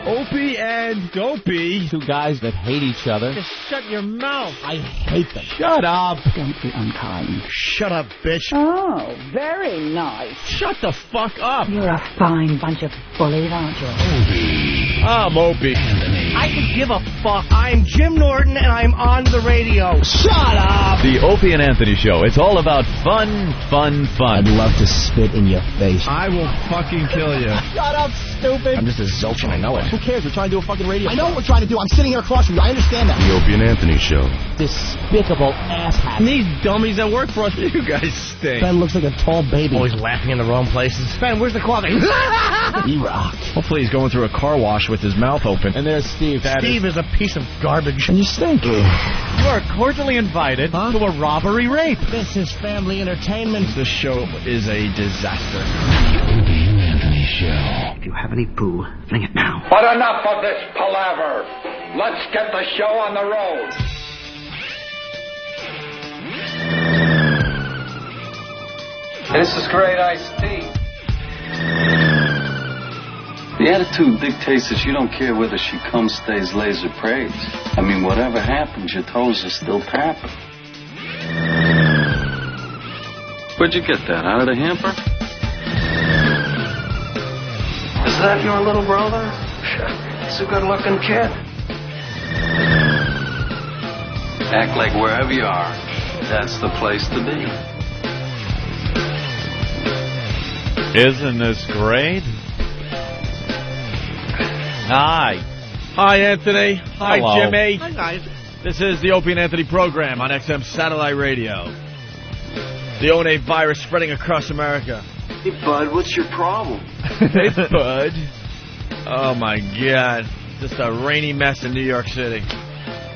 Opie and Dopey. Two guys that hate each other. Just shut your mouth. I hate them. Shut up. Don't be unkind. Shut up, bitch. Oh, very nice. Shut the fuck up. You're a fine bunch of bullies, aren't you? I'm Opie. I can give a fuck. I'm Jim Norton, and I'm on the radio. Shut up. The Opie and Anthony Show. It's all about fun, fun, fun. I'd love to spit in your face. I will fucking kill you. Shut up, stupid. I'm just a zilch and I know it. Who cares? We're trying to do a fucking radio. I know what we're trying to do. I'm sitting here across from you. I understand that. The Opie and Anthony Show. Despicable asshat. And these dummies that work for us, you guys stink. Ben looks like a tall baby. Always laughing in the wrong places. Ben, where's the coffee? He rock. Hopefully he's going through a car wash with his mouth open. And there's Steve. Steve is a piece of garbage. And you stink. You are cordially invited to a robbery rape. This is family entertainment. This show is a disaster. The Opie and Anthony Show. If you have any poo, fling it now. But enough of this palaver. Let's get the show on the road. This is great iced tea. The attitude dictates that you don't care whether she comes, stays, lays, or prays. I mean, whatever happens, your toes are still tapping. Where'd you get that? Out of the hamper? Is that your little brother? He's a good-looking kid. Act like wherever you are, that's the place to be. Isn't this great? Hi. Hi, Anthony. Hi, Hello. Jimmy. Hi, guys. This is the Opie and Anthony program on XM Satellite Radio. The O&A virus spreading across America. Hey, bud, what's your problem? Hey, bud. Oh, my God. Just a rainy mess in New York City.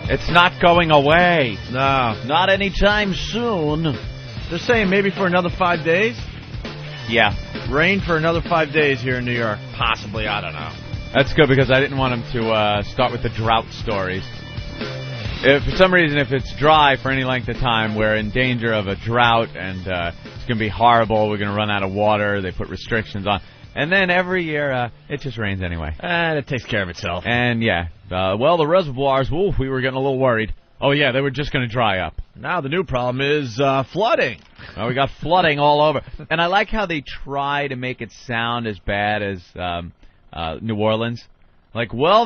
It's not going away. No. Not anytime soon. They're saying maybe for another 5 days. Yeah. Rain for another 5 days here in New York. Possibly. I don't know. That's good because I didn't want him to start with the drought stories. If for some reason, if it's dry for any length of time, we're in danger of a drought, and it's going to be horrible. We're going to run out of water. They put restrictions on. And then every year, it just rains anyway. And it takes care of itself. And, yeah. Well, the reservoirs, we were getting a little worried. Oh, yeah, they were just going to dry up. Now the new problem is flooding. Well, we got flooding all over. And I like how they try to make it sound as bad as New Orleans. Like, well,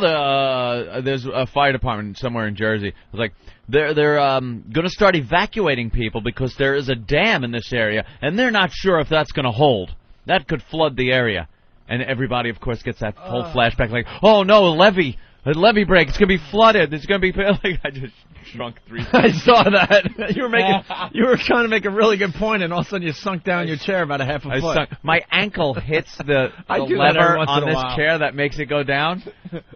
there's a fire department somewhere in Jersey. It was like, they're going to start evacuating people because there is a dam in this area, and they're not sure if that's going to hold. That could flood the area. And everybody, of course, gets that whole flashback like, oh, no, a levee break. It's going to be flooded. It's going to be like I just shrunk 3 feet. I saw that. You were trying to make a really good point, and all of a sudden you sunk down your chair about a half a foot. My ankle hits the lever on this chair that makes it go down,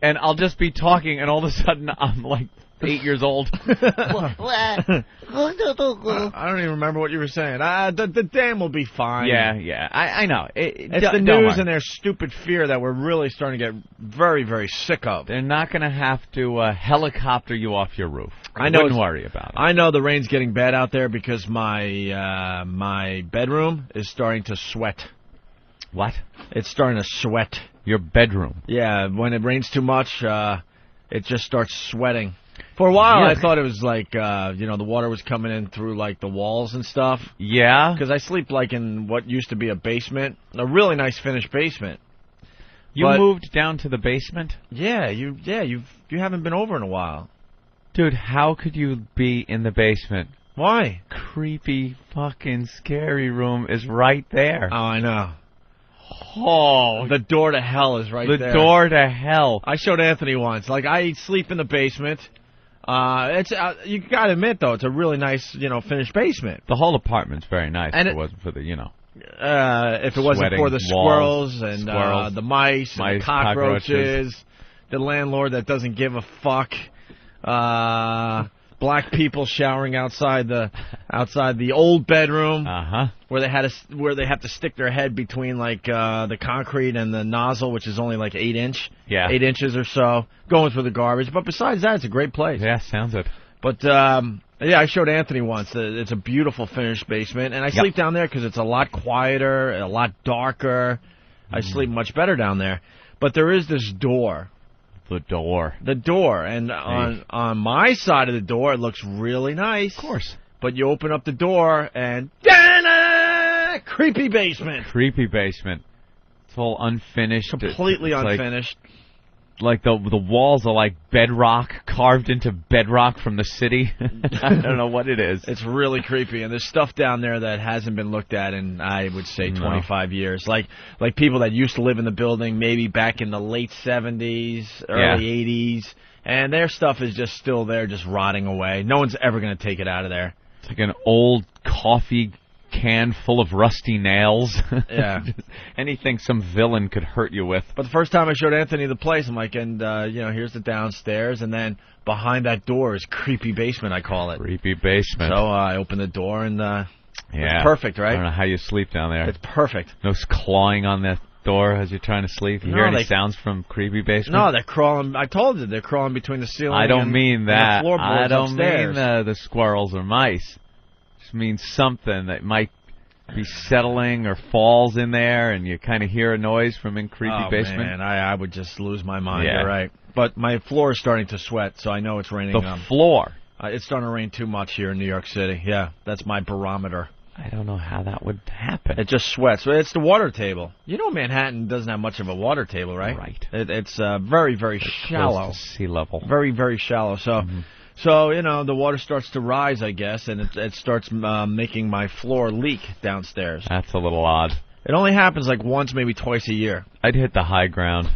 and I'll just be talking, and all of a sudden I'm like 8 years old. I don't even remember what you were saying. The dam will be fine. Yeah. I know. It's the news and their stupid fear that we're really starting to get very, very sick of. They're not going to have to helicopter you off your roof. I know. Wouldn't worry about it. I know the rain's getting bad out there because my my bedroom is starting to sweat. What? It's starting to sweat. Your bedroom? Yeah, when it rains too much, it just starts sweating. For a while, I thought it was like, the water was coming in through, like, the walls and stuff. Yeah? Because I sleep, like, in what used to be a basement. A really nice finished basement. You moved down to the basement? Yeah, you haven't been over in a while. Dude, how could you be in the basement? Why? Creepy fucking scary room is right there. Oh, I know. Oh, the door to hell is right there. The door to hell. I showed Anthony once. Like, I sleep in the basement. It's you got to admit, though, it's a really nice, finished basement. The whole apartment's very nice. And if it wasn't for the, if it wasn't for the squirrels and the mice and the cockroaches, the landlord that doesn't give a fuck, black people showering outside the old bedroom, where they have to stick their head between like the concrete and the nozzle, which is only like 8 inches or so, going through the garbage. But besides that, it's a great place. Yeah, sounds it. But yeah, I showed Anthony once. It's a beautiful finished basement, and I sleep down there because it's a lot quieter, a lot darker. I sleep much better down there. But there is this door The door. The door. And on my side of the door, it looks really nice. Of course. But you open up the door, and creepy basement. Creepy basement. It's all unfinished. Completely unfinished. Like the walls are like bedrock, carved into bedrock from the city. I don't know what it is. It's really creepy, and there's stuff down there that hasn't been looked at in, I would say, 25 years. Like people that used to live in the building maybe back in the late 70s, early 80s, and their stuff is just still there, just rotting away. No one's ever going to take it out of there. It's like an old coffee can full of rusty nails. Yeah. Anything some villain could hurt you with. But the first time I showed Anthony the place, I'm like, and, here's the downstairs, and then behind that door is creepy basement, I call it. Creepy basement. So I opened the door, and it's perfect, right? I don't know how you sleep down there. It's perfect. No clawing on that door as you're trying to sleep? You hear any sounds from creepy basement? No, they're crawling. I told you, they're crawling between the ceiling I don't mean that. And the floorboards I don't upstairs. mean the squirrels or mice. Just means something that might be settling or falls in there, and you kind of hear a noise from in creepy basement. Man, I would just lose my mind. Yeah. You're right. But my floor is starting to sweat, so I know it's raining. The floor? It's starting to rain too much here in New York City. Yeah, that's my barometer. I don't know how that would happen. It just sweats. It's the water table. You know Manhattan doesn't have much of a water table, right? Right. It's very, very shallow. Close to sea level. Very, very shallow. So... Mm-hmm. So, the water starts to rise, I guess, and it starts making my floor leak downstairs. That's a little odd. It only happens like once, maybe twice a year. I'd hit the high ground.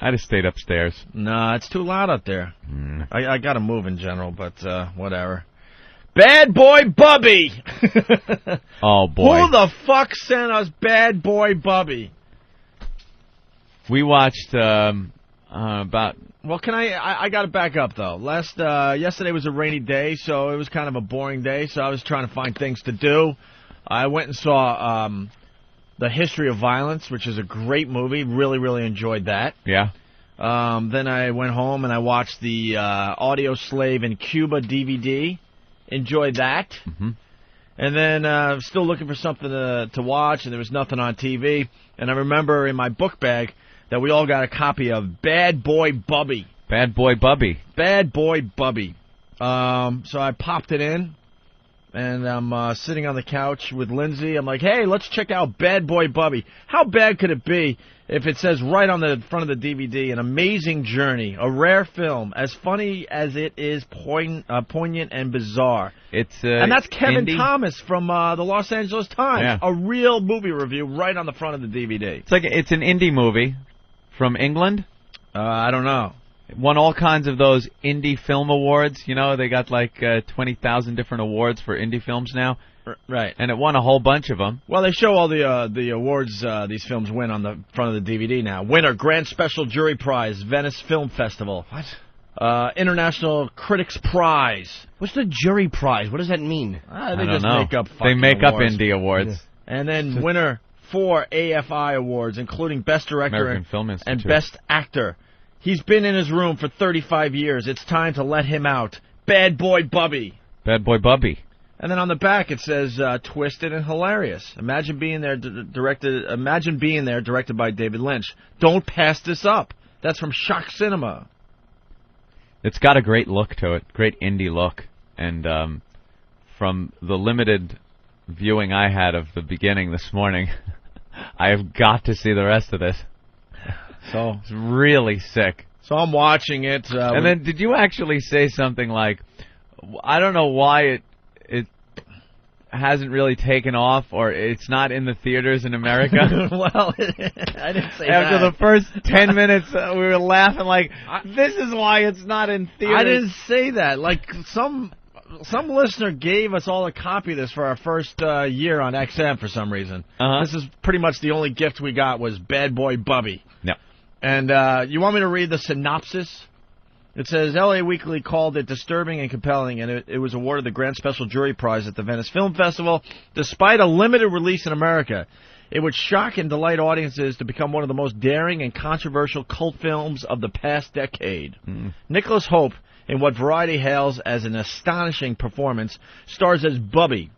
I'd have stayed upstairs. Nah, it's too loud up there. I got to move in general, but whatever. Bad Boy Bubby! Oh, boy. Who the fuck sent us Bad Boy Bubby? We watched about... Well, I got to back up, though. Yesterday was a rainy day, so it was kind of a boring day, so I was trying to find things to do. I went and saw The History of Violence, which is a great movie. Really, really enjoyed that. Yeah. Then I went home and I watched the Audio Slave in Cuba DVD. Enjoyed that. Mm-hmm. And then still looking for something to watch, and there was nothing on TV. And I remember in my book bag that we all got a copy of Bad Boy Bubby. Bad Boy Bubby. Bad Boy Bubby. So I popped it in, and I'm sitting on the couch with Lindsay. I'm like, hey, let's check out Bad Boy Bubby. How bad could it be if it says right on the front of the DVD, an amazing journey, a rare film, as funny as it is poignant and bizarre. And that's Kevin Thomas from the Los Angeles Times. Yeah. A real movie review right on the front of the DVD. It's an indie movie. From England? I don't know. It won all kinds of those indie film awards. They got like 20,000 different awards for indie films now. Right. And it won a whole bunch of them. Well, they show all the awards these films win on the front of the DVD now. Winner, Grand Special Jury Prize, Venice Film Festival. What? International Critics Prize. What's the jury prize? What does that mean? They just make up fucking They make awards. up indie awards. Yeah. And then winner... 4 AFI awards, including Best Director American Film Institute. And Best Actor. He's been in his room for 35 years. It's time to let him out. Bad Boy Bubby. Bad Boy Bubby. And then on the back it says twisted and hilarious. Imagine being there directed by David Lynch. Don't pass this up. That's from Shock Cinema. It's got a great look to it, great indie look. And from the limited viewing I had of the beginning this morning, I have got to see the rest of this. So it's really sick. So I'm watching it. And then did you actually say something like, I don't know why it hasn't really taken off, or it's not in the theaters in America? Well, I didn't say After that. the first 10 minutes, we were laughing like, this is why it's not in theaters. I didn't say that. Like, some listener gave us all a copy of this for our first year on XM for some reason. Uh-huh. This is pretty much the only gift we got was Bad Boy Bubby. No. And you want me to read the synopsis? It says, L.A. Weekly called it disturbing and compelling, and it was awarded the Grand Special Jury Prize at the Venice Film Festival. Despite a limited release in America, it would shock and delight audiences to become one of the most daring and controversial cult films of the past decade. Nicholas Hope, in what Variety hails as an astonishing performance, stars as Bubby,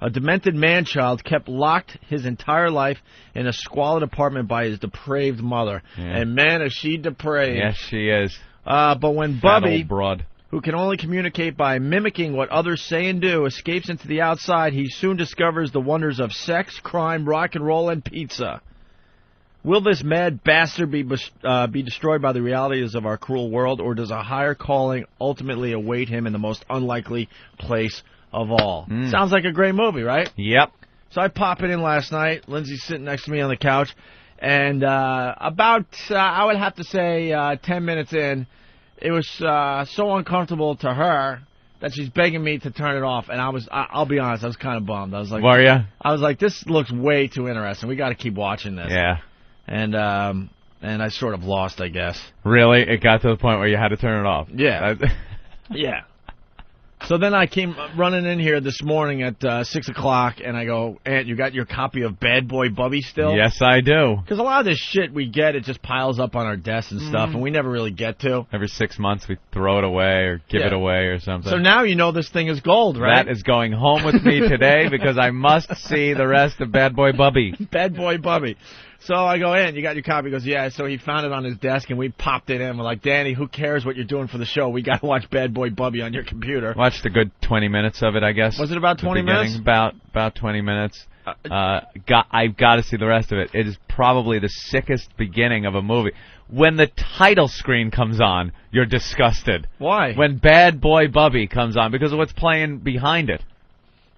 A demented man-child kept locked his entire life in a squalid apartment by his depraved mother. Yeah. And, man, is she depraved. Yes, she is. But when Fat Bubby, old broad, who can only communicate by mimicking what others say and do, escapes into the outside, he soon discovers the wonders of sex, crime, rock and roll, and pizza. Will this mad bastard be destroyed by the realities of our cruel world, or does a higher calling ultimately await him in the most unlikely place of all? Sounds like a great movie, right? Yep. So I pop it in last night. Lindsay's sitting next to me on the couch. And about, I would have to say, 10 minutes in, it was so uncomfortable to her that she's begging me to turn it off. And I'll be honest, I was kind of bummed. I was like, were you? I was like, this looks way too interesting. We got to keep watching this. Yeah. And I sort of lost, I guess. Really? It got to the point where you had to turn it off? Yeah. Yeah. So then I came running in here this morning at 6 o'clock, and I go, Aunt, you got your copy of Bad Boy Bubby still? Yes, I do. Because a lot of this shit we get, it just piles up on our desks and stuff, and we never really get to. Every 6 months we throw it away or give it away or something. So now you know this thing is gold, right? That is going home with me today because I must see the rest of Bad Boy Bubby. Bad Boy Bubby. So I go, Aunt, you got your copy? He goes, yeah. So he found it on his desk, and we popped it in. We're like, Danny, who cares what you're doing for the show? We got to watch Bad Boy Bubby on your computer. Watched a good 20 minutes of it, I guess. Was it about 20 minutes? About 20 minutes. I've got to see the rest of it. It is probably the sickest beginning of a movie. When the title screen comes on, you're disgusted. Why? When Bad Boy Bubby comes on, because of what's playing behind it.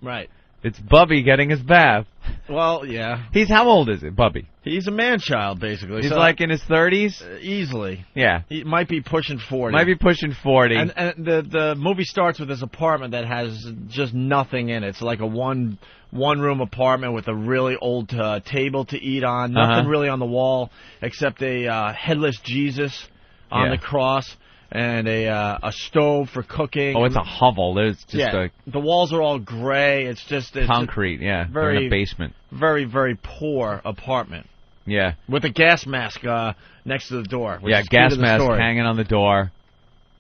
Right. It's Bubby getting his bath. Well, yeah. How old is it, Bubby? He's a man-child, basically. He's like in his 30s? Easily. Yeah. He might be pushing 40. Might be pushing 40. And the movie starts with this apartment that has just nothing in it. It's like a one-room apartment with a really old table to eat on. Nothing really on the wall except a headless Jesus on the cross. And a stove for cooking. Oh, it's a hovel. There's just the walls are all gray. It's concrete. They're in a basement. Very, very poor apartment. Yeah, with a gas mask next to the door. Gas mask hanging on the door,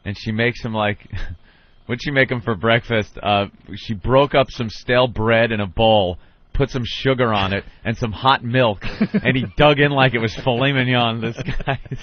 and she makes him like. What'd she make him for breakfast? She broke up some stale bread in a bowl, put some sugar on it, and some hot milk, and he dug in like it was filet mignon. This guy's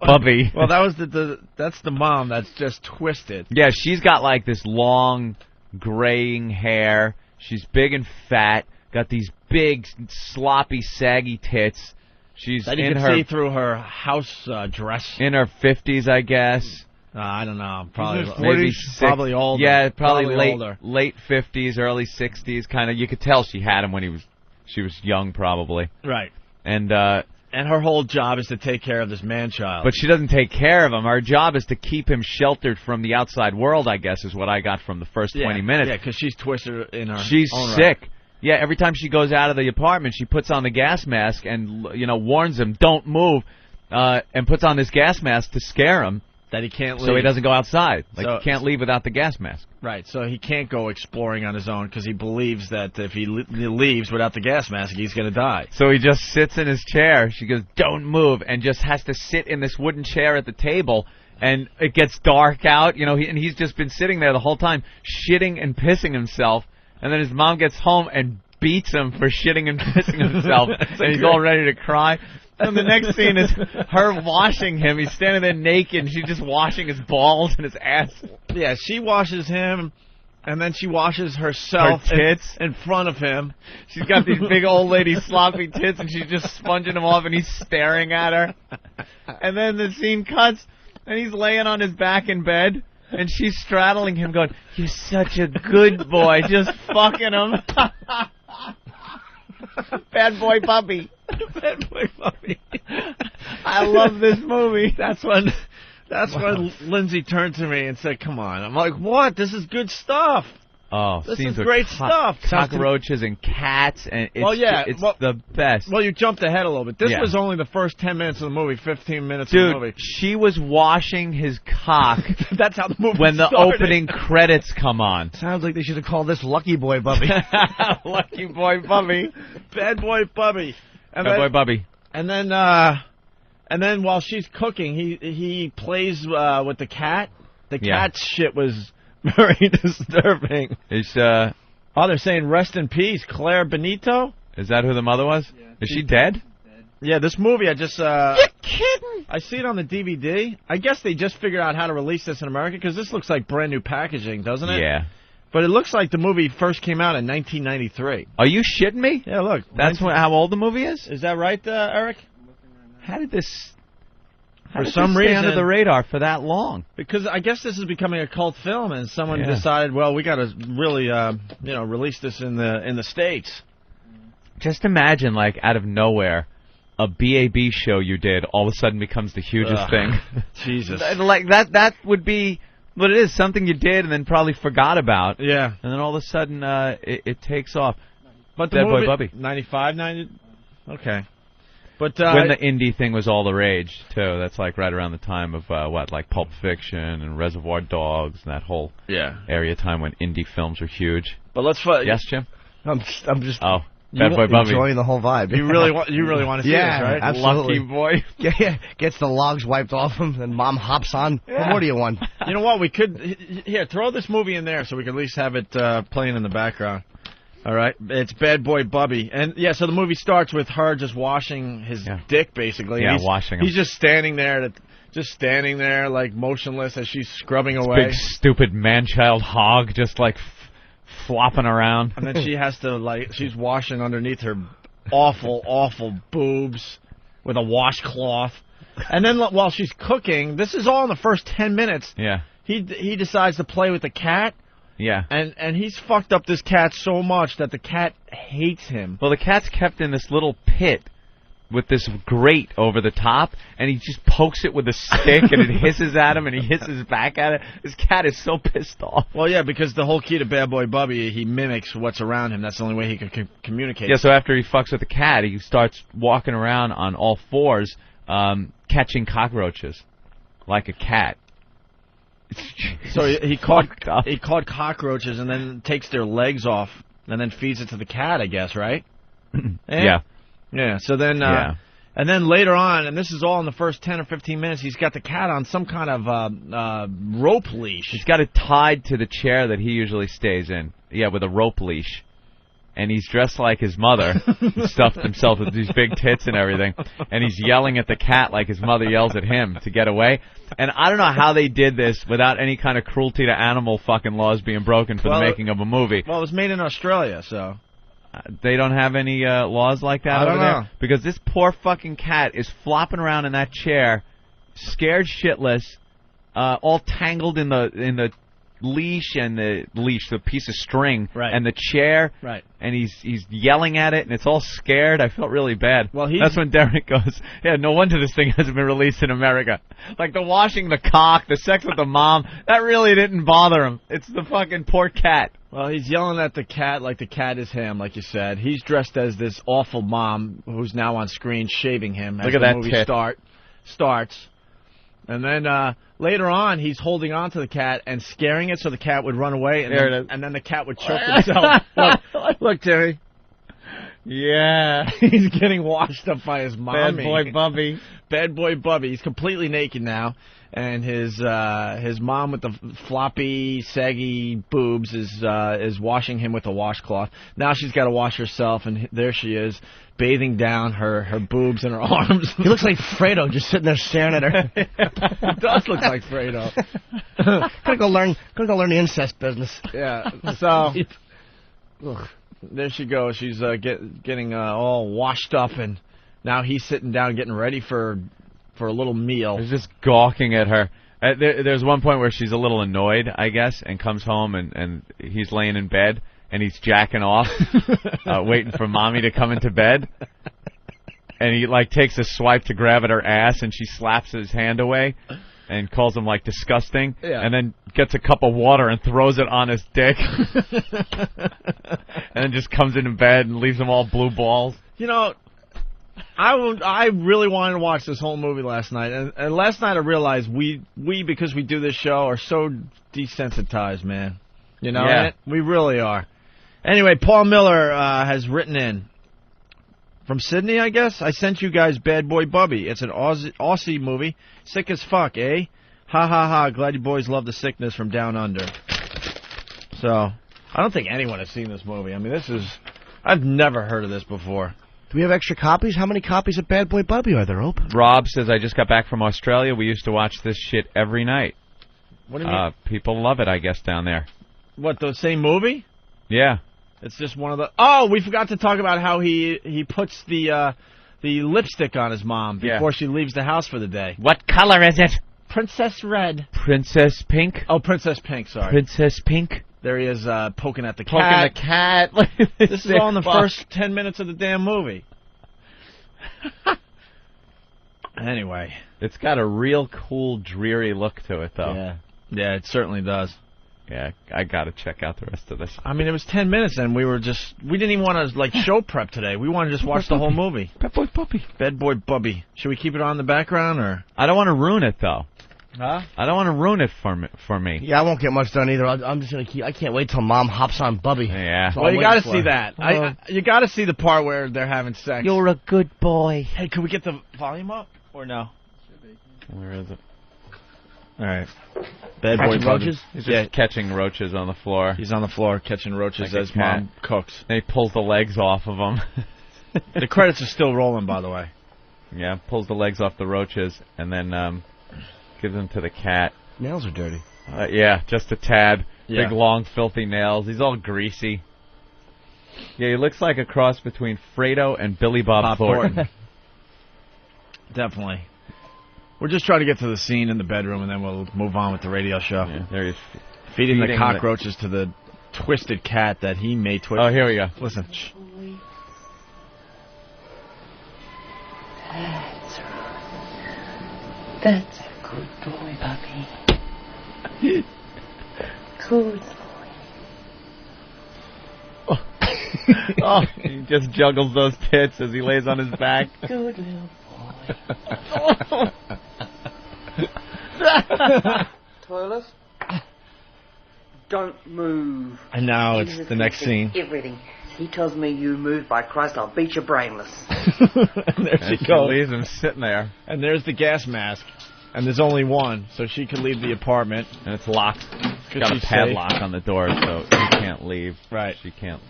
Bubby. Well, that's the mom that's just twisted. Yeah, she's got like this long, graying hair. She's big and fat. Got these big, sloppy, saggy tits. She's that you can see through her house dress. In her 50s, I guess. I don't know. Probably maybe probably older. Yeah, probably older. late 50s, early 60s, kind of. You could tell she had him when she was young, probably. Right. And her whole job is to take care of this man-child. But she doesn't take care of him. Her job is to keep him sheltered from the outside world, I guess, is what I got from the first 20 minutes. Yeah, because she's twisted in her. She's own sick. Right. Yeah, every time she goes out of the apartment, she puts on the gas mask and warns him, don't move, and puts on this gas mask to scare him. That he can't leave. So he doesn't go outside. He can't leave without the gas mask. Right, so he can't go exploring on his own because he believes that if he leaves without the gas mask, he's going to die. So he just sits in his chair. She goes, don't move, and just has to sit in this wooden chair at the table. And it gets dark out, and he's just been sitting there the whole time, shitting and pissing himself. And then his mom gets home and beats him for shitting and pissing himself. And he's all ready to cry. And the next scene is her washing him. He's standing there naked, and she's just washing his balls and his ass. Yeah, she washes him, and then she washes herself her tits in front of him. She's got these big old lady sloppy tits, and she's just sponging them off, and he's staring at her. And then the scene cuts, and he's laying on his back in bed, and she's straddling him going, you're such a good boy, just fucking him. Bad Boy Bubby. Bad Boy Bubby. I love this movie. That's when Lindsay turned to me and said, come on. I'm like, what? This is good stuff. Oh, this is great stuff. Cockroaches and cats, and it's the best. Well, you jumped ahead a little bit. This was only the first 10 minutes of the movie, 15 minutes of the movie. She was washing his cock. That's how the movie when started. The opening credits come on. Sounds like they should have called this Lucky Boy Bubby. Lucky Boy Bubby. Bad Boy Bubby. Boy Bubby. And then while she's cooking, he plays with the cat. The cat's shit was very disturbing. It's Oh, they're saying rest in peace, Claire Benito. Is that who the mother was? Yeah. Is she dead? Yeah, this movie, I just... You're kidding! I see it on the DVD. I guess they just figured out how to release this in America, because this looks like brand new packaging, doesn't it? Yeah. But it looks like the movie first came out in 1993. Are you shitting me? Yeah, look. That's how old the movie is? Is that right, Eric? How did this... For some reason, stay under the radar for that long? Because I guess this is becoming a cult film, and someone decided, well, we got to really, release this in the States. Just imagine, like, out of nowhere, a BAB show you did all of a sudden becomes the hugest thing. Jesus. Like, that would be what it is, something you did and then probably forgot about. Yeah. And then all of a sudden, it takes off. But the Dead movie, Boy Bubby. 95, 90... Okay. But when the indie thing was all the rage, too. That's, like, right around the time of, like Pulp Fiction and Reservoir Dogs and that whole area of time when indie films were huge. But let's... Yes, Jim? I'm just... Oh. Bad Boy Bubby. Enjoying the whole vibe. You really want to see this, right? Absolutely. Lucky boy. Yeah, gets the logs wiped off him, and Mom hops on. Yeah. What more do you want? You know what? We could... Here, throw this movie in there so we can at least have it playing in the background. All right? It's Bad Boy Bubby. And, yeah, so the movie starts with her just washing his dick, basically. Yeah, washing him. He's just standing there, like, motionless as she's scrubbing away. Big, stupid man-child hog just, like... flopping around. And then she has to, like, she's washing underneath her awful, awful boobs with a washcloth. And then while she's cooking, this is all in the first 10 minutes. Yeah. He decides to play with the cat. Yeah. And he's fucked up this cat so much that the cat hates him. Well, the cat's kept in this little pit with this grate over the top, and he just pokes it with a stick, and it hisses at him, and he hisses back at it. This cat is so pissed off. Well, yeah, because the whole key to Bad Boy Bubby, he mimics what's around him. That's the only way he can communicate. Yeah, so after he fucks with the cat, he starts walking around on all fours, catching cockroaches, like a cat. So he caught cockroaches and then takes their legs off and then feeds it to the cat, I guess, right? Yeah. Yeah, so then, and then later on, and this is all in the first 10 or 15 minutes, he's got the cat on some kind of rope leash. He's got it tied to the chair that he usually stays in. Yeah, with a rope leash. And he's dressed like his mother. He stuffed himself with these big tits and everything. And he's yelling at the cat like his mother yells at him to get away. And I don't know how they did this without any kind of cruelty to animal fucking laws being broken for the making of a movie. Well, it was made in Australia, so... They don't have any laws like that over there? Because this poor fucking cat is flopping around in that chair, scared shitless, all tangled in the leash, the piece of string, and the chair, and he's yelling at it, and it's all scared. I felt really bad. Well, that's when Derek goes, yeah, no wonder this thing hasn't been released in America. Like the washing the cock, the sex with the mom, that really didn't bother him. It's the fucking poor cat. Well, he's yelling at the cat like the cat is him, like you said. He's dressed as this awful mom who's now on screen shaving him as the movie starts. And then later on, he's holding on to the cat and scaring it so the cat would run away, and then the cat would choke himself. Look, Terry. Yeah. He's getting washed up by his mommy. Bad Boy Bubby. Bad Boy Bubby. He's completely naked now. And his mom with the floppy, saggy boobs is washing him with a washcloth. Now she's got to wash herself, and there she is, bathing down her boobs and her arms. He looks like Fredo, just sitting there staring at her. He does look like Fredo. Gotta go learn the incest business. Yeah. So there she goes. She's getting all washed up, and now he's sitting down getting ready for a little meal. He's just gawking at her. There's one point where she's a little annoyed, I guess, and comes home, and he's laying in bed, and he's jacking off, waiting for Mommy to come into bed. And he, like, takes a swipe to grab at her ass, and she slaps his hand away and calls him, like, disgusting, and then gets a cup of water and throws it on his dick. And then just comes into bed and leaves him all blue balls. You know... I really wanted to watch this whole movie last night, and last night I realized we because we do this show are so desensitized, man. You know, yeah. We really are. Anyway, Paul Miller has written in from Sydney, I guess. I sent you guys Bad Boy Bubby. It's an Aussie movie, sick as fuck, eh? Ha ha ha! Glad you boys love the sickness from down under. So I don't think anyone has seen this movie. I mean, I've never heard of this before. Do we have extra copies? How many copies of Bad Boy Bubby are there, Ope? Rob says, I just got back from Australia. We used to watch this shit every night. What do you mean? People love it, I guess, down there. What, the same movie? Yeah. It's just one of the... Oh, we forgot to talk about how he puts the lipstick on his mom before she leaves the house for the day. What color is it? Princess Red. Princess Pink? Oh, Princess Pink, sorry. Princess Pink? There he is poking at the cat. Poking the cat. This is all in the first 10 minutes of the damn movie. Anyway. It's got a real cool, dreary look to it, though. Yeah, it certainly does. Yeah, I gotta check out the rest of this. I mean, it was 10 minutes, and we didn't even want to, show prep today. We wanted to just watch the whole movie. Bad Boy Bubby. Bad Boy Bubby. Should we keep it on in the background, or? I don't want to ruin it, though. Huh? I don't want to ruin it for me. Yeah, I won't get much done either. I'm just gonna I can't wait till Mom hops on Bubby. Yeah. Well, you gotta see that. You gotta see the part where they're having sex. You're a good boy. Hey, can we get the volume up, or no? Where is it? All right. Bad Boy roaches? He's just catching roaches on the floor. He's on the floor catching roaches as Mom cooks. And he pulls the legs off of them. The credits are still rolling, by the way. Yeah, pulls the legs off the roaches and then gives them to the cat. Nails are dirty. Yeah, just a tad. Yeah. Big, long, filthy nails. He's all greasy. Yeah, he looks like a cross between Fredo and Billy Bob Thornton. Definitely. We're just trying to get to the scene in the bedroom, and then we'll move on with the radio show. Yeah, there he is. Feeding the cockroaches to the twisted cat that he may twist. Oh, here we go. Listen. That's right. That's a good boy, Bubby. Good boy. Oh, he just juggles those tits as he lays on his back. Good little boy. Toilet. Don't move. And now it's the next scene. Everything. He tells me you move, by Christ, I'll beat you brainless. And there she goes. Leaves him sitting there. And there's the gas mask. And there's only one, so she can leave the apartment. And it's locked. She's got a padlock on the door, so she can't leave. Right. She can't.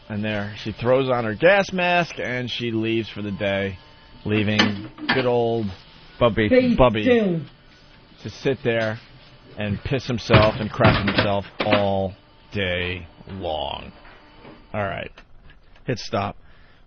And there, she throws on her gas mask, and she leaves for the day, leaving good old Bubby to sit there and piss himself and crap himself all day long. All right. Hit stop.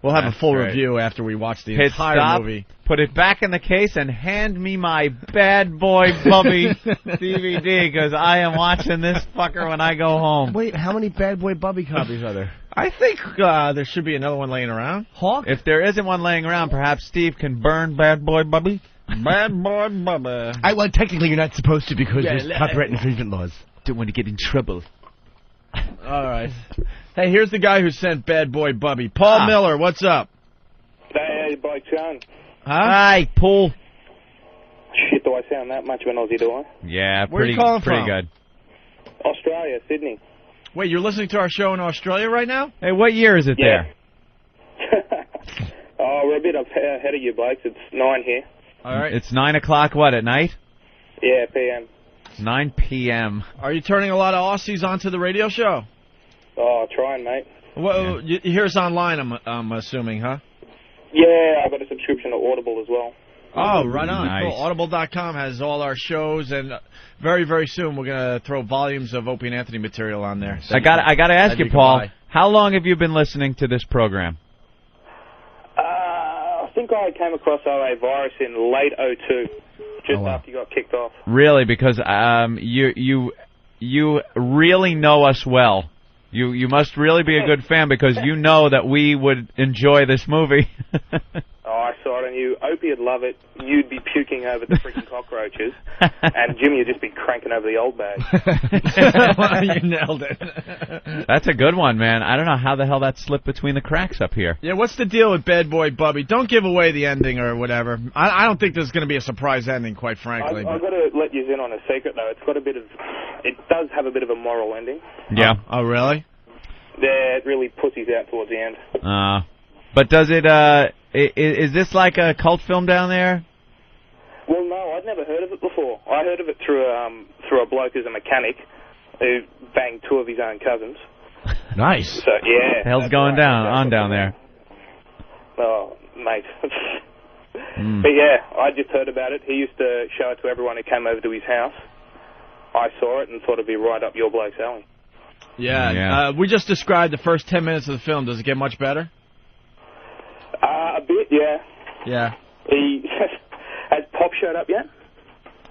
We'll have a full review after we watch the entire movie. Put it back in the case and hand me my Bad Boy Bubby DVD, because I am watching this fucker when I go home. Wait, how many Bad Boy Bubby copies are there? I think there should be another one laying around. Hawk? If there isn't one laying around, perhaps Steve can burn Bad Boy Bubby. Bad Boy Bubby. Well, technically you're not supposed to, because there's copyright infringement laws. Don't want to get in trouble. All right. Hey, here's the guy who sent Bad Boy Bubby. Paul Miller, what's up? Hey, Bike John. Huh? Hi, Paul. Shit, do I sound that much of an Aussie, do I? Yeah, Where are you calling pretty from? good. Australia, Sydney. Wait, you're listening to our show in Australia right now? Hey, what year is it there? Oh, we're a bit ahead of you, blokes. It's 9 here. All right. It's 9 o'clock, what, at night? Yeah, PM. 9 p.m. Are you turning a lot of Aussies onto the radio show? Oh, trying, mate. Well, you hear us online, I'm assuming, huh? Yeah, I've got a subscription to Audible as well. Oh, right on. Nice. Cool. Audible.com has all our shows, and very, very soon we're going to throw volumes of Opie and Anthony material on there. I got to ask you, Paul, how long have you been listening to this program? I think I came across OA Virus in late 02, just after you got kicked off. Really? Because you really know us well. You must really be a good fan, because you know that we would enjoy this movie. Oh, I saw it on you. Opie would love it. You'd be puking over the freaking cockroaches. And Jimmy would just be cranking over the old bag. Well, you nailed it. That's a good one, man. I don't know how the hell that slipped between the cracks up here. Yeah, what's the deal with Bad Boy Bubby? Don't give away the ending or whatever. I don't think there's going to be a surprise ending, quite frankly. I've got to let you in on a secret, though. It's got a bit of... It does have a bit of a moral ending. Yeah. Oh, really? Yeah, it really pussies out towards the end. But does it, is this like a cult film down there? Well, no, I'd never heard of it before. I heard of it through a bloke who's a mechanic who banged two of his own cousins. Nice. So, yeah. The hell's going down there? Oh, mate. But yeah, I just heard about it. He used to show it to everyone who came over to his house. I saw it and thought it'd be right up your bloke's alley. Yeah. We just described the first 10 minutes of the film. Does it get much better? A bit, yeah. Yeah. Has Pop showed up yet?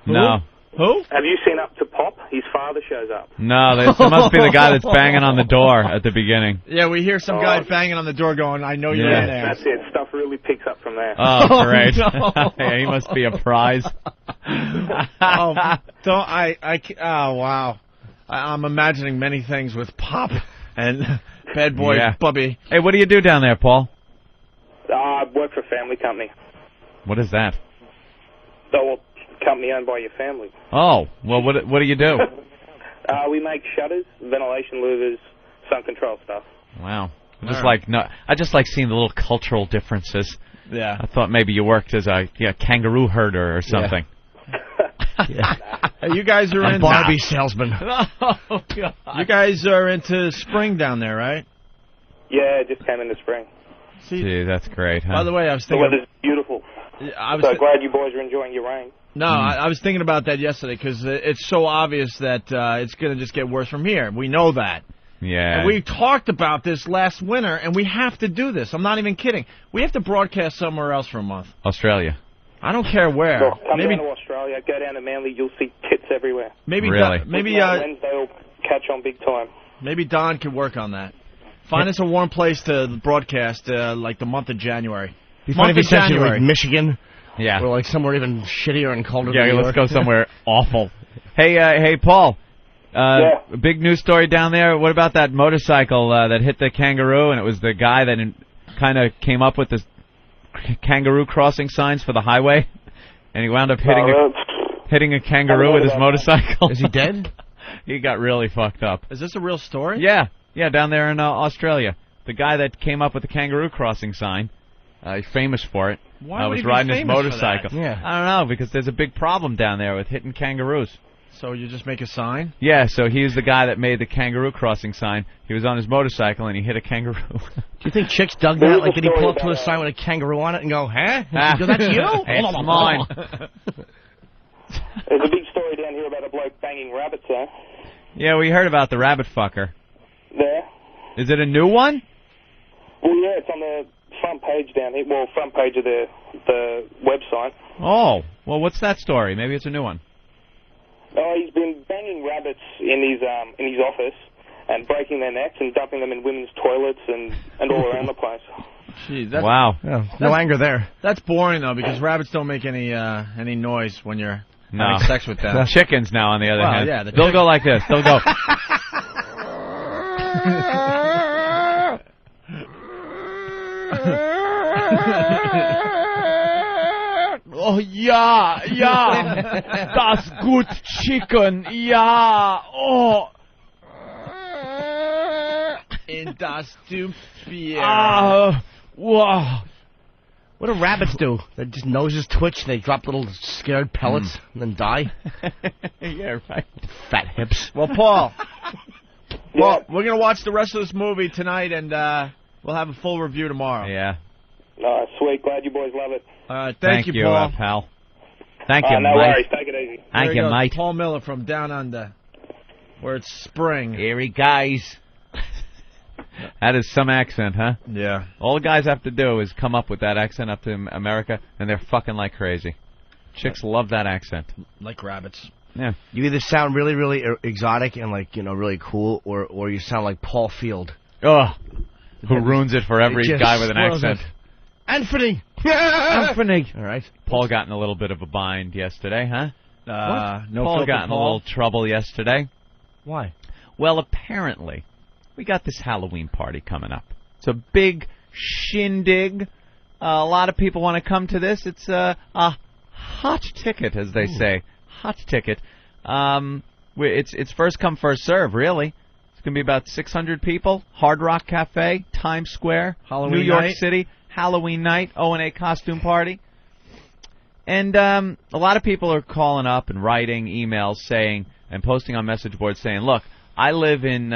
No. Who? Have you seen Up to Pop? His father shows up. No, this must be the guy that's banging on the door at the beginning. Yeah, we hear some guy banging on the door going, I know you're in there. That's it. Stuff really picks up from there. Oh, great. No. Yeah, he must be a prize. Oh, wow. I'm imagining many things with Pop and Bad Boy Bubby. Hey, what do you do down there, Paul? I work for a family company. What is that? Company owned by your family. Oh, well, what do you do? We make shutters, ventilation louvers, sun control stuff. Wow. I just like seeing the little cultural differences. Yeah. I thought maybe you worked as a kangaroo herder or something. Yeah. Hey, you guys are a Barbie salesman. Oh, God. You guys are into spring down there, right? Yeah, it just came in the spring. Gee, that's great, huh? By the way, I was thinking... The weather's beautiful. So glad you boys are enjoying your rain. No, I was thinking about that yesterday because it's so obvious that it's going to just get worse from here. We know that. Yeah. And we talked about this last winter, and we have to do this. I'm not even kidding. We have to broadcast somewhere else for a month. Australia. I don't care where. Well, come down to Australia, go down to Manly, you'll see tits everywhere. Really? Wednesday will catch on big time. Maybe Don could work on that. Find us a warm place to broadcast like the month of January. Be funny if he sent you like Michigan. Yeah. Or like somewhere even shittier and colder than New York. Let's go somewhere awful. Hey, Paul. Big news story down there. What about that motorcycle that hit the kangaroo, and it was the guy that kind of came up with the kangaroo crossing signs for the highway, and he wound up hitting a kangaroo with his motorcycle. Is he dead? He got really fucked up. Is this a real story? Yeah, down there in Australia. The guy that came up with the kangaroo crossing sign, he's famous for it. Why would was he be riding his famous motorcycle. for that? Yeah. I don't know, because there's a big problem down there with hitting kangaroos. So you just make a sign? Yeah, so he's the guy that made the kangaroo crossing sign. He was on his motorcycle and he hit a kangaroo. Do you think chicks dug that? Like, did he pull up to a sign with a kangaroo on it and go, huh? Go, that's you? It's mine. There's a big story down here about a bloke banging rabbits, huh? Yeah, we heard about the rabbit fucker. There. Is it a new one? Well, yeah, it's on the front page down here. Well, front page of the website. Oh, well, what's that story? Maybe it's a new one. Oh, he's been banging rabbits in his office and breaking their necks and dumping them in women's toilets and all around the place. Jeez, wow. Yeah, no anger there. That's boring, though, because rabbits don't make any noise when you're having sex with them. Chickens now, on the other hand. Yeah, they'll go like this. They'll go... Oh, yeah, that's good chicken, yeah, oh. In das du Bier. Wow. What do rabbits do? Their just noses twitch, they drop little scared pellets and then die? Yeah, right. Fat hips. Well, Paul, we're going to watch the rest of this movie tonight, and we'll have a full review tomorrow. Yeah. Sweet. Glad you boys love it. Thank you, Paul. Pal. Thank you, no mate. worries. Take it easy. Thank you, mate. Paul Miller from Down Under, where it's spring. Here he guys. That is some accent, huh? Yeah. All the guys have to do is come up with that accent up to America, and they're fucking like crazy. Chicks love that accent. Like rabbits. Yeah. You either sound really, really exotic and, like, really cool, or you sound like Paul Field. Ugh. Who ruins it for every guy with an accent. Anthony! Anthony! All right. Paul got in a little bit of a bind yesterday, huh? No, Paul got in a little trouble yesterday. Why? Well, apparently, we got this Halloween party coming up. It's a big shindig. A lot of people want to come to this. It's a hot ticket, as they say. Hot ticket. It's first come, first serve, really. It's going to be about 600 people. Hard Rock Cafe, Times Square, Halloween New York night. City, Halloween night, O&A costume party. And a lot of people are calling up and writing emails saying, and posting on message boards saying, look, I live in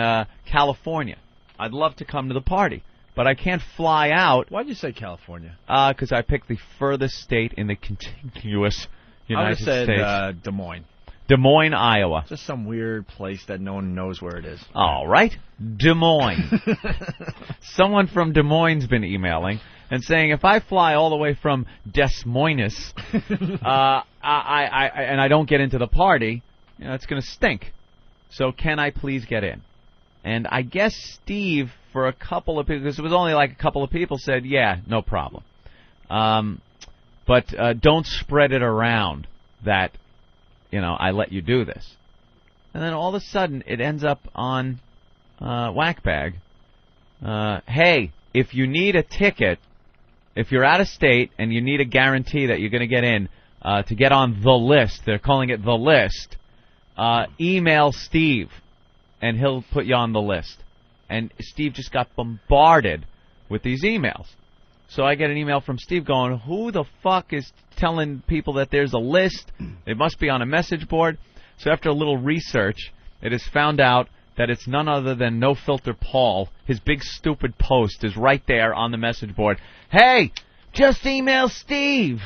California. I'd love to come to the party, but I can't fly out. Why'd you say California? Because I picked the furthest state in the contiguous United States. I would have said Des Moines. Des Moines, Iowa. Just some weird place that no one knows where it is. All right. Des Moines. Someone from Des Moines' been emailing and saying if I fly all the way from Des Moines and I don't get into the party, it's going to stink. So can I please get in? And I guess Steve, for a couple of people, because it was only like a couple of people, said, yeah, no problem. But don't spread it around that, I let you do this. And then all of a sudden, it ends up on Whackbag. Hey, if you need a ticket, if you're out of state and you need a guarantee that you're going to get in, to get on the list, they're calling it the list, email Steve, and he'll put you on the list. And Steve just got bombarded with these emails. So I get an email from Steve going, who the fuck is telling people that there's a list? It must be on a message board. So after a little research, it is found out that it's none other than No Filter Paul. His big stupid post is right there on the message board. Hey, just email Steve.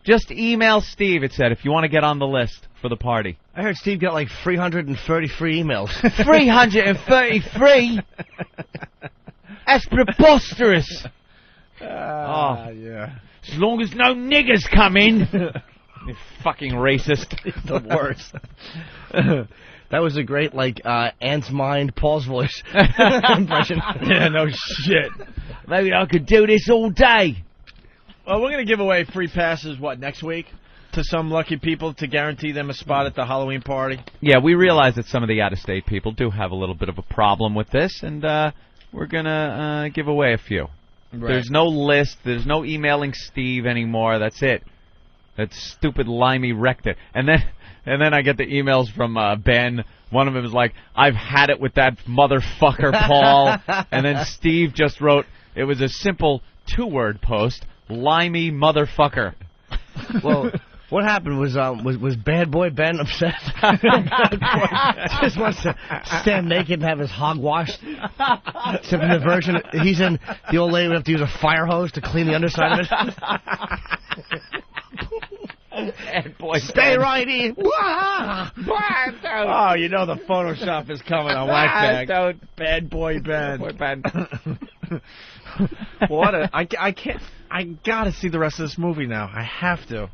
Just email Steve, it said, if you want to get on the list for the party. I heard Steve got like 333 emails. 333? That's preposterous. Yeah. As long as no niggers come in. You fucking racist. The worst. That was a great, Ant's Mind, Paul's voice impression. Yeah, no shit. Maybe I could do this all day. Well, we're going to give away free passes, next week? To some lucky people to guarantee them a spot at the Halloween party? Yeah, we realize that some of the out-of-state people do have a little bit of a problem with this, and we're going to give away a few. Right. There's no list. There's no emailing Steve anymore. That's it. That stupid limey wrecked it. And then I get the emails from Ben. One of them is like, I've had it with that motherfucker, Paul. And then Steve just wrote, it was a simple 2-word post, limey motherfucker. Well, what happened was Bad Boy Ben upset? Just wants to stand naked and have his hog washed. Except in the version he's in, the old lady would have to use a fire hose to clean the underside of it. Bad Boy Stay Ben. right here. Oh, the Photoshop is coming on Whackbag. Bad Boy Ben. Boy Ben. I gotta see the rest of this movie now. I have to.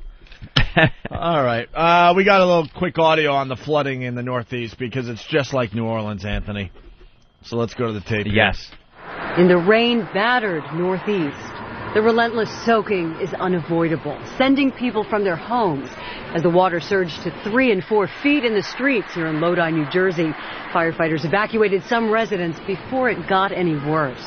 All right. We got a little quick audio on the flooding in the Northeast because it's just like New Orleans, Anthony. So let's go to the tape. Yes. In the rain-battered Northeast, the relentless soaking is unavoidable, sending people from their homes as the water surged to 3 and 4 feet in the streets here in Lodi, New Jersey. Firefighters evacuated some residents before it got any worse.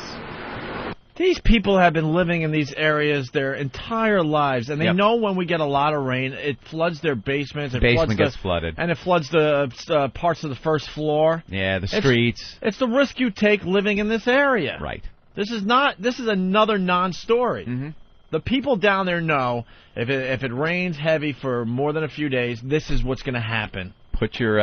These people have been living in these areas their entire lives, and they know when we get a lot of rain, it floods their basements. Basement gets flooded. And it floods the parts of the first floor. Yeah, the streets. It's the risk you take living in this area. Right. This is another non-story. Mm-hmm. The people down there know if it rains heavy for more than a few days, this is what's going to happen. Put your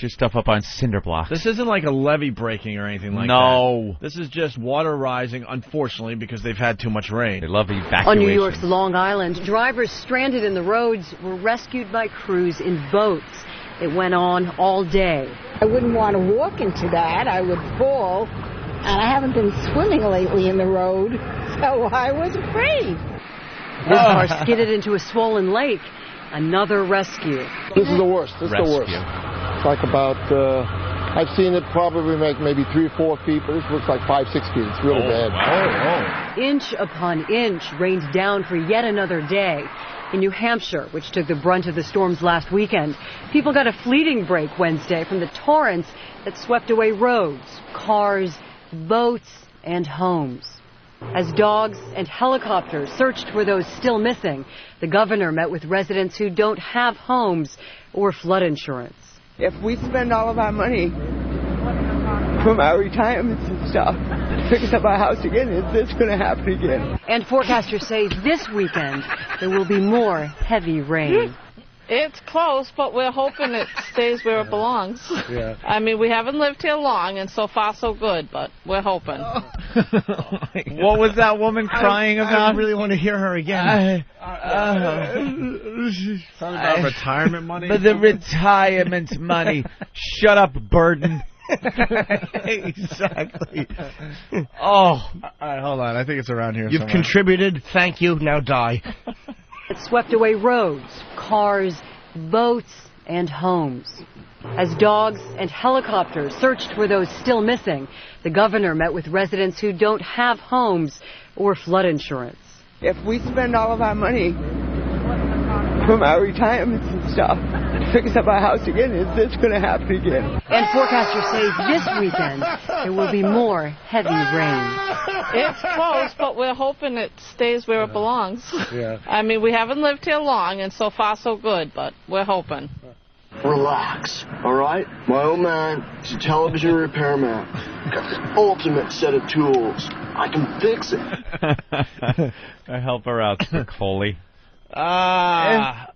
stuff up on cinder blocks. This isn't like a levee breaking or anything like that. No. This is just water rising, unfortunately, because they've had too much rain. They love evacuation. On New York's Long Island, drivers stranded in the roads were rescued by crews in boats. It went on all day. I wouldn't want to walk into that. I would fall. And I haven't been swimming lately in the road, so I was afraid. This car skidded into a swollen lake. Another rescue. This is the worst. This is the worst. It's like about, I've seen it probably make maybe 3 or 4 feet, but this looks like 5, 6 feet. It's really bad. Inch upon inch rained down for yet another day. In New Hampshire, which took the brunt of the storms last weekend, people got a fleeting break Wednesday from the torrents that swept away roads, cars, boats, and homes. As dogs and helicopters searched for those still missing, the governor met with residents who don't have homes or flood insurance. If we spend all of our money from our retirements and stuff to fix up our house again, it's going to happen again. And forecasters say this weekend there will be more heavy rain. It's close, but we're hoping it stays where it belongs. Yeah. I mean, we haven't lived here long, and so far so good, but we're hoping. What was that woman crying about? I really want to hear her again. Something about retirement money? For the retirement money. Shut up, burden. Exactly. Oh. All right, hold on. I think it's around here You've somewhere. contributed. Thank you. Now die. It swept away roads, cars, boats, and homes. As dogs and helicopters searched for those still missing, the governor met with residents who don't have homes or flood insurance. If we spend all of our money from our retirements and stuff to fix up our house again, is this going to happen again? And forecasters say this weekend there will be more heavy rain. It's close, but we're hoping it stays where it belongs. Yeah. I mean, we haven't lived here long, and so far so good, but we're hoping. Relax, all right? My old man is a television repairman. Got the ultimate set of tools. I can fix it. I help her out, Spicoli.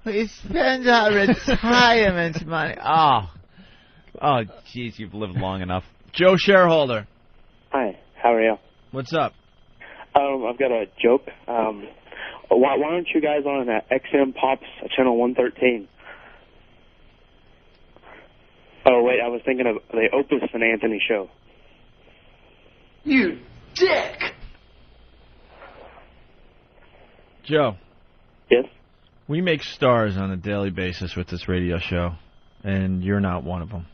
We spend our retirement money. Oh, jeez, you've lived long enough. Joe Shareholder. Hi, how are you? What's up? I've got a joke. Why aren't you guys on XM Pops channel 113? Oh, wait, I was thinking of the Opus and Anthony show. You dick! Joe. Yes? We make stars on a daily basis with this radio show, and you're not one of them.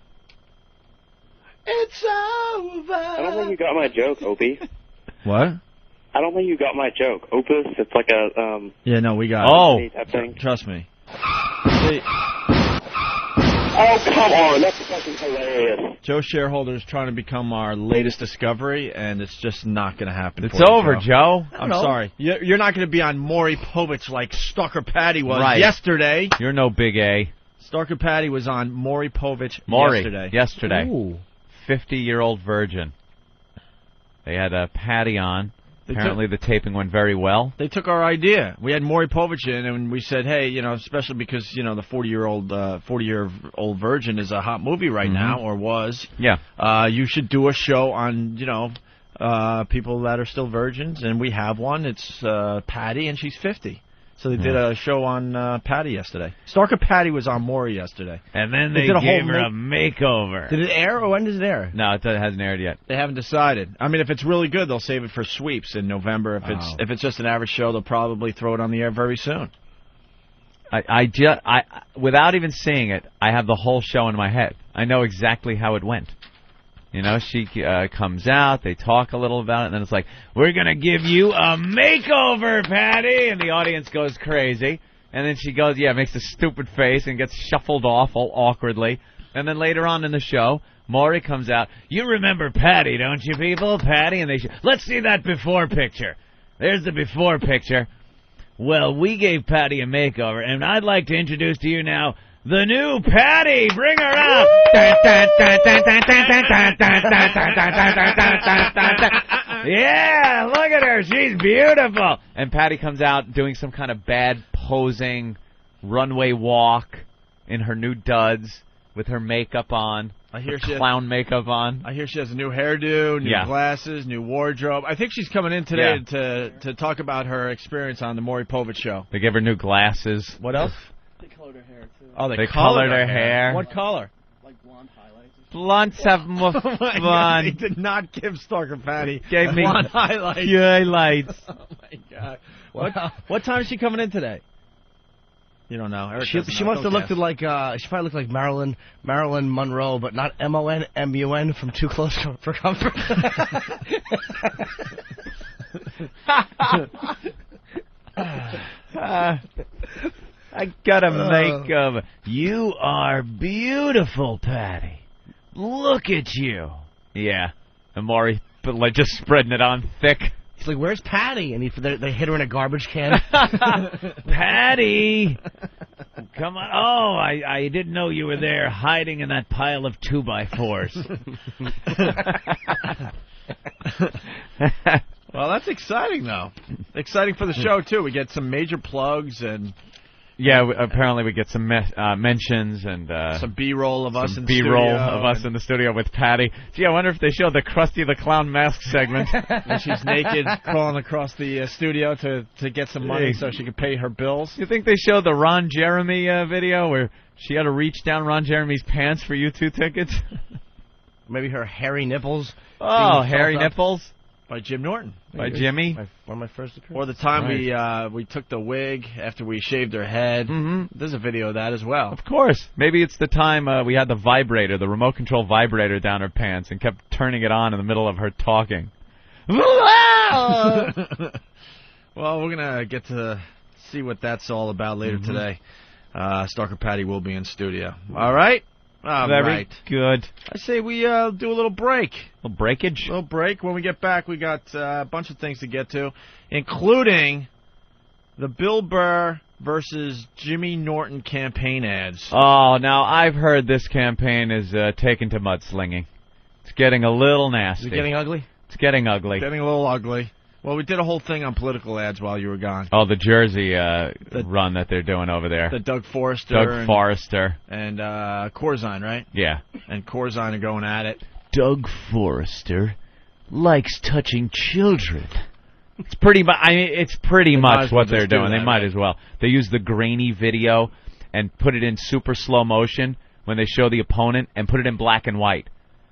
It's over. I don't think you got my joke, Opie. What? I don't think you got my joke. Opus, it's like a, Yeah, no, we got it. Type thing. Trust me. Oh, come on. That's fucking hilarious. Joe Shareholder is trying to become our latest discovery, and it's just not going to happen. It's over, Joe. I'm sorry. You're not going to be on Maury Povich like Stalker Patty was yesterday. You're no big A. Stalker Patty was on Maury Povich yesterday. Ooh. 50-year-old virgin. They had Patty on. Apparently the taping went very well. They took our idea. We had Maury Povich in, and we said, hey, especially because, the 40-year-old virgin is a hot movie right now, or was. Yeah. You should do a show on, people that are still virgins, and we have one. It's Patty, and she's 50. So they did a show on Patty yesterday. Stalker Patty was on Maury yesterday. And then they gave her a makeover. Did it air, or when does it air? No, it hasn't aired yet. They haven't decided. I mean, if it's really good, they'll save it for sweeps in November. If it's just an average show, they'll probably throw it on the air very soon. I without even seeing it, I have the whole show in my head. I know exactly how it went. She comes out, they talk a little about it, and then it's like, we're going to give you a makeover, Patty! And the audience goes crazy. And then she goes, makes a stupid face and gets shuffled off all awkwardly. And then later on in the show, Maury comes out, you remember Patty, don't you, people? Patty? And let's see that before picture. There's the before picture. Well, we gave Patty a makeover, and I'd like to introduce to you now the new Patty. Bring her out. Yeah, look at her. She's beautiful. And Patty comes out doing some kind of bad posing runway walk in her new duds with her makeup on. I hear clown makeup on. I hear she has a new hairdo, new glasses, new wardrobe. I think she's coming in today to talk about her experience on the Maury Povich show. They gave her new glasses. What else? They colored her hair, too. Oh, they colored her hair. What color? Like blonde highlights. Blondes have more fun. God, they did not give Stalker Patty gave me blonde highlights. Highlights. Oh, my God. What time is she coming in today? You don't know. Eric She must have looked like she probably looked like Marilyn Monroe, but not MONMUN from Too Close for Comfort. I got a makeover. You are beautiful, Patty. Look at you. Yeah. And Maury, just spreading it on thick. He's like, where's Patty? And they hit her in a garbage can. Patty! Come on. Oh, I didn't know you were there hiding in that pile of 2x4s. Well, that's exciting, though. Exciting for the show, too. We get some major plugs and... Yeah, apparently we get some mentions and some B-roll of us in the B-roll studio. of us in the studio with Patty. Gee, I wonder if they show the Krusty the Clown mask segment. And she's naked, crawling across the studio to get some money so she can pay her bills. You think they show the Ron Jeremy video where she had to reach down Ron Jeremy's pants for U2 tickets? Maybe her hairy nipples. Oh, hairy nipples. By Jim Norton. By Jimmy. One of my first appearances. Or the time we took the wig after we shaved her head. Mm-hmm. There's a video of that as well. Of course. Maybe it's the time we had the vibrator, the remote control vibrator down her pants and kept turning it on in the middle of her talking. Well, we're going to get to see what that's all about later today. Stalker Patty will be in studio. All right? Very good. I say we do a little break. A little breakage? A little break. When we get back, we got a bunch of things to get to, including the Bill Burr versus Jimmy Norton campaign ads. Oh, now I've heard this campaign is taken to mudslinging. It's getting a little nasty. Is it getting ugly? It's getting ugly. Getting a little ugly. Well, we did a whole thing on political ads while you were gone. Oh, the Jersey run that they're doing over there. The Doug Forrester. And Corzine, right? Yeah. And Corzine are going at it. Doug Forrester likes touching children. It's pretty much what they're doing. They might as well. They use the grainy video and put it in super slow motion when they show the opponent and put it in black and white.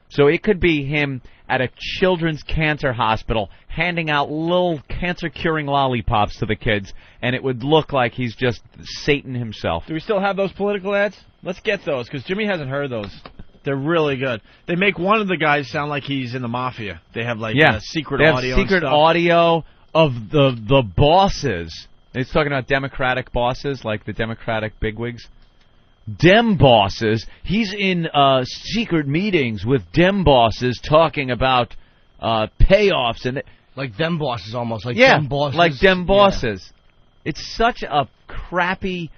So it could be him at a children's cancer hospital handing out little cancer-curing lollipops to the kids, and it would look like he's just Satan himself. Do we still have those political ads? Let's get those, because Jimmy hasn't heard those. They're really good. They make one of the guys sound like he's in the mafia. They have, secret audio and secret stuff. audio of the bosses. It's talking about Democratic bosses, like the Democratic bigwigs. Dem bosses. He's in secret meetings with Dem bosses talking about payoffs and like Dem bosses, almost like Dem bosses. Like Dem bosses. Yeah. It's such a crappy,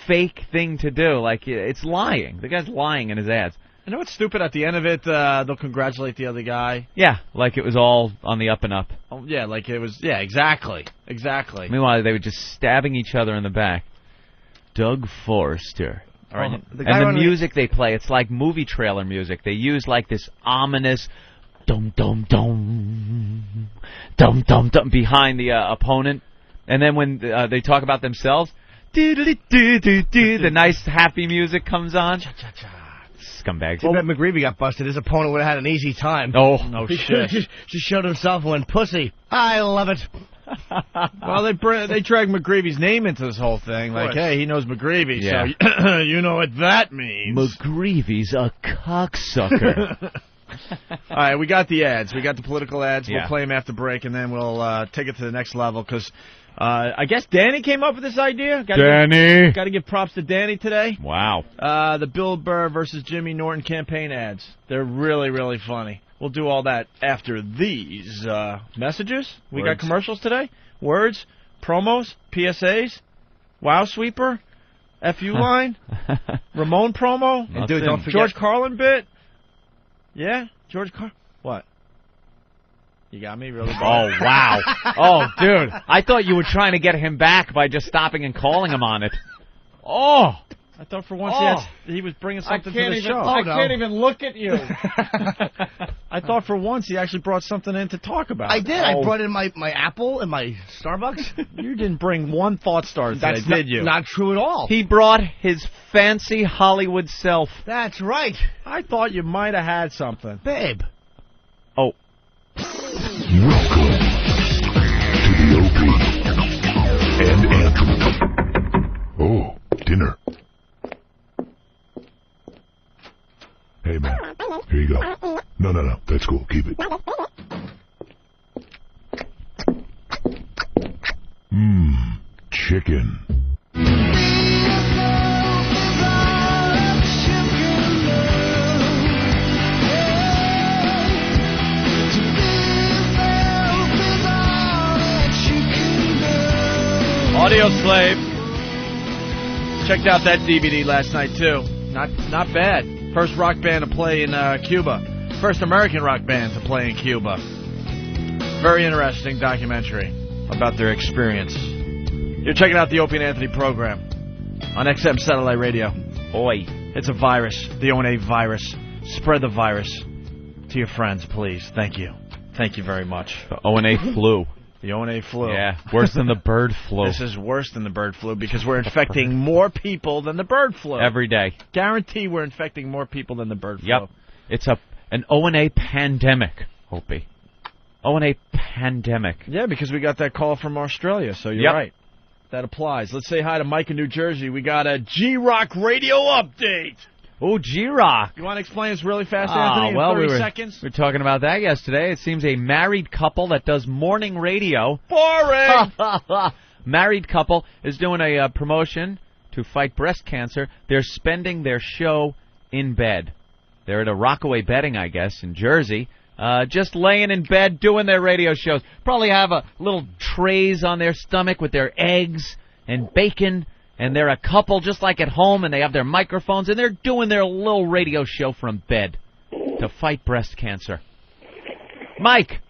fake thing to do. Like it's lying. The guy's lying in his ads. You know what's stupid? At the end of it, they'll congratulate the other guy. Yeah, like it was all on the up and up. Oh, yeah, like it was. Yeah, exactly. Meanwhile, they were just stabbing each other in the back. Doug Forrester. All right. And the music they play, it's like movie trailer music. They use like this ominous dum dum dum dum dum dum behind the opponent, and then when they talk about themselves, the nice happy music comes on. Scumbags. Well, McGreevy got busted. His opponent would have had an easy time. Oh, no shit. Just showed himself and went, pussy. I love it. Well, they drag McGreevy's name into this whole thing. Like, hey, he knows McGreevy, so you know what that means. McGreevy's a cocksucker. All right, we got the ads. We got the political ads. We'll play them after break, and then we'll take it to the next level, because I guess Danny came up with this idea. Got to give props to Danny today. Wow. The Bill Burr versus Jimmy Norton campaign ads. They're really, really funny. We'll do all that after these messages. We got commercials today. Words, promos, PSAs, Wow Sweeper, FU line, Ramon promo, and don't forget George Carlin bit. Yeah, George Carlin. What? You got me really bad. Oh, wow. Oh, dude. I thought you were trying to get him back by just stopping and calling him on it. Oh. I thought for once he was bringing something to the show. I can't even look at you. I thought for once he actually brought something in to talk about. I did. I brought in my Apple and my Starbucks. You didn't bring one thought starter today, did you? Not true at all. He brought his fancy Hollywood self. That's right. I thought you might have had something. Babe. Oh. Welcome to the Opie and Andrew. Oh, dinner. Hey, man, here you go. No, that's cool. Keep it. Chicken. Audio Slave. Checked out that DVD last night, too. Not bad. First rock band to play in Cuba. First American rock band to play in Cuba. Very interesting documentary about their experience. You're checking out the Opie and Anthony program. on XM Satellite Radio. Boy. It's a virus, the O&A virus. Spread the virus to your friends, please. Thank you. Thank you very much. The O&A flu. The O&A flu. Yeah, worse than the bird flu. This is worse than the bird flu because we're infecting more people than the bird flu. Every day. Guarantee we're infecting more people than the bird flu. Yep. It's an O&A pandemic, Opie. O&A pandemic. Yeah, because we got that call from Australia, so you're right. That applies. Let's say hi to Mike in New Jersey. We got a G-Rock radio update. Oh, G-Rock. You want to explain this really fast, Anthony, in 30 seconds? We were talking about that yesterday. It seems a married couple that does morning radio. Boring! Married couple is doing a promotion to fight breast cancer. They're spending their show in bed. They're at a Rockaway Bedding, I guess, in Jersey. Just laying in bed doing their radio shows. Probably have a little trays on their stomach with their eggs and bacon. And they're a couple just like at home, and they have their microphones, and they're doing their little radio show from bed to fight breast cancer. Mike.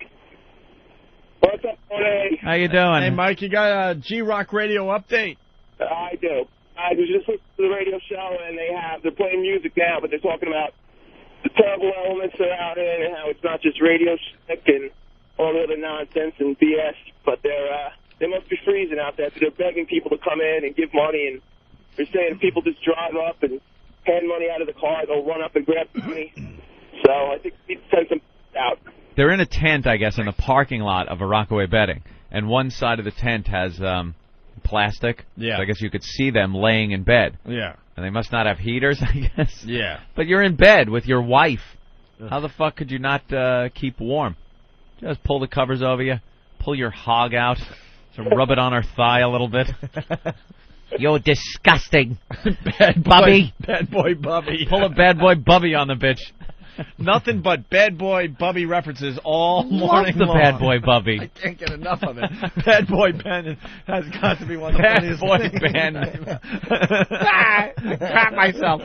What's up, Tony? How you doing? Hey, Mike, you got a G-Rock radio update? I do. I was just listening to the radio show, and they're playing music now, but they're talking about the terrible elements that are out here and how it's not just radio shtick and all the other nonsense and BS, but they must be freezing out there. So they're begging people to come in and give money, and they're saying if people just drive up and hand money out of the car, they'll run up and grab the money. So I think we need to send some out. They're in a tent, I guess, in the parking lot of a Rockaway Bedding, and one side of the tent has plastic. Yeah. So I guess you could see them laying in bed. Yeah. And they must not have heaters, I guess. Yeah. But you're in bed with your wife. How the fuck could you not keep warm? Just pull the covers over you, pull your hog out, so rub it on her thigh a little bit. You're disgusting. Bad Bubby. Bad boy Bubby. Pull a bad boy Bubby on the bitch. Nothing but bad boy Bubby references all morning long. long. Bad boy Bubby. I can't get enough of it. Bad boy Ben has got to be one of the bad funniest boy things. Ben. I crap myself.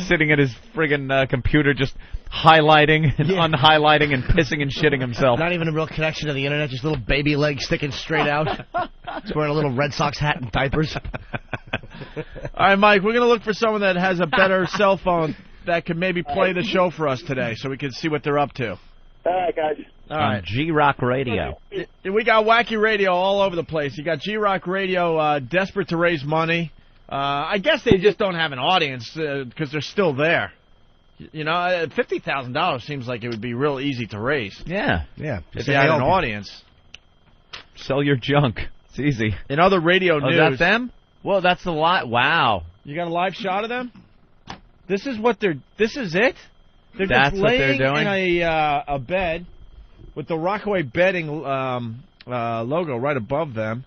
Sitting at his friggin' computer just highlighting and unhighlighting and pissing and shitting himself. Not even a real connection to the internet, just little baby legs sticking straight out. He's wearing a little Red Sox hat and diapers. All right, Mike, we're going to look for someone that has a better cell phone that could maybe play the show for us today so we can see what they're up to. All right, guys. All right. On G-Rock Radio. We got wacky radio all over the place. You got G-Rock Radio desperate to raise money. I guess they just don't have an audience because they're still there. You know, $50,000 seems like it would be real easy to raise. Yeah. If you had an audience. Sell your junk. It's easy. In other radio news. Is that them? Well, that's the lot. Wow. You got a live shot of them? This is what they're. This is it. They're That's just what laying they're doing? in a bed with the Rockaway Bedding logo right above them,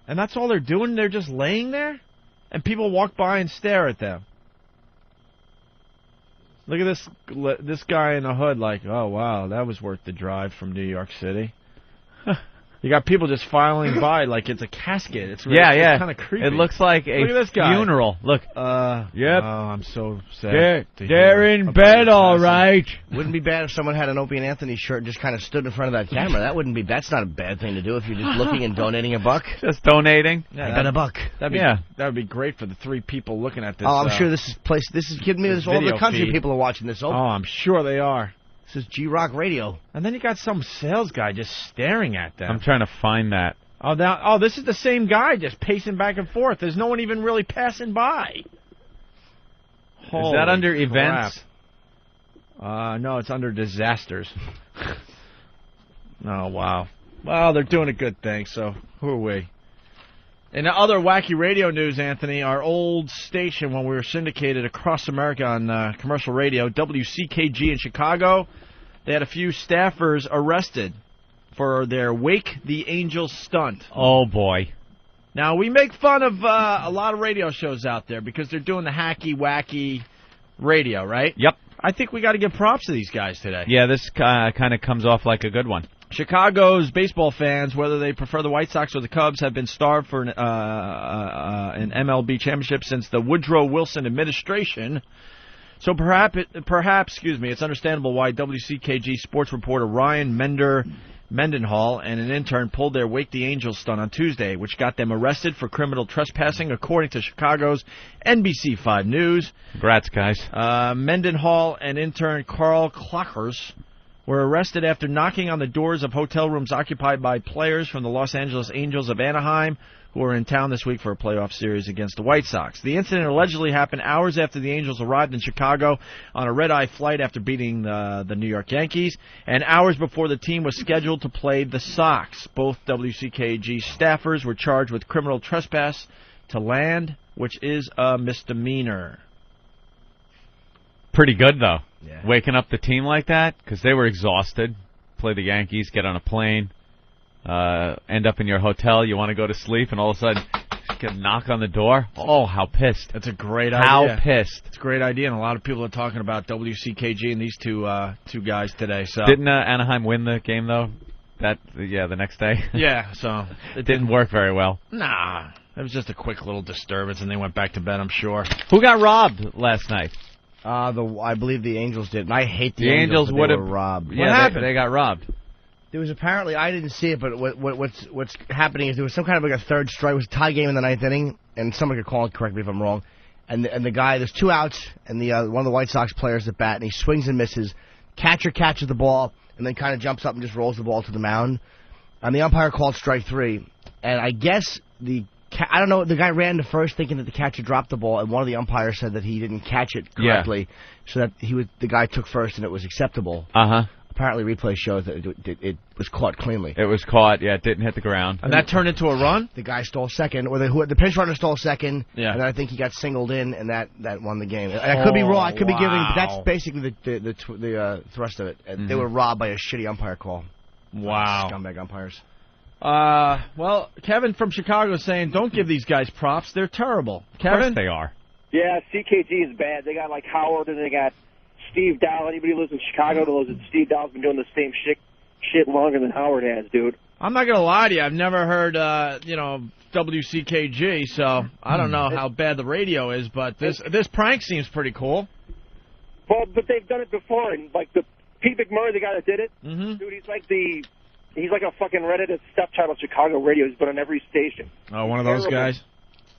and that's all they're doing. They're just laying there, and people walk by and stare at them. Look at this guy in the hood, like, oh wow, that was worth the drive from New York City. You got people just filing by like it's a casket. It's really, it's kind of creepy. It looks like a funeral. Look. Yep. Oh, I'm so sad. They're in bed, all right. Wouldn't be bad if someone had an Opie and Anthony shirt and just kind of stood in front of that camera. That wouldn't be. That's not a bad thing to do if you're just looking and donating a buck. Just donating. I got a buck. That would be great for the 3 people looking at this. Oh, I'm sure this is kidding me. This all the country feed. People are watching this. Oh, I'm sure they are. This is G-Rock Radio. And then you got some sales guy just staring at them. I'm trying to find that. Oh, this is the same guy just pacing back and forth. There's no one even really passing by. Is that under events? No, it's under disasters. Oh, wow. Well, they're doing a good thing, so who are we? In other wacky radio news, Anthony, our old station when we were syndicated across America on commercial radio, WCKG in Chicago, they had a few staffers arrested for their Wake the Angels stunt. Oh, boy. Now, we make fun of a lot of radio shows out there because they're doing the hacky, wacky radio, right? Yep. I think we got to give props to these guys today. Yeah, this kind of comes off like a good one. Chicago's baseball fans, whether they prefer the White Sox or the Cubs, have been starved for an MLB championship since the Woodrow Wilson administration. So perhaps, it's understandable why WCKG sports reporter Ryan Mender Mendenhall and an intern pulled their Wake the Angels stunt on Tuesday, which got them arrested for criminal trespassing, according to Chicago's NBC5 News. Congrats, guys. Mendenhall and intern Carl Clockers were arrested after knocking on the doors of hotel rooms occupied by players from the Los Angeles Angels of Anaheim, who were in town this week for a playoff series against the White Sox. The incident allegedly happened hours after the Angels arrived in Chicago on a red-eye flight after beating the New York Yankees, and hours before the team was scheduled to play the Sox. Both WCKG staffers were charged with criminal trespass to land, which is a misdemeanor. Pretty good, though. Yeah. Waking up the team like that, because they were exhausted. Play the Yankees, get on a plane. End up in your hotel, you want to go to sleep, and all of a sudden, get a knock on the door. Oh, how pissed. That's a great idea. How pissed. It's a great idea, and a lot of people are talking about WCKG and these two guys today. So didn't Anaheim win the game, though? The next day? Yeah, so it didn't work very well. Nah, it was just a quick little disturbance, and they went back to bed, I'm sure. Who got robbed last night? I believe the Angels did, and I hate the Angels. Would have robbed. Yeah, what happened? They got robbed. There was apparently, I didn't see it, but what's happening is there was some kind of like a third strike. It was a tie game in the ninth inning, and somebody could call it, correct me if I'm wrong. And the guy, there's 2 outs, and one of the White Sox players at bat, and he swings and misses. Catcher catches the ball, and then kind of jumps up and just rolls the ball to the mound. And the umpire called strike 3, and I guess I don't know, the guy ran to first thinking that the catcher dropped the ball, and one of the umpires said that he didn't catch it correctly, so that the guy took first and it was acceptable. Apparently, replay shows that it was caught cleanly. It was caught, yeah. It didn't hit the ground. And that turned into a run? The guy stole second, or the pinch runner stole second, yeah. And then I think he got singled in, and that won the game. I could be wrong. I could be giving, but that's basically the thrust of it. They were robbed by a shitty umpire call. Wow. Scumbag umpires. Well, Kevin from Chicago is saying, don't give these guys props. They're terrible. Kevin? Of course they are. Yeah, CKG is bad. They got like Howard, and they got Steve Dow. Anybody who lives in Chicago knows that Steve Dow's been doing the same shit longer than Howard has, dude. I'm not going to lie to you. I've never heard, WCKG, so I don't know how bad the radio is, but this prank seems pretty cool. Well, but they've done it before, and like the Pete McMurray, the guy that did it, dude, he's like a fucking redheaded stepchild of Chicago radio. He's been on every station. Oh, one of those guys?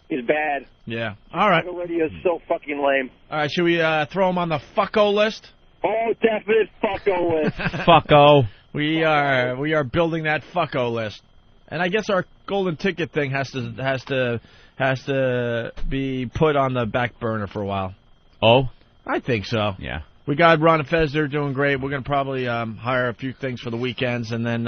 He's bad. Yeah. All right. Chicago radio is so fucking lame. All right, should we throw him on the fucko list? Oh, definite fucko list. Fucko. We are building that fucko list. And I guess our golden ticket thing has to be put on the back burner for a while. Oh? I think so. Yeah. We got Ron and Fez. They're doing great. We're going to probably hire a few things for the weekends. And then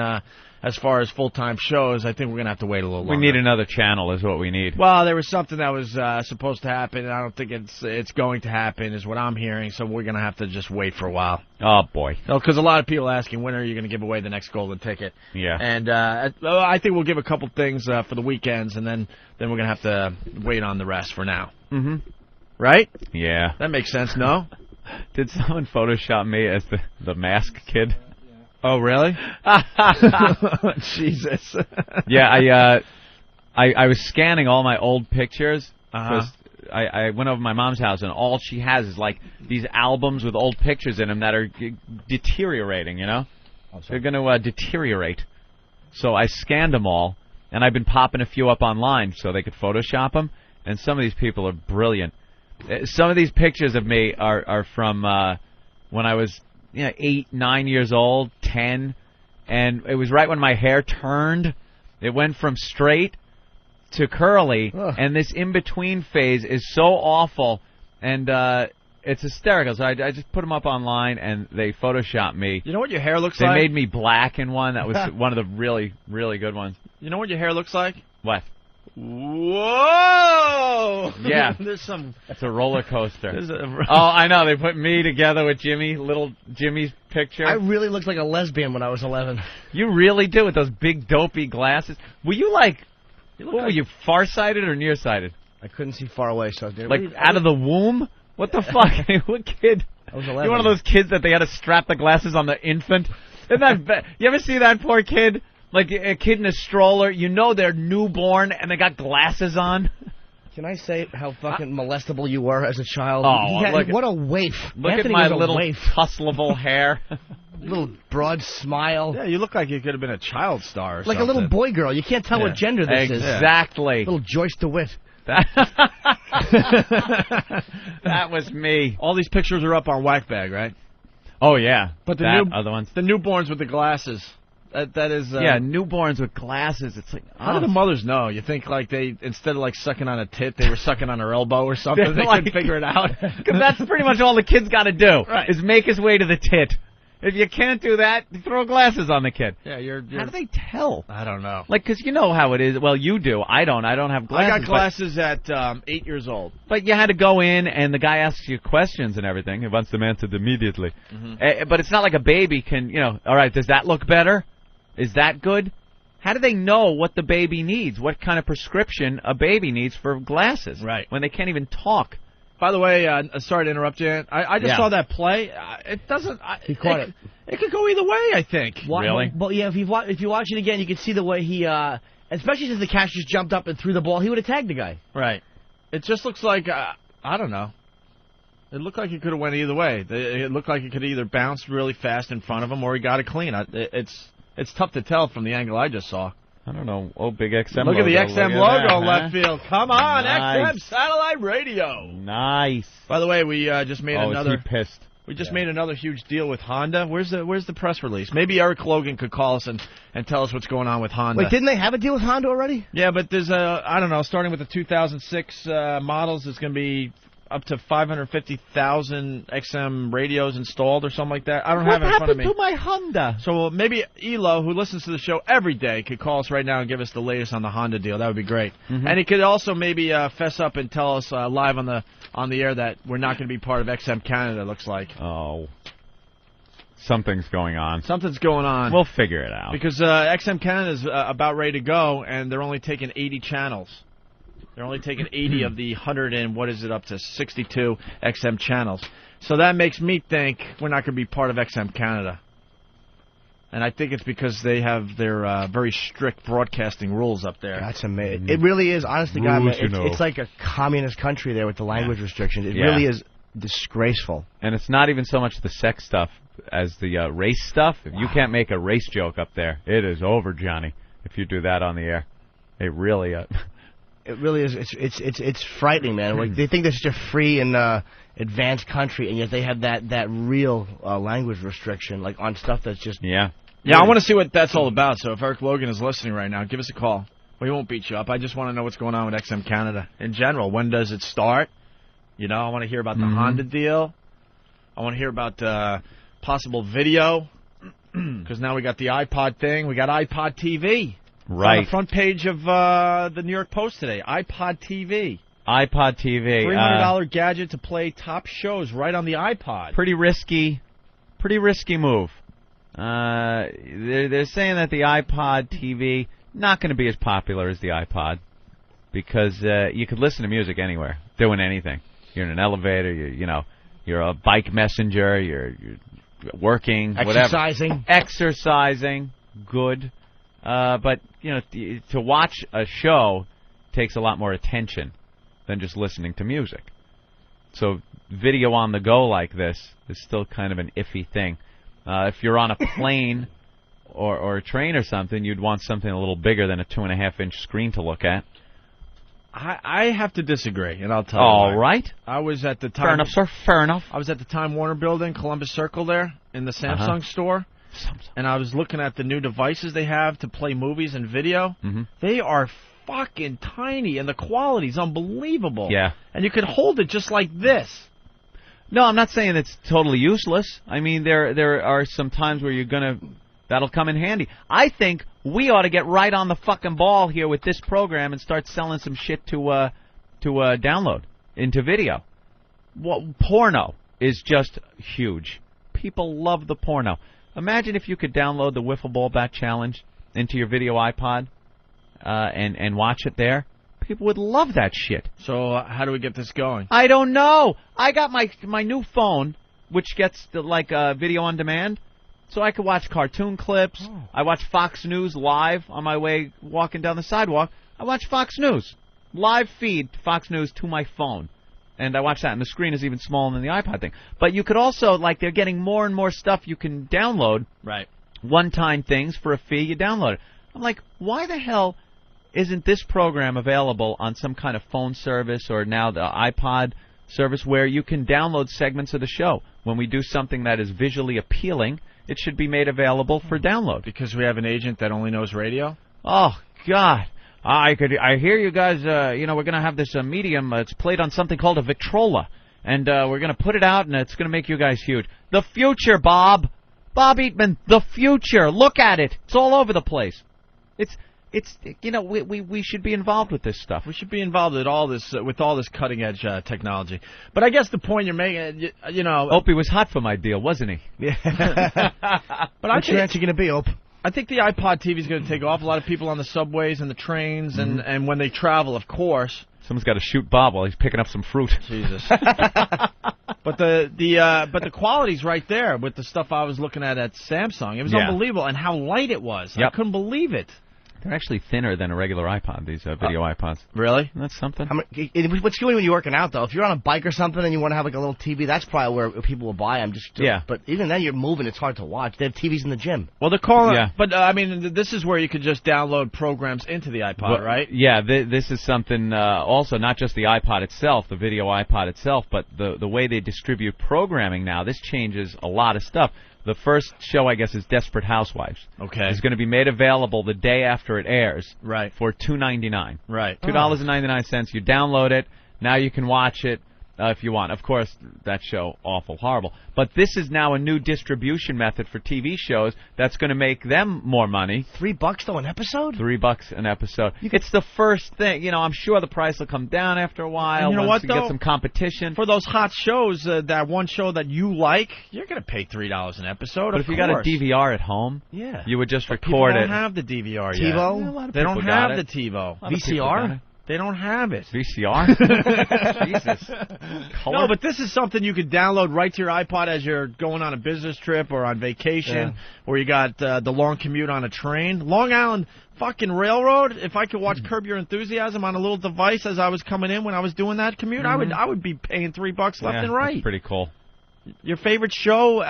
as far as full-time shows, I think we're going to have to wait a little longer. We need another channel is what we need. Well, there was something that was supposed to happen, and I don't think it's going to happen is what I'm hearing. So we're going to have to just wait for a while. Oh, boy. Because a lot of people are asking, when are you going to give away the next golden ticket? Yeah. And I think we'll give a couple things for the weekends, and then we're going to have to wait on the rest for now. Mm-hmm. Right? Yeah. That makes sense, no? Did someone Photoshop me as the mask kid? Oh, really? Jesus. Yeah, I was scanning all my old pictures because I went over to my mom's house, and all she has is like these albums with old pictures in them that are deteriorating, you know? They're going to deteriorate. So I scanned them all, and I've been popping a few up online so they could Photoshop them, and some of these people are brilliant. Some of these pictures of me are from when I was 8, 9 years old, 10, and it was right when my hair turned. It went from straight to curly, and this in-between phase is so awful, and it's hysterical. So I just put them up online, and they Photoshopped me. You know what your hair looks like? like? They made me black in one. That was one of the really, really good ones. You know what your hair looks like? What? Whoa! Yeah. It's a roller coaster. I know. They put me together with little Jimmy's picture. I really looked like a lesbian when I was 11. You really do, with those big dopey glasses. Were you were you farsighted or nearsighted? I couldn't see far away, so out of the womb? What the fuck? What kid? I was 11. You're one of those kids that they had to strap the glasses on the infant? Isn't that you ever see that poor kid? Like a kid in a stroller, they're newborn and they got glasses on. Can I say how fucking molestable you were as a child? Oh, what a waif. Look Anthony at my was a little waif. tussleable hair. little broad smile. Yeah, you look like you could have been a child star or like something. a little boy girl. You can't tell what gender this is. Exactly. Little Joyce DeWitt. That was me. All these pictures are up on Whackbag, right? Oh, yeah. But the other ones. The newborns with the glasses. That is... yeah, newborns with glasses. It's like... How do the mothers know? You think like they, instead of like sucking on a tit, they were sucking on her elbow or something? They couldn't figure it out. Because that's pretty much all the kid's got to do, is make his way to the tit. If you can't do that, throw glasses on the kid. Yeah, you're How do they tell? I don't know. Like, because you know how it is. Well, you do. I don't. I don't have glasses. I got glasses at 8 years old. But you had to go in, and the guy asks you questions and everything. He wants them answered immediately. But it's not like a baby can, all right, does that look better? Is that good? How do they know what the baby needs? What kind of prescription a baby needs for glasses? Right. When they can't even talk. By the way, sorry to interrupt you. I just saw that play. It doesn't... He caught it. It could go either way, I think. Really? Well, yeah, if you watch it again, you can see the way he... especially since the catch just jumped up and threw the ball, he would have tagged the guy. Right. It just looks like... I don't know. It looked like it could have went either way. It looked like it could either bounce really fast in front of him or he got it clean. It's tough to tell from the angle I just saw. I don't know. Oh, big XM Look logo. at the XM logo that, left field. Come on, Nice. XM Satellite Radio. Nice. By the way, we just made another... Is he pissed? We just made another huge deal with Honda. Where's the press release? Maybe Eric Logan could call us and tell us what's going on with Honda. Wait, didn't they have a deal with Honda already? Yeah, but there's I don't know, starting with the 2006 models, it's going to be up to 550,000 XM radios installed or something like that. I don't have it in front of me. What happened to my Honda? So maybe Elo, who listens to the show every day, could call us right now and give us the latest on the Honda deal. That would be great. And he could also maybe fess up and tell us live on the air that we're not going to be part of XM Canada, it looks like. Oh. Something's going on. Something's going on. We'll figure it out. Because XM Canada is about ready to go, and they're only taking 80 channels. They're only taking 80 of the 100 and, what is it, up to 62 XM channels. So that makes me think we're not going to be part of XM Canada. And I think it's because they have their very strict broadcasting rules up there. That's amazing. It really is, honestly, God, it's like a communist country there with the language restrictions. It really is disgraceful. And it's not even so much the sex stuff as the race stuff. If you can't make a race joke up there, it is over, Johnny, if you do that on the air. It really... It really is. It's frightening, man. Like, they think they're such a free and advanced country, and yet they have that real language restriction, like on stuff that's just Yeah, I want to see what that's all about. So if Eric Logan is listening right now, give us a call. We won't beat you up. I just want to know what's going on with XM Canada in general. When does it start? I want to hear about the Honda deal. I want to hear about possible video, because now we got the iPod thing. We got iPod TV. Right. On the front page of the New York Post today. iPod TV. iPod TV. $300 gadget to play top shows right on the iPod. Pretty risky move. They're saying that the iPod TV not going to be as popular as the iPod because you could listen to music anywhere, doing anything. You're in an elevator. You're a bike messenger. You're working. Exercising. Good. But, to watch a show takes a lot more attention than just listening to music. So video on the go like this is still kind of an iffy thing. If you're on a plane or a train or something, you'd want something a little bigger than a 2.5-inch screen to look at. I have to disagree, and I'll tell you All why. right. I was at the time... Fair enough, sir. Fair enough. I was at the Time Warner Building, Columbus Circle there, in the Samsung store. And I was looking at the new devices they have to play movies and video. They are fucking tiny, and the quality's unbelievable. Yeah. And you can hold it just like this. No, I'm not saying it's totally useless. I mean, there are some times where that'll come in handy. I think we ought to get right on the fucking ball here with this program and start selling some shit to download into video. Porno is just huge. People love the porno. Imagine if you could download the Wiffle Ball Bat Challenge into your video iPod and watch it there. People would love that shit. So how do we get this going? I don't know. I got my new phone, which gets video on demand, so I could watch cartoon clips. Oh. I watch Fox News live on my way walking down the sidewalk. I watch Fox News. Live feed Fox News to my phone. And I watch that, and the screen is even smaller than the iPod thing. But you could also, like, they're getting more and more stuff you can download. Right. One-time things for a fee, you download it. I'm like, why the hell isn't this program available on some kind of phone service or now the iPod service where you can download segments of the show? When we do something that is visually appealing, it should be made available for download. Because we have an agent that only knows radio? Oh, God. I hear you guys, we're going to have this medium. It's played on something called a Victrola. And we're going to put it out, and it's going to make you guys huge. The future, Bob. Bob Eatman, the future. Look at it. It's all over the place. It's we should be involved with this stuff. We should be involved with all this cutting edge technology. But I guess the point you're making, Opie was hot for my deal, wasn't he? Yeah. But what's your answer going to be, Ope? I think the iPod TV is going to take off. A lot of people on the subways and the trains, and when they travel, of course. Someone's got to shoot Bob while he's picking up some fruit. Jesus. But the quality's right there with the stuff I was looking at Samsung. It was unbelievable, and how light it was. Yep. I couldn't believe it. They're actually thinner than a regular iPod, these video iPods. Really? That's something. What's good when you're working out, though? If you're on a bike or something and you want to have like a little TV, that's probably where people will buy them. But even then, you're moving. It's hard to watch. They have TVs in the gym. Well, they're calling but, this is where you could just download programs into the iPod, right? Yeah, this is something also, not just the iPod itself, the video iPod itself, but the way they distribute programming now. This changes a lot of stuff. The first show, I guess, is Desperate Housewives. Okay. It's going to be made available the day after it airs. Right. For $2.99. Right. $2.99. You download it. Now you can watch it if you want. Of course, that show, awful, horrible. But this is now a new distribution method for TV shows that's going to make them more money. $3 though an episode? $3 an episode. It's the first thing. I'm sure the price will come down after a while. And you know once what, though? Get some competition. For those hot shows, that one show that you like, you're going to pay $3 an episode. But if you got a DVR at home, you would just record it. People don't have the DVR yet. TiVo? They don't have the TiVo. VCR? They don't have it. VCR? Jesus. Color? No, but this is something you could download right to your iPod as you're going on a business trip or on vacation, or you got the long commute on a train. Long Island fucking Railroad, if I could watch Curb Your Enthusiasm on a little device as I was coming in when I was doing that commute, I would be paying $3 left and right. That's pretty cool. Your favorite show?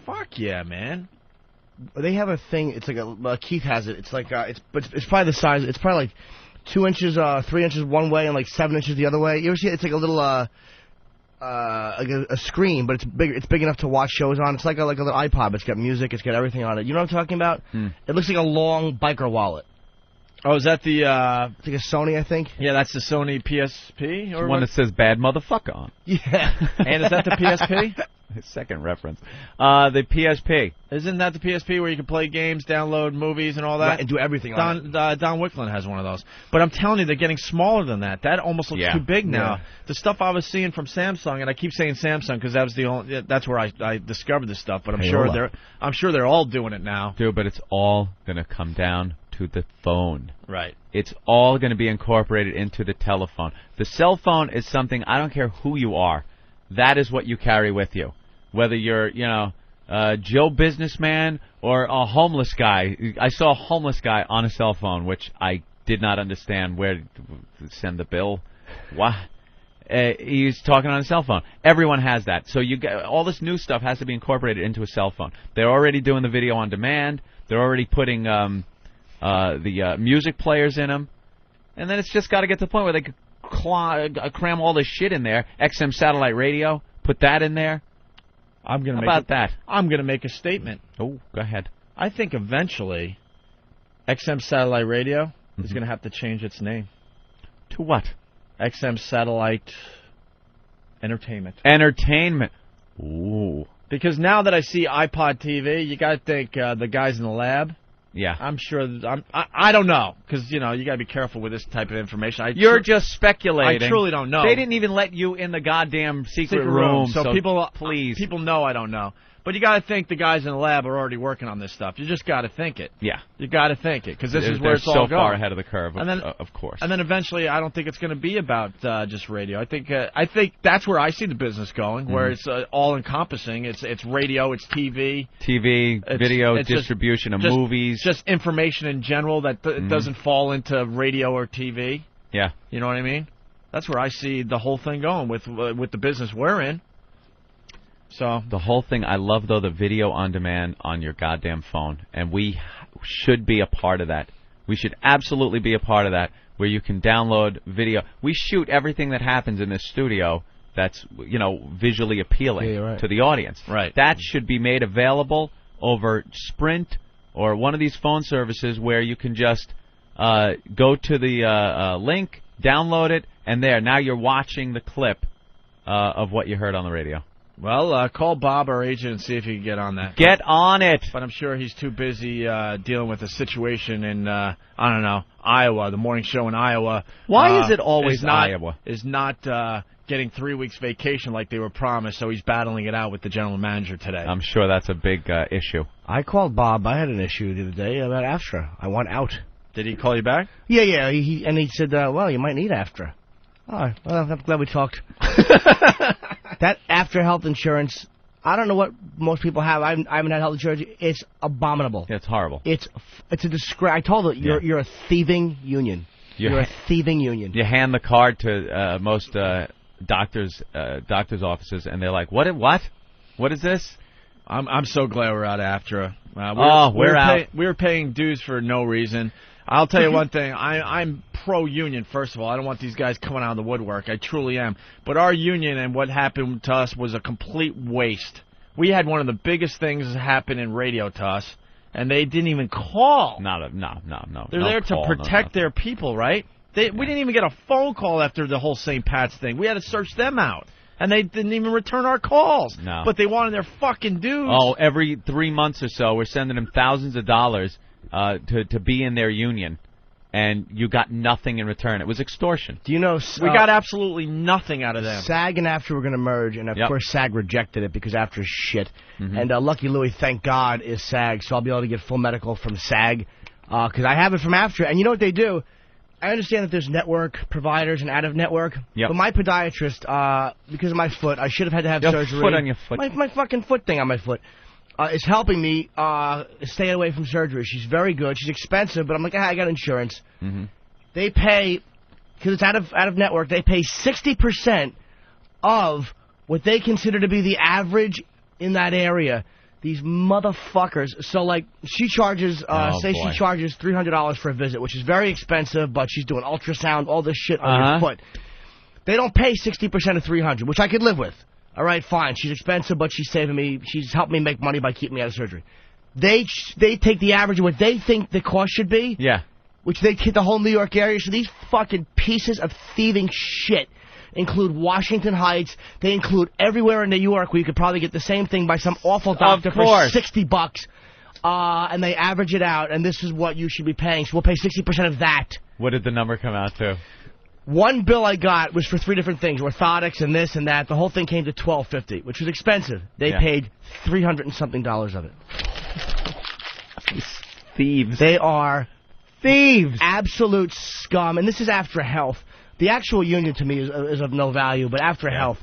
Fuck yeah, man. They have a thing, it's like Keith has it. It's like, it's probably the size, it's probably like 2 inches, 3 inches one way and like 7 inches the other way. You ever see it? It's like a little, like a screen, but it's big. It's big enough to watch shows on. It's like a little iPod. It's got music. It's got everything on it. You know what I'm talking about? It looks like a long biker wallet. Oh, is that the? It's like a Sony, I think. Yeah, that's the Sony PSP. Or one that says "bad motherfucker" on. Yeah. And is that the PSP? Second reference. The PSP. Isn't that the PSP where you can play games, download movies, and all that? Right, and do everything on it. Don Wicklund has one of those. But I'm telling you, they're getting smaller than that. That almost looks too big now. The stuff I was seeing from Samsung, and I keep saying Samsung because that was that's where I discovered this stuff. But I'm sure they're all doing it now. Dude, but it's all going to come down to the phone. Right. It's all going to be incorporated into the telephone. The cell phone is something, I don't care who you are, that is what you carry with you. Whether you're, Joe businessman or a homeless guy. I saw a homeless guy on a cell phone, which I did not understand where to send the bill. What? He's talking on a cell phone. Everyone has that. So all this new stuff has to be incorporated into a cell phone. They're already doing the video on demand. They're already putting the music players in them. And then it's just got to get to the point where they could cram all this shit in there. XM satellite radio, put that in there. I'm going to make a statement. Oh, go ahead. I think eventually XM satellite radio is going to have to change its name. To what? XM satellite entertainment. Entertainment. Ooh. Because now that I see iPod TV, you got to think the guys in the lab. Yeah. I'm sure. I don't know, because, you got to be careful with this type of information. You're just speculating. I truly don't know. They didn't even let you in the goddamn secret room. So people, please. People know I don't know. But you got to think the guys in the lab are already working on this stuff. You just got to think it. Yeah. You got to think it, because this is where it's all so going. far ahead of the curve, of course. And then eventually, I don't think it's going to be about just radio. I think that's where I see the business going, where it's all-encompassing. It's radio, it's TV. Video, distribution of movies. Just information in general that doesn't fall into radio or TV. Yeah. You know what I mean? That's where I see the whole thing going with the business we're in. So the whole thing, I love, though, the video on demand on your goddamn phone. And we should be a part of that. We should absolutely be a part of that, where you can download video. We shoot everything that happens in this studio that's, visually appealing to the audience. Right. That should be made available over Sprint or one of these phone services where you can just go to the link, download it, and now you're watching the clip of what you heard on the radio. Well, call Bob, our agent, and see if he can get on that. Get on it! But I'm sure he's too busy dealing with a situation in, Iowa, the morning show in Iowa. Why is it always Iowa? Is not getting 3 weeks vacation like they were promised, so he's battling it out with the general manager today. I'm sure that's a big issue. I called Bob. I had an issue the other day about AFTRA. I want out. Did he call you back? Yeah. He said, well, you might need AFTRA. All right. Well, I'm glad we talked. That after health insurance, I don't know what most people have. I haven't had health insurance. It's abominable. Yeah, it's horrible. It's a disgrace. I told it, you're a thieving union. You're a thieving union. You hand the card to most doctors' offices, and they're like, "What? What is this?" I'm so glad we're out of AFTRA. We're out. We were paying dues for no reason. I'll tell you one thing. I'm pro-union, first of all. I don't want these guys coming out of the woodwork. I truly am. But our union and what happened to us was a complete waste. We had one of the biggest things happen in radio to us, and they didn't even call. No. They're there to protect their people, right? We didn't even get a phone call after the whole St. Pat's thing. We had to search them out. And they didn't even return our calls. No. But they wanted their fucking dues. Oh, every 3 months or so, we're sending them thousands of dollars to be in their union, and you got nothing in return. It was extortion. Do you know... we got absolutely nothing out of them. SAG and AFTRA were going to merge, and of course SAG rejected it because AFTRA's shit. And Lucky Louie, thank God, is SAG, so I'll be able to get full medical from SAG because I have it from AFTRA. And you know what they do? I understand that there's network providers and out-of-network, but my podiatrist, because of my foot, I should have had to have surgery. Foot on your foot. My fucking foot thing on my foot. Is helping me stay away from surgery. She's very good. She's expensive, but I'm like, I got insurance. They pay, because it's out of network, they pay 60% of what they consider to be the average in that area. These motherfuckers. So, like, she charges, she charges $300 for a visit, which is very expensive, but she's doing ultrasound, all this shit on your foot. They don't pay 60% of $300, which I could live with. All right, fine. She's expensive, but she's saving me. She's helped me make money by keeping me out of surgery. They take the average of what they think the cost should be. Yeah. Which they hit the whole New York area. So these fucking pieces of thieving shit include Washington Heights. They include everywhere in New York where you could probably get the same thing by some awful doctor for $60. And they average it out, and this is what you should be paying. So we'll pay 60% of that. What did the number come out to? One bill I got was for 3 different things, orthotics and this and that. The whole thing came to $1,250, which was expensive. They paid $300 and something of it. Thieves. They are thieves. Absolute scum. And this is after health. The actual union to me is of no value, but after health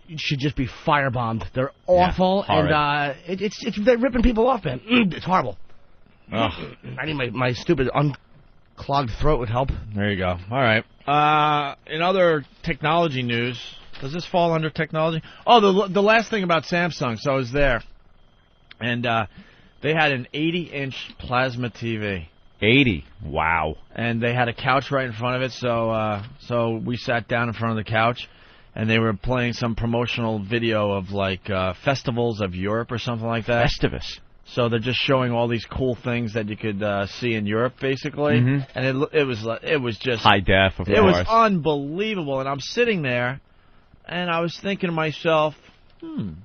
it should just be firebombed. They're awful, and they're ripping people off, man. It's horrible. I need my stupid unclogged throat would help. There you go. All right. In other technology news, does this fall under technology? Oh, the last thing about Samsung. So I was there, and they had an 80-inch plasma TV. 80. Wow. And they had a couch right in front of it, so we sat down in front of the couch, and they were playing some promotional video of, like, festivals of Europe or something like that. Festivus. So they're just showing all these cool things that you could see in Europe, basically. And it was just... high def, of course. It was unbelievable, and I'm sitting there, and I was thinking to myself, I'm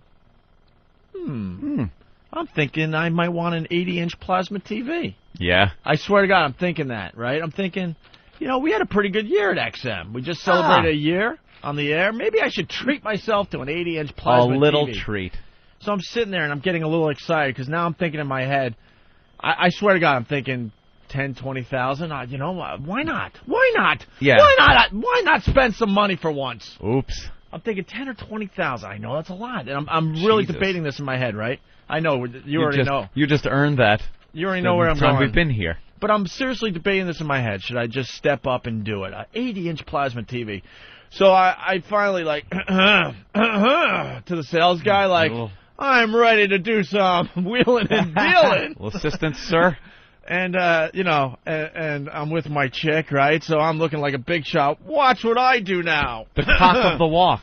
thinking I might want an 80-inch plasma TV. Yeah. I swear to God, I'm thinking that, right? I'm thinking, we had a pretty good year at XM. We just celebrated a year on the air. Maybe I should treat myself to an 80-inch plasma TV. A little treat. So I'm sitting there, and I'm getting a little excited, because now I'm thinking in my head, I swear to God, I'm thinking 10, 20,000. Why not? Why not? Yeah. Why not spend some money for once? Oops. I'm thinking 10 or 20,000. I know that's a lot. And I'm really debating this in my head, right? I know. You already know. You just earned that. You already know where I'm going. We've been here. But I'm seriously debating this in my head. Should I just step up and do it? An 80-inch plasma TV. So I finally like to the sales guy like, I'm ready to do some wheeling and dealing. Assistance, sir. And, and I'm with my chick, right? So I'm looking like a big shot. Watch what I do now. The cock of the walk.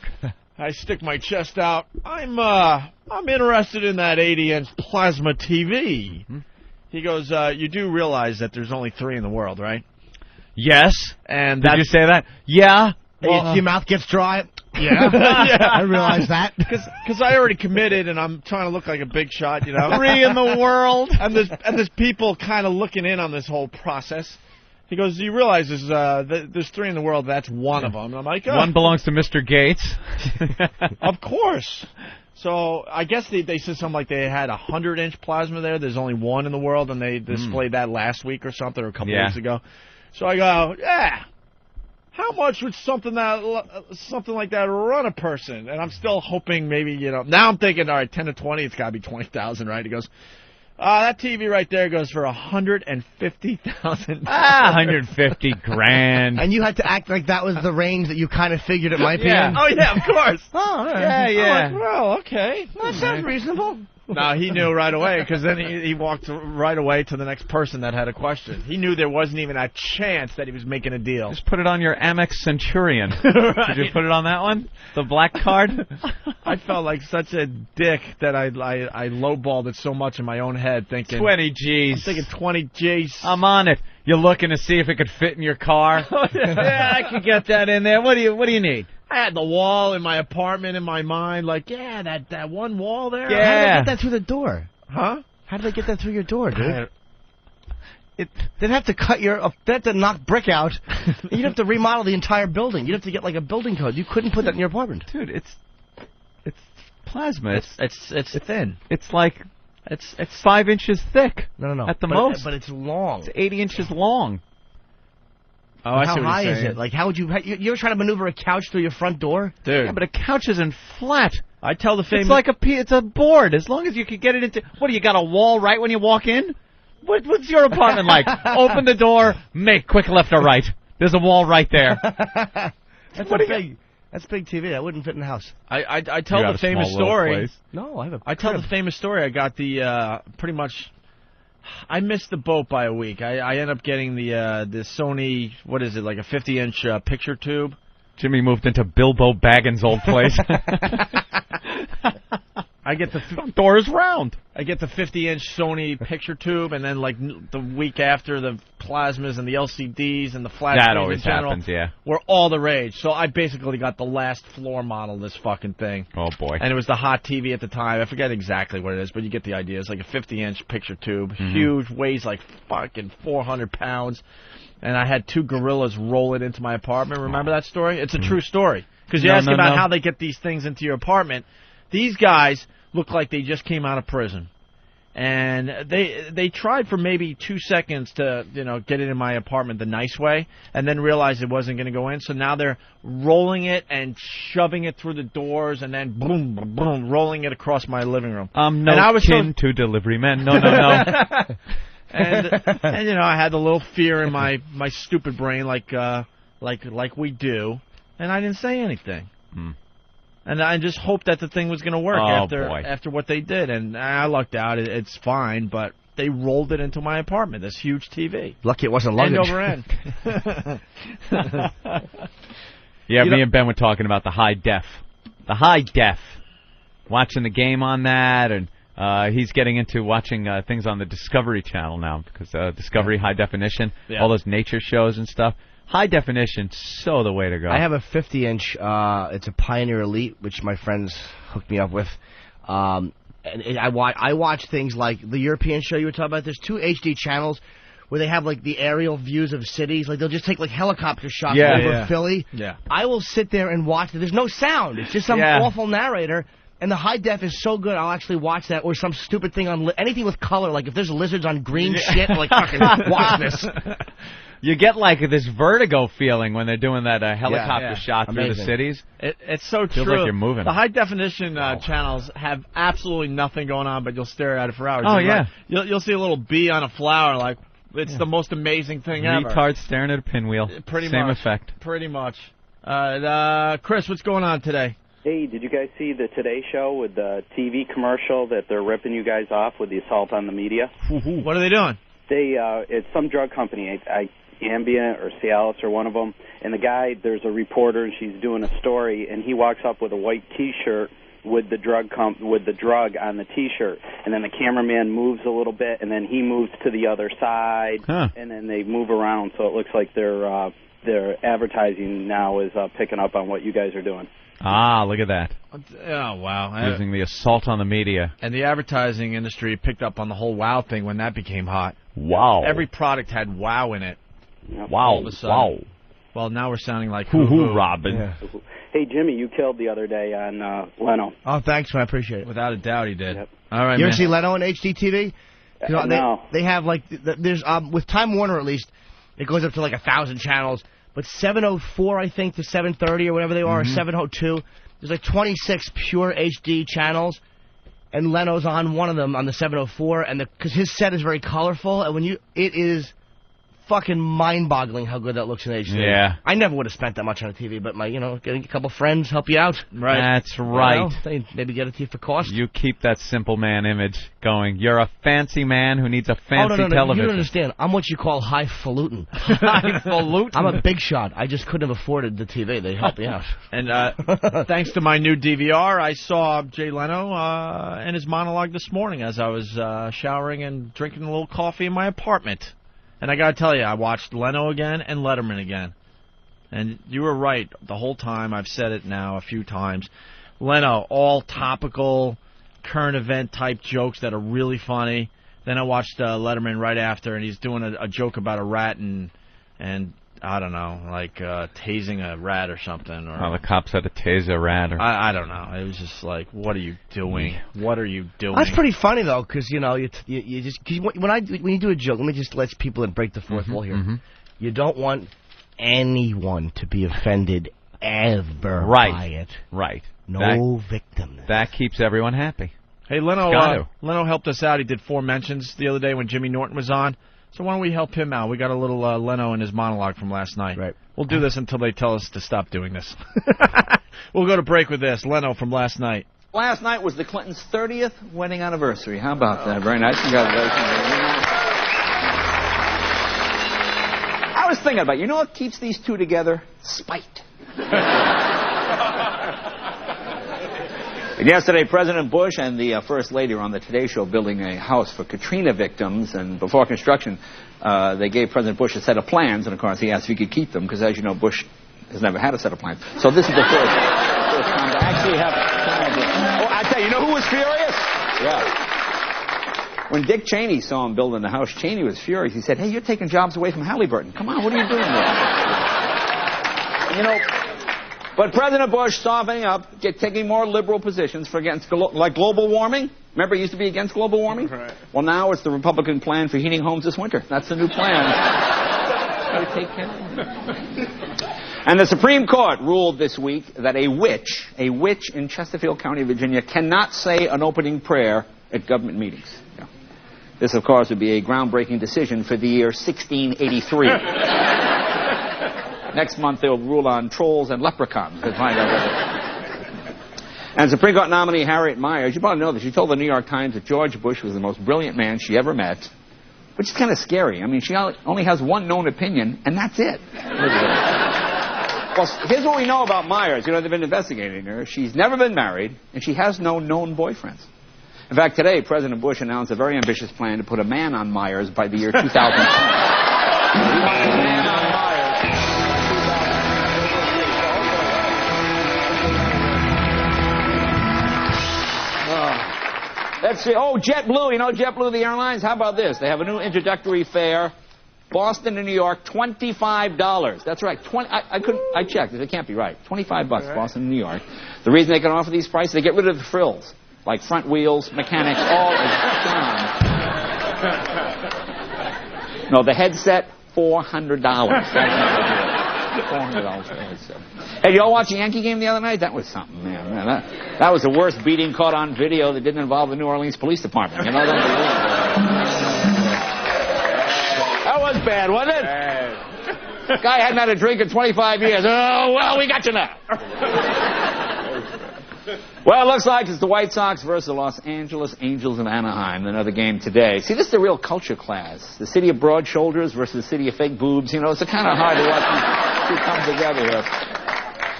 I stick my chest out. I'm interested in that 80-inch plasma TV. He goes, you do realize that there's only 3 in the world, right? Yes. And did you say that? Yeah. Well, your mouth gets dry. Yeah. Yeah, I realize that. Because I already committed, and I'm trying to look like a big shot, 3 in the world. And there's people kind of looking in on this whole process. He goes, do you realize there's 3 in the world, that's one of them? And I'm like, oh. One belongs to Mr. Gates. Of course. So I guess they said something like they had 100-inch plasma there. There's only 1 in the world, and they displayed that last week or something, or a couple weeks ago. So I go, yeah. How much would something like that run a person? And I'm still hoping maybe, now I'm thinking, all right, 10 to 20, it's got to be 20,000, right? He goes, that TV right there goes for $150,000. 150 grand. And you had to act like that was the range that you kind of figured it might be in? Oh, yeah, of course. Oh, yeah. I'm like, well, okay. That sounds reasonable. No, he knew right away, because then he walked right away to the next person that had a question. He knew there wasn't even a chance that he was making a deal. Just put it on your Amex Centurion. Right. Did you put it on that one? The black card? I felt like such a dick that I lowballed it so much in my own head, thinking 20 G's. I'm thinking 20 G's. I'm on it. You're looking to see if it could fit in your car. Yeah, I could get that in there. What do you need? I had the wall in my apartment in my mind, like, that one wall there. Yeah. How did they get that through the door? Huh? How did they get that through your door, dude? They'd have to they'd have to knock brick out. You'd have to remodel the entire building. You'd have to get like a building code. You couldn't put that in your apartment. Dude, it's plasma. It's thin. It's like it's 5 inches thick. No. At the most. But it's long. It's 80 inches long. Oh, I see how what high you're is saying. it? Like, how would you ever try to maneuver a couch through your front door? Dude. Yeah, but a couch isn't flat. I tell the famous... It's like it's a board. As long as you can get it into... What, do you got a wall right when you walk in? What's your apartment like? Open the door, make quick left or right. There's a wall right there. That's big TV. That wouldn't fit in the house. I tell the famous story. No, I have a I tell the famous story. I got the pretty much... I missed the boat by a week. I ended up getting the Sony, what is it, like a 50-inch picture tube. Jimmy moved into Bilbo Baggins' old place. I get the front door is round. I get the 50-inch Sony picture tube, and then like the week after, the plasmas and the LCDs and the flat screens that always in general happens, yeah. were all the rage. So I basically got the last floor model of this fucking thing. Oh boy! And it was the hot TV at the time. I forget exactly what it is, but you get the idea. It's like a 50-inch picture tube, huge, weighs like fucking 400 pounds. And I had 2 gorillas roll it into my apartment. Remember that story? It's a true story. Because you ask about how they get these things into your apartment. These guys look like they just came out of prison. And they tried for maybe 2 seconds to, get it in my apartment the nice way, and then realized it wasn't going to go in. So now they're rolling it and shoving it through the doors, and then boom, boom, boom, rolling it across my living room. No kin to delivery men. No. And I had a little fear in my stupid brain, like we do, and I didn't say anything. And I just hoped that the thing was going to work after what they did, and I lucked out. It's fine, but they rolled it into my apartment, this huge TV. Lucky it wasn't luggage. End over end. Yeah, me and Ben were talking about the high def. The high def. Watching the game on that, and he's getting into watching things on the Discovery Channel now, because Discovery High Definition, all those nature shows and stuff. High definition, so the way to go. I have a 50-inch. It's a Pioneer Elite, which my friends hooked me up with. And I watch things like the European show you were talking about. There's 2 HD channels where they have like the aerial views of cities. Like they'll just take like helicopter shots over Philly. Yeah. I will sit there and watch it. There's no sound. It's just some awful narrator. And the high def is so good, I'll actually watch that, or some stupid thing on anything with color. Like if there's lizards on green shit, like fucking watch this. You get like this vertigo feeling when they're doing that helicopter shot through the cities. It's so true. Feels like you're moving. The high definition channels have absolutely nothing going on, but you'll stare at it for hours. Oh, yeah. Like, you'll see a little bee on a flower, like it's the most amazing thing ever. Retard staring at a pinwheel. Pretty Same much. effect. Pretty much. Chris, what's going on today? Hey, did you guys see the Today Show with the TV commercial that they're ripping you guys off with the assault on the media? What are they doing? It's some drug company, Ambient or Cialis or one of them, and the guy, there's a reporter and she's doing a story, and he walks up with a white T-shirt with the drug on the T-shirt, and then the cameraman moves a little bit, and then he moves to the other side, and then they move around, so it looks like their advertising now is picking up on what you guys are doing. Ah, look at that. Oh, wow. Using the assault on the media. And the advertising industry picked up on the whole WOW thing when that became hot. Wow. Every product had WOW in it. Wow. All of a sudden. Wow. Well, now we're sounding like hoo-hoo, Robin. Yeah. Hey, Jimmy, you killed the other day on Leno. Oh, thanks, man. I appreciate it. Without a doubt he did. Yep. All right, you ever man. see Leno on HDTV? No. They have, like, there's with Time Warner, at least, it goes up to, like, 1,000 channels. But 704, I think, to 730 or whatever they are, or 702, there's like 26 pure HD channels, and Leno's on one of them on the 704, and because his set is very colorful, and it is fucking mind-boggling how good that looks in HD. Yeah. I never would have spent that much on a TV, but getting a couple friends help you out. Right. That's right. They maybe get it to you for cost. You keep that simple man image going. You're a fancy man who needs a fancy no, television. You don't understand. I'm what you call highfalutin. Highfalutin? I'm a big shot. I just couldn't have afforded the TV. They helped me out. And thanks to my new DVR, I saw Jay Leno and his monologue this morning as I was showering and drinking a little coffee in my apartment. And I got to tell you, I watched Leno again and Letterman again. And you were right the whole time. I've said it now a few times. Leno, all topical, current event type jokes that are really funny. Then I watched Letterman right after, and he's doing a joke about a rat and I don't know, like tasing a rat or something. Or the cops had to tase a rat. I don't know. It was just like, what are you doing? What are you doing? That's pretty funny though, because you just when you do a joke, let me just let people break the fourth wall here. You don't want anyone to be offended ever by it. Right. No victim. That keeps everyone happy. Hey, Leno helped us out. He did 4 mentions the other day when Jimmy Norton was on. So why don't we help him out? We got a little Leno in his monologue from last night. Right. We'll do this until they tell us to stop doing this. We'll go to break with this. Leno from last night. Last night was the Clintons' 30th wedding anniversary. How about that? Very nice. Congratulations. I was thinking about, you know what keeps these two together? Spite. Yesterday, President Bush and the First Lady were on the Today Show building a house for Katrina victims, and before construction, they gave President Bush a set of plans, and of course he asked if he could keep them, because as you know, Bush has never had a set of plans. So this is the first time to actually have plans. Oh, I tell you, you know who was furious? Yeah. When Dick Cheney saw him building the house, Cheney was furious. He said, hey, you're taking jobs away from Halliburton. Come on, what are you doing there? You know... But President Bush softening up, taking more liberal positions for like global warming. Remember, he used to be against global warming? Right. Well, now it's the Republican plan for heating homes this winter. That's the new plan. And the Supreme Court ruled this week that a witch in Chesterfield County, Virginia, cannot say an opening prayer at government meetings. Yeah. This, of course, would be a groundbreaking decision for the year 1683. Next month, they'll rule on trolls and leprechauns. To find out And Supreme Court nominee Harriet Miers, you probably know this, she told the New York Times that George Bush was the most brilliant man she ever met, which is kind of scary. I mean, she only has one known opinion, and that's it. Well, here's what we know about Miers. You know, they've been investigating her. She's never been married, and she has no known boyfriends. In fact, today, President Bush announced a very ambitious plan to put a man on Miers by the year 2020. Let's see. Oh, JetBlue. You know JetBlue, the airlines? How about this? They have a new introductory fare. Boston to New York, $25. That's right. I checked. It can't be right. $25, right. Boston to New York. The reason they can offer these prices, they get rid of the frills, like front wheels, mechanics, all is gone. No, the headset, $400. $400 for the headset. Hey, y'all watch the Yankee game the other night? That was something, man. That was the worst beating caught on video that didn't involve the New Orleans Police Department. You know that was bad, wasn't it? Guy hadn't had a drink in 25 years. Oh, well, we got you now. Well, it looks like it's the White Sox versus the Los Angeles Angels of Anaheim, another game today. See, this is the real culture class. The city of broad shoulders versus the city of fake boobs. You know, it's kind of hard to watch them two come together here.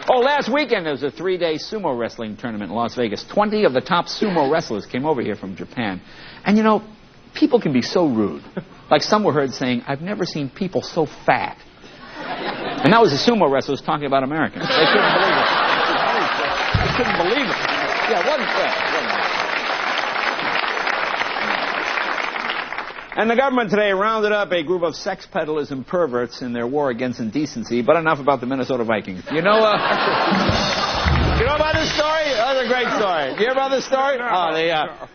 Oh, last weekend there was a 3-day sumo wrestling tournament in Las Vegas. 20 of the top sumo wrestlers came over here from Japan. And, you know, people can be so rude. Like some were heard saying, I've never seen people so fat. And that was the sumo wrestlers talking about Americans. They couldn't believe it. They couldn't believe it. Yeah, it wasn't fair. And the government today rounded up a group of sex peddlers and perverts in their war against indecency. But enough about the Minnesota Vikings. You know about this story? That's a great story. You hear about this story?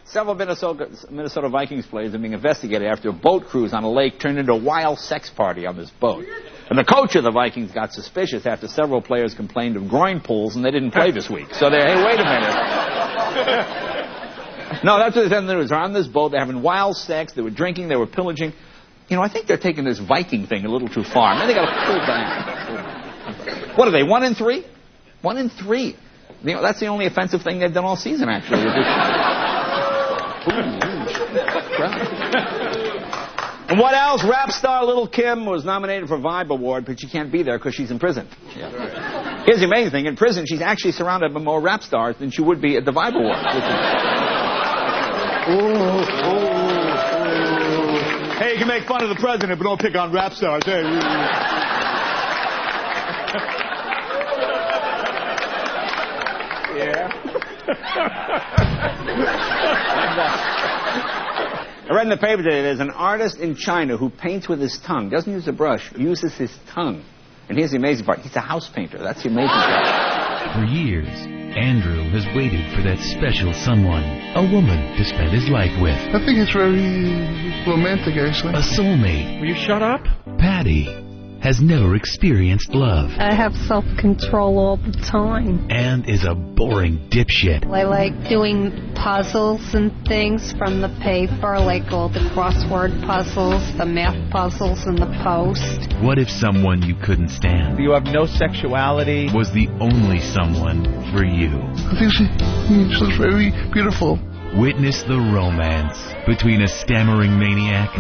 Several Minnesota Vikings players are being investigated after a boat cruise on a lake turned into a wild sex party on this boat. And the coach of the Vikings got suspicious after several players complained of groin pulls and they didn't play this week. So hey, wait a minute. No, that's what they said in the news. They're on this boat, they're having wild sex, they were drinking, they were pillaging. You know, I think they're taking this Viking thing a little too far. Maybe they got to pull back. What are they, 1 in 3? 1 in 3. You know, that's the only offensive thing they've done all season, actually. And what else? Rap star Lil' Kim was nominated for Vibe Award, but she can't be there because she's in prison. Yeah. Here's the amazing thing. In prison, she's actually surrounded by more rap stars than she would be at the Vibe Award. Hey, you can make fun of the president, but don't pick on rap stars. Hey. Yeah. I read in the paper today there's an artist in China who paints with his tongue, doesn't use a brush, uses his tongue. And here's the amazing part. He's a house painter. That's the amazing part. For years, Andrew has waited for that special someone, a woman to spend his life with. I think it's very romantic, actually. A soulmate. Will you shut up? Patty has never experienced love. I have self-control all the time. And is a boring dipshit. I like doing puzzles and things from the paper, like all the crossword puzzles, the math puzzles, and the post. What if someone you couldn't stand, you have no sexuality, was the only someone for you? I think she's very beautiful. Witness the romance between a stammering maniac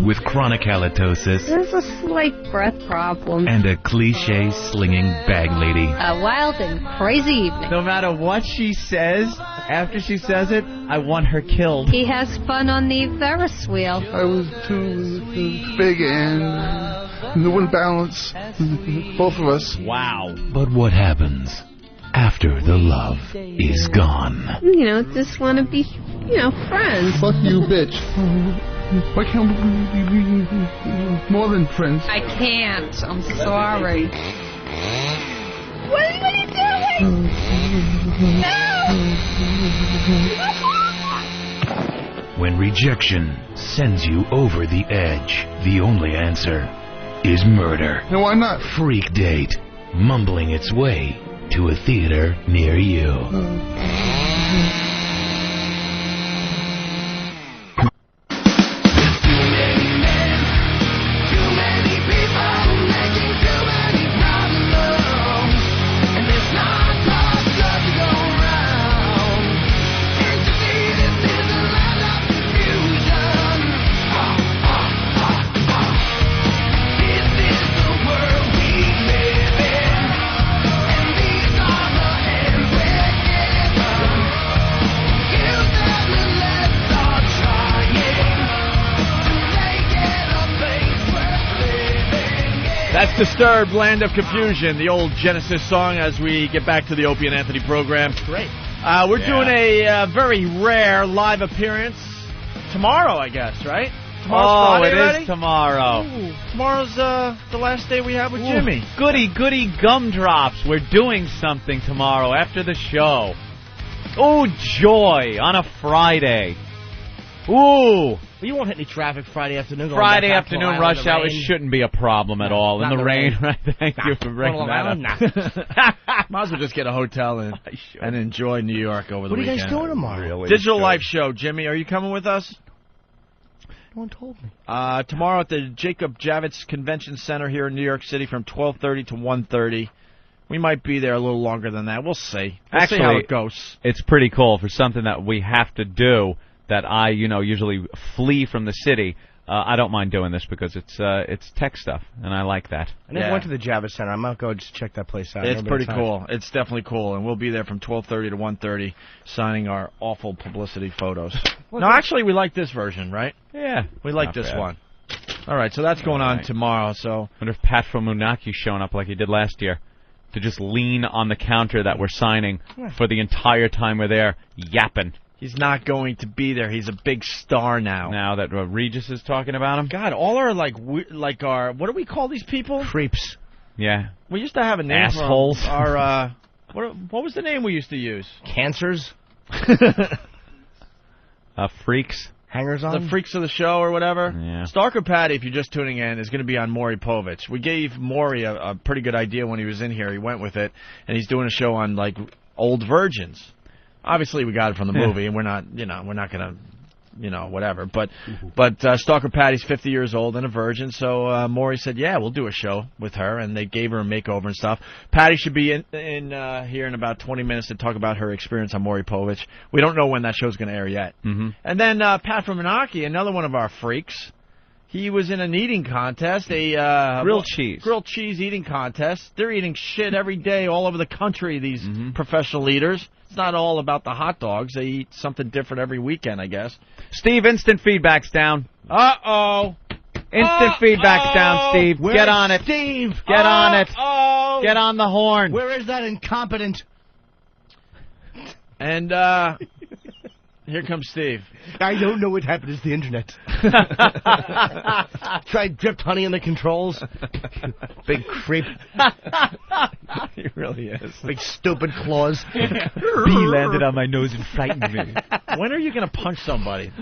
with chronic halitosis. There's a slight breath problem. And a cliche-slinging bag lady. A wild and crazy evening. No matter what she says, after she says it, I want her killed. He has fun on the Ferris wheel. I was too big and there wasn't balance. Both of us. Wow. But what happens after the love is gone? You know, just want to be, friends. Fuck you, bitch. Why can't we be more than friends? I can't. I'm sorry. What are you doing? No! When rejection sends you over the edge, the only answer is murder. No, why not? Freak date, mumbling its way to a theater near you. That's Disturbed, Land of Confusion, the old Genesis song as we get back to the Opie and Anthony program. Great. We're doing a very rare live appearance tomorrow, I guess, right? Tomorrow's Friday, it ready? is tomorrow. Ooh, tomorrow's the last day we have with Jimmy. Goody gumdrops. We're doing something tomorrow after the show. Oh, joy, on a Friday. Ooh. Well, you won't hit any traffic Friday afternoon. Friday afternoon rush hour shouldn't be a problem at all. In the rain, right? Thank you for bringing that up. Might as well just get a hotel and enjoy New York over the weekend. What are you guys doing tomorrow? Digital Life Show. Jimmy, are you coming with us? No one told me. Tomorrow at the Jacob Javits Convention Center here in New York City from 12:30 to 1:30. We might be there a little longer than that. We'll see. We'll see how it goes. It's pretty cool for something that we have to do that I, usually flee from the city. I don't mind doing this because it's tech stuff, and I like that. I never went to the Javits Center. I might go just check that place out. It's pretty cool. It's definitely cool, and we'll be there from 12:30 to 1:30 signing our awful publicity photos. No, actually, we like this version, right? Yeah. We like this one. All right, so that's going on tomorrow. So I wonder if Pat from Moonakis showing up like he did last year to just lean on the counter that we're signing for the entire time we're there, yapping. He's not going to be there. He's a big star now. Now that Regis is talking about him? God, all our, like our, what do we call these people? Creeps. Yeah. We used to have a name Assholes. for our, what was the name we used to use? Cancers? Freaks. Hangers on? The freaks of the show or whatever. Yeah. Stalker Patty, if you're just tuning in, is going to be on Maury Povich. We gave Maury a pretty good idea when he was in here. He went with it, and he's doing a show on, like, old virgins. Obviously, we got it from the movie, and we're not going to, whatever. But Stalker Patty's 50 years old and a virgin, so Maury said, yeah, we'll do a show with her, and they gave her a makeover and stuff. Patty should be in here in about 20 minutes to talk about her experience on Maury Povich. We don't know when that show's going to air yet. Mm-hmm. And then Pat from Manahawkin, another one of our freaks. He was in an eating contest, grilled cheese eating contest. They're eating shit every day all over the country, these professional eaters. It's not all about the hot dogs. They eat something different every weekend, I guess. Steve, instant feedback's down. Uh-oh. Instant feedback's down, Steve. Get on it. Steve? Get on it. Get on the horn. Where is that incompetent? And, here comes Steve. I don't know what happened. It's the internet. Tried dripped honey in the controls. Big creep. He really is. Big stupid claws. Bee landed on my nose and frightened me. When are you going to punch somebody?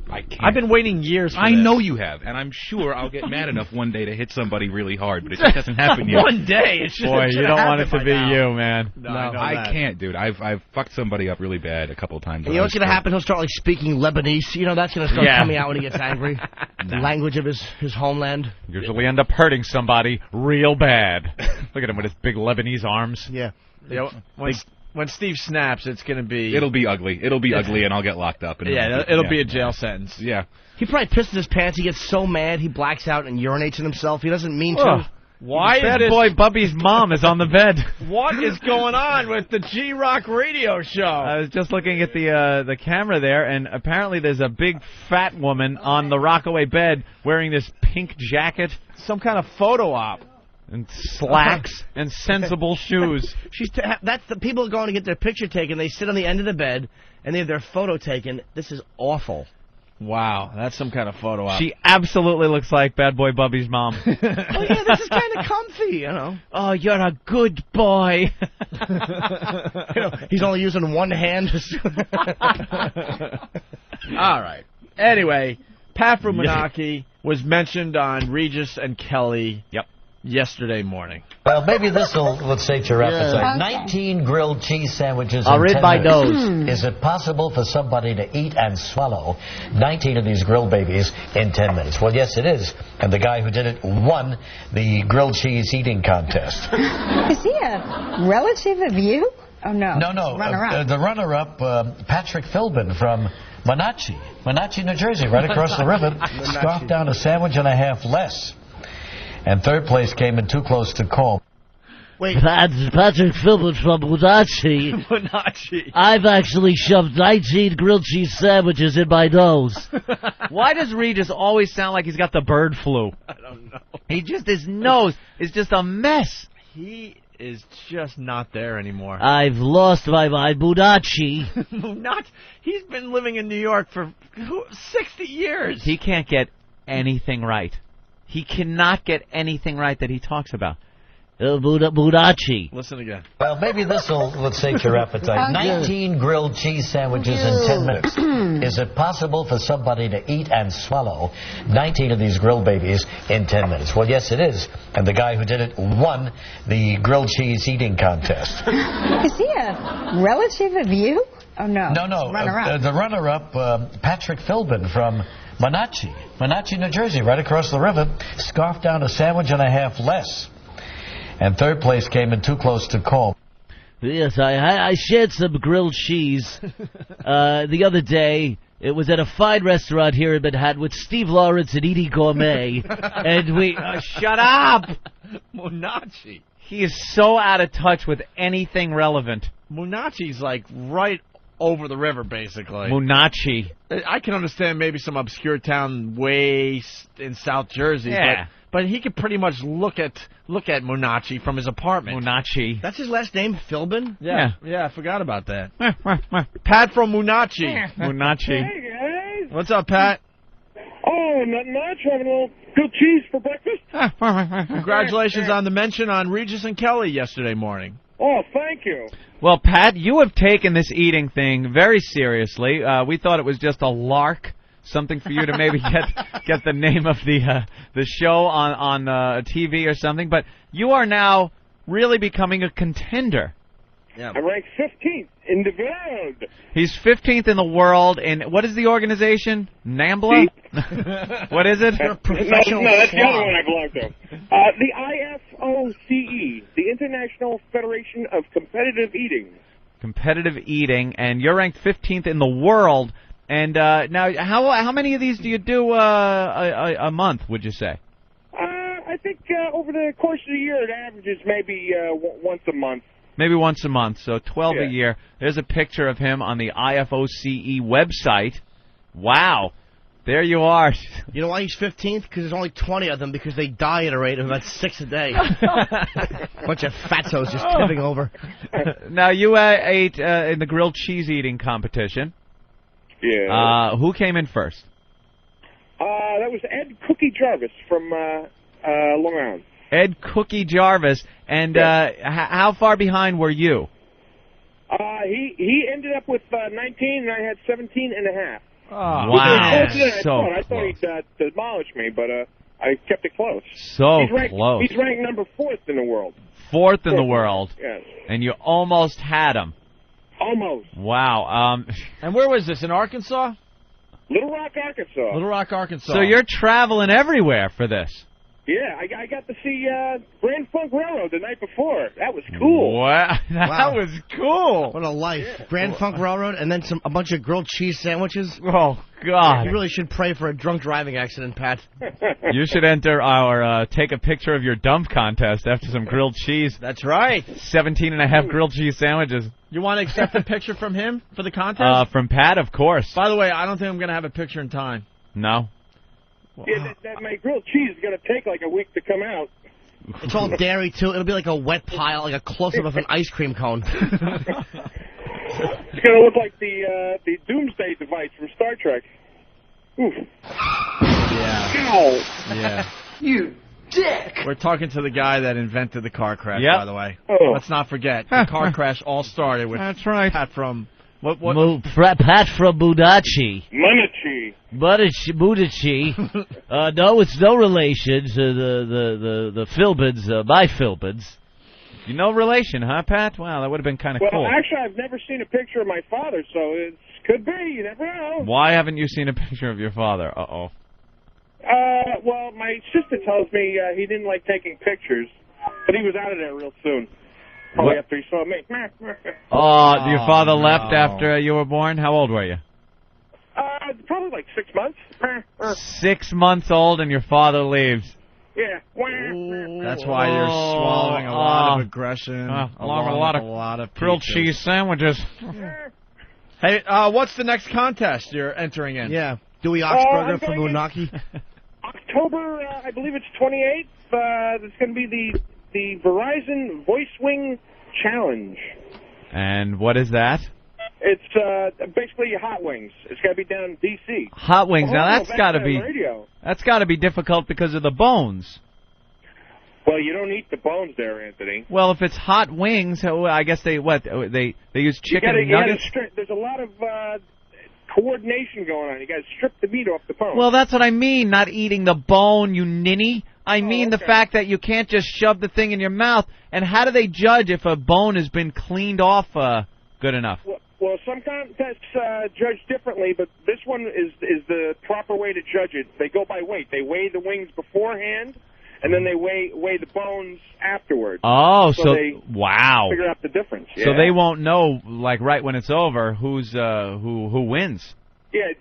I can't. I've been waiting years for I this. know you have, and I'm sure I'll get mad enough one day to hit somebody really hard, but it just hasn't happened yet. One day? It should Boy, you don't want it to be you, man. No, I can't, dude. I've fucked somebody up really bad a couple of times. You know what's going to happen? He'll start, like, speaking Lebanese. You know, that's going to start coming out when he gets angry. The language of his homeland. Usually end up hurting somebody real bad. Look at him with his big Lebanese arms. Yeah. When Steve snaps, it's going to be... It'll be ugly. It'll be ugly, and I'll get locked up. And it'll be a jail sentence. Yeah. He probably pisses his pants. He gets so mad he blacks out and urinates in himself. He doesn't mean to. Why Bad Boy Bubby's mom is on the bed. What is going on with the G-Rock radio show? I was just looking at the camera there, and apparently there's a big fat woman on the Rockaway bed wearing this pink jacket. Some kind of photo op. And slacks and sensible shoes. That's the people going to get their picture taken. They sit on the end of the bed, and they have their photo taken. This is awful. Wow, that's some kind of photo op. She absolutely looks like Bad Boy Bubby's mom. Oh, yeah, this is kind of comfy, you know. Oh, you're a good boy. He's only using one hand. All right. Anyway, Pat from Manahawkin was mentioned on Regis and Kelly yesterday morning. Well, maybe this will sate your appetite. 19 grilled cheese sandwiches I'll in read 10 my minutes. nose. Is it possible for somebody to eat and swallow 19 of these grilled babies in 10 minutes? Well, yes, it is. And the guy who did it won the grilled cheese eating contest. Is he a relative of you? Oh, no. No. Runner-up. The runner-up, Patrick Philbin from Monachi, New Jersey, right across the river, scarfed down a sandwich and a half less. And third place came in too close to call. Wait, Patrick Philbin from Monachi. I've actually shoved 19 grilled cheese sandwiches in my nose. Why does Regis always sound like he's got the bird flu? I don't know. His nose is just a mess. He is just not there anymore. I've lost my mind. Monachi. He's been living in New York for 60 years. He can't get anything right. He cannot get anything right that he talks about. Monachi. Listen again. Well, maybe this will sate your appetite. 19 grilled cheese sandwiches in 10 minutes. Is it possible for somebody to eat and swallow 19 of these grilled babies in 10 minutes? Well, yes, it is. And the guy who did it won the grilled cheese eating contest. Is he a relative of you? Oh, no. No. Runner-up. The runner-up, Patrick Philbin from Monachi, New Jersey, right across the river, scarfed down a sandwich and a half less. And third place came in too close to call. Yes, I shared some grilled cheese the other day. It was at a fine restaurant here in Manhattan with Steve Lawrence and Edie Gourmet. And we... shut up! Monachi. He is so out of touch with anything relevant. Monachi's like right over the river, basically. Monachi. I can understand maybe some obscure town way in South Jersey, yeah. But he could pretty much look at Monachi from his apartment. Monachi. That's his last name, Philbin? Yeah, I forgot about that. Pat from Monachi. Monachi. Hey, guys. What's up, Pat? Oh, nothing much. Having a little grilled cheese for breakfast. Congratulations on the mention on Regis and Kelly yesterday morning. Oh, thank you. Well, Pat, you have taken this eating thing very seriously. We thought it was just a lark, something for you to maybe get the name of the show on TV or something. But you are now really becoming a contender. Yeah. I ranked 15th in the world. He's 15th in the world, and what is the organization? NAMBLA? What is it? No, that's the other one I belong to. The IFOCE, the International Federation of Competitive Eating. Competitive eating, and you're ranked 15th in the world. And now, how many of these do you do a month, would you say? I think over the course of the year, it averages maybe once a month. Maybe once a month, so 12 a year. There's a picture of him on the IFOCE website. Wow. There you are. You know why he's 15th? Because there's only 20 of them because they die at a rate of about 6 a day. Bunch of fatzos just tipping over. Now, you ate in the grilled cheese eating competition. Yeah. Who came in first? That was Ed Cookie Jarvis from Long Island. Ed Cookie Jarvis. And how far behind were you? He ended up with 19, and I had 17 and a half. Oh, wow. I thought he'd demolish me, but I kept it close. Close. He's ranked number 4th in the world. 4th in the world. Yes. And you almost had him. Almost. Wow. And where was this, in Arkansas? Little Rock, Arkansas. Little Rock, Arkansas. So you're traveling everywhere for this. Yeah, I got to see Grand Funk Railroad the night before. That was cool. Wow, that was cool. What a life. Yeah. Grand Funk Railroad and then a bunch of grilled cheese sandwiches. Oh, God. You really should pray for a drunk driving accident, Pat. You should enter our take a picture of your dump contest after some grilled cheese. That's right. 17 and a half grilled cheese sandwiches. You want to accept a picture from him for the contest? From Pat, of course. By the way, I don't think I'm going to have a picture in time. No. Yeah, that my grilled cheese is going to take like a week to come out. It's all dairy, too. It'll be like a wet pile, like a close-up of an ice cream cone. It's going to look like the Doomsday device from Star Trek. Oof. Yeah. Ow. Yeah. You dick. We're talking to the guy that invented the car crash, Yep. by the way. Oh. Let's not forget, the car crash all started with That's right. Pat from... What? Pat from Budachi. Mudachi. No, it's no relation to the Philbins, my Philbins. You know relation, huh, Pat? Wow, that would have been kind of Well, cool. actually, I've never seen a picture of my father, so it could be. You never know. Why haven't you seen a picture of your father? Uh-oh. Well, my sister tells me he didn't like taking pictures, but he was out of there real soon. Probably after he saw me. Oh, your father left after you were born? How old were you? Probably like 6 months. 6 months old and your father leaves. Yeah. That's why you're swallowing a lot of aggression, along with a lot of grilled cheese sandwiches. Hey, what's the next contest you're entering in? Yeah. Dewey Oxburger from Milonakis. October, I believe it's 28th. It's going to be the Verizon Voice Wing Challenge. And what is that? It's basically hot wings. It's got to be down in D.C. Hot wings. Now that's got to be difficult because of the bones. Well, you don't eat the bones there, Anthony. Well, if it's hot wings, I guess they use chicken nuggets. There's a lot of coordination going on. You got to strip the meat off the bone. Well, that's what I mean. Not eating the bone, you ninny. I mean the fact that you can't just shove the thing in your mouth. And how do they judge if a bone has been cleaned off good enough? Well, Well, some contests judge differently, but this one is the proper way to judge it. They go by weight. They weigh the wings beforehand, and then they weigh the bones afterwards. Oh, so they wow. figure out the difference. So Yeah. they won't know, like, right when it's over, who wins. Yeah,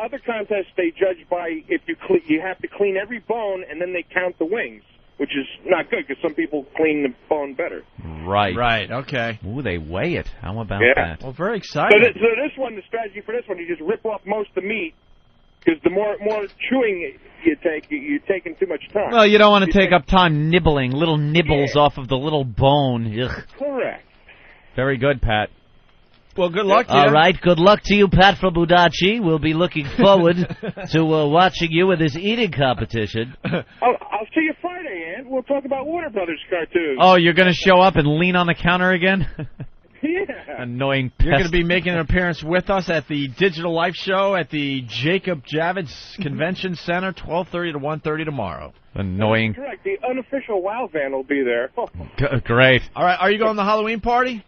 other contests they judge by if you have to clean every bone, and then they count the wings, which is not good because some people clean the bone better. Right. Right, okay. Ooh, they weigh it. How about that? Well, very So, exciting. so this one, the strategy for this one, you just rip off most of the meat because the more chewing you take, you're taking too much time. Well, you don't want to take up time nibbling, little nibbles off of the little bone. Ugh. Correct. Very good, Pat. Well, good luck to you. All right, good luck to you, Pat from Budachi. We'll be looking forward to watching you in this eating competition. I'll see you Friday, Ant. We'll talk about Warner Brothers cartoons. Oh, you're going to show up and lean on the counter again? Yeah. Annoying pest. You're going to be making an appearance with us at the Digital Life Show at the Jacob Javits Convention Center, 12:30 to 1:30 tomorrow. Annoying. That's correct. The unofficial WoW van will be there. Great. All right, are you going to the Halloween party?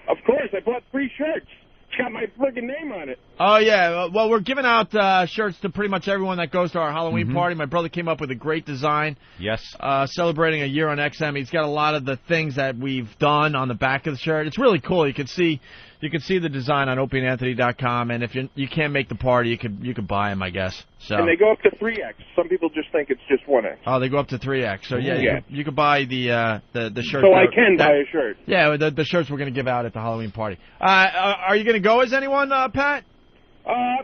Of course, I bought 3 shirts. It's got my friggin' name on it. Oh, yeah. Well, we're giving out shirts to pretty much everyone that goes to our Halloween party. My brother came up with a great design. Yes. Celebrating a year on XM. He's got a lot of the things that we've done on the back of the shirt. It's really cool. You can see the design on opieandanthony.com, and if you can't make the party, you could buy them, I guess. So. And they go up to 3X. Some people just think it's just 1X. Oh, they go up to 3X. So yeah, you could buy the shirt. So I can buy a shirt. Yeah, the shirts we're going to give out at the Halloween party. Are you going to go as anyone, Pat?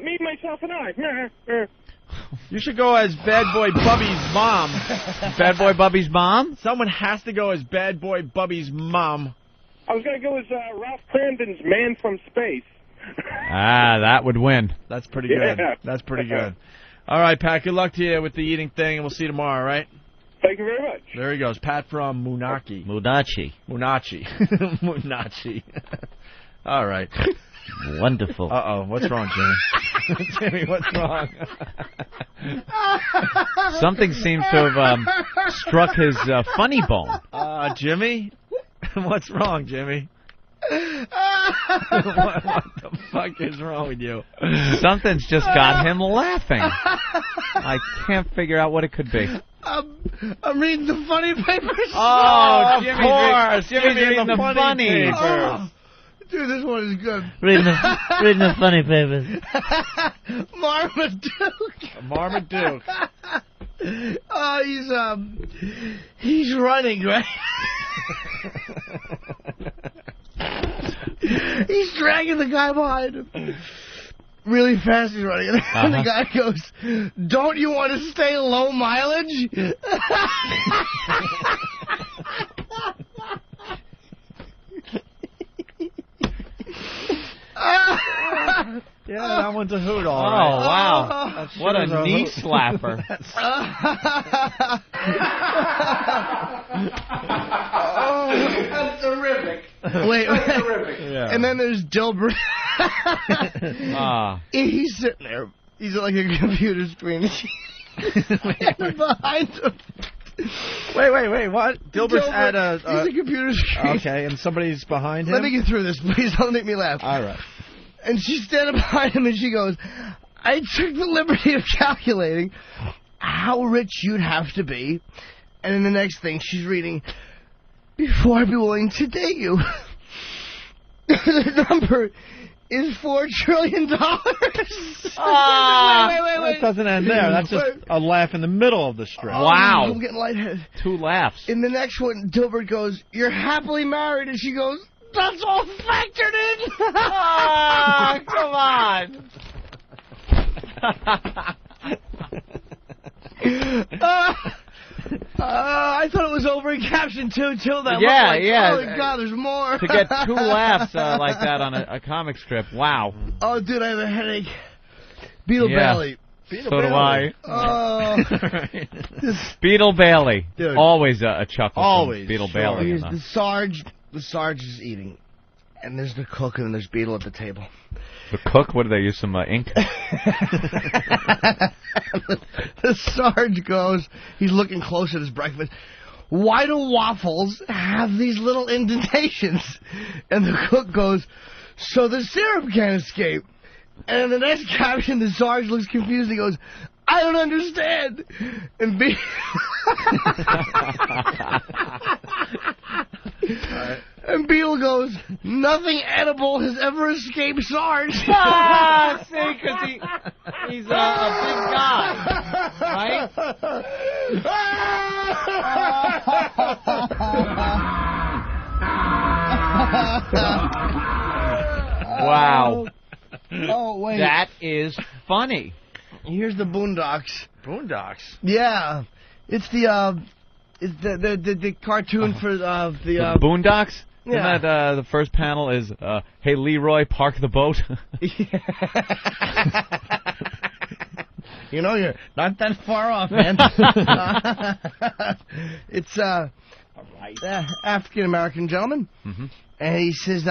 Me, myself, and I. You should go as Bad Boy Bubby's mom. Bad Boy Bubby's mom? Someone has to go as Bad Boy Bubby's mom. I was going to go as Ralph Cramden's Man from Space. That would win. That's pretty good. That's pretty good. All right, Pat, good luck to you with the eating thing, and we'll see you tomorrow, all right? Thank you very much. There he goes, Pat from Munachi. Munachi. Munachi. All right. Wonderful. Uh-oh, what's wrong, Jimmy? Jimmy, what's wrong? Something seems to have struck his funny bone. Jimmy? What's wrong, Jimmy? what the fuck is wrong with you? Something's just got him laughing. I can't figure out what it could be. I'm reading the funny papers. Oh, of course. Jimmy's reading the funny papers. Oh, dude, this one is good. Reading the funny papers. Marmaduke. Oh, he's running, right? He's dragging the guy behind him. Really fast he's running. And the guy goes, "Don't you want to stay low mileage?" Yeah, that one's a hoot, all right. right. Wow. What a knee slapper. That's terrific. Wait. Terrific. Yeah. And then there's Dilbert. He's sitting there. He's like a computer screen. Behind him. Wait, what? Dilbert's at a... he's a computer screen. Okay, and somebody's behind him? Let me get through this, please. Don't make me laugh. All right. And she's standing behind him, and she goes, "I took the liberty of calculating how rich you'd have to be." And in the next thing, she's reading, "Before I'd be willing to date you." The number is $4 trillion. Wait. That doesn't end there. That's just a laugh in the middle of the strip. Wow. I'm getting lightheaded. 2 laughs. In the next one, Dilbert goes, "You're happily married," and she goes, "That's all factored in." Come on. I thought it was over in caption 2 till that. Yeah, like, yeah. Oh my God, there's more. To get 2 laughs like that on a comic strip. Wow. Oh, dude, I have a headache. Beetle Bailey. So do I. Oh. Beetle Bailey. Dude. Always a chuckle. Always. Beetle Bailey. The Sarge is eating. And there's the cook, and then there's Beetle at the table. The cook? What, do they use some ink? The Sarge goes, he's looking close at his breakfast. "Why do waffles have these little indentations?" And the cook goes, so the syrup can't escape. And the next caption, the sergeant looks confused. He goes, I don't understand. And and Beale goes, nothing edible has ever escaped Sarge. See, because he's a big guy, right? Wow. Oh, wait. That is funny. Here's the Boondocks. Boondocks? Yeah. It's the cartoon for the Boondocks? Yeah. Isn't that the first panel is, hey, Leroy, park the boat? You know, you're not that far off, man. It's African-American gentleman. Mm-hmm. And he says,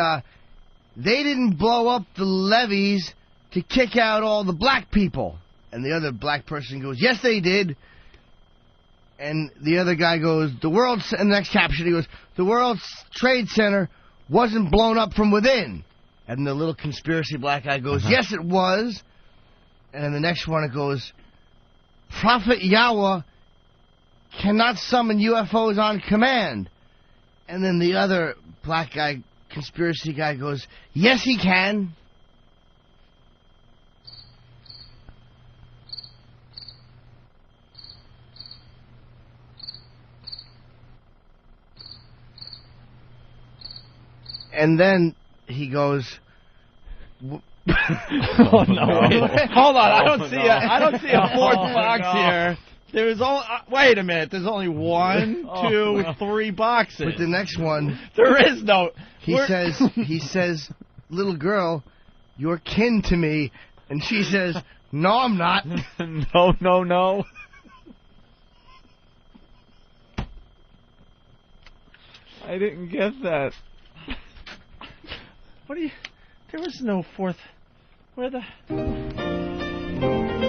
they didn't blow up the levees to kick out all the black people. And the other black person goes, yes, they did. And the other guy goes, and the next caption, he goes, the World Trade Center wasn't blown up from within. And the little conspiracy black guy goes, yes, it was. And then the next one, it goes, Prophet Yahweh cannot summon UFOs on command. And then the other black guy, conspiracy guy, goes, yes, he can. And then he goes, oh no! Wait. Hold on, I don't see a fourth box here. There's only wait a minute. There's only 1, 2, 3 boxes. But the next one, there is no. He says, little girl, you're kin to me, and she says, no, I'm not. No. I didn't get that. What do you? There was no fourth. Where the?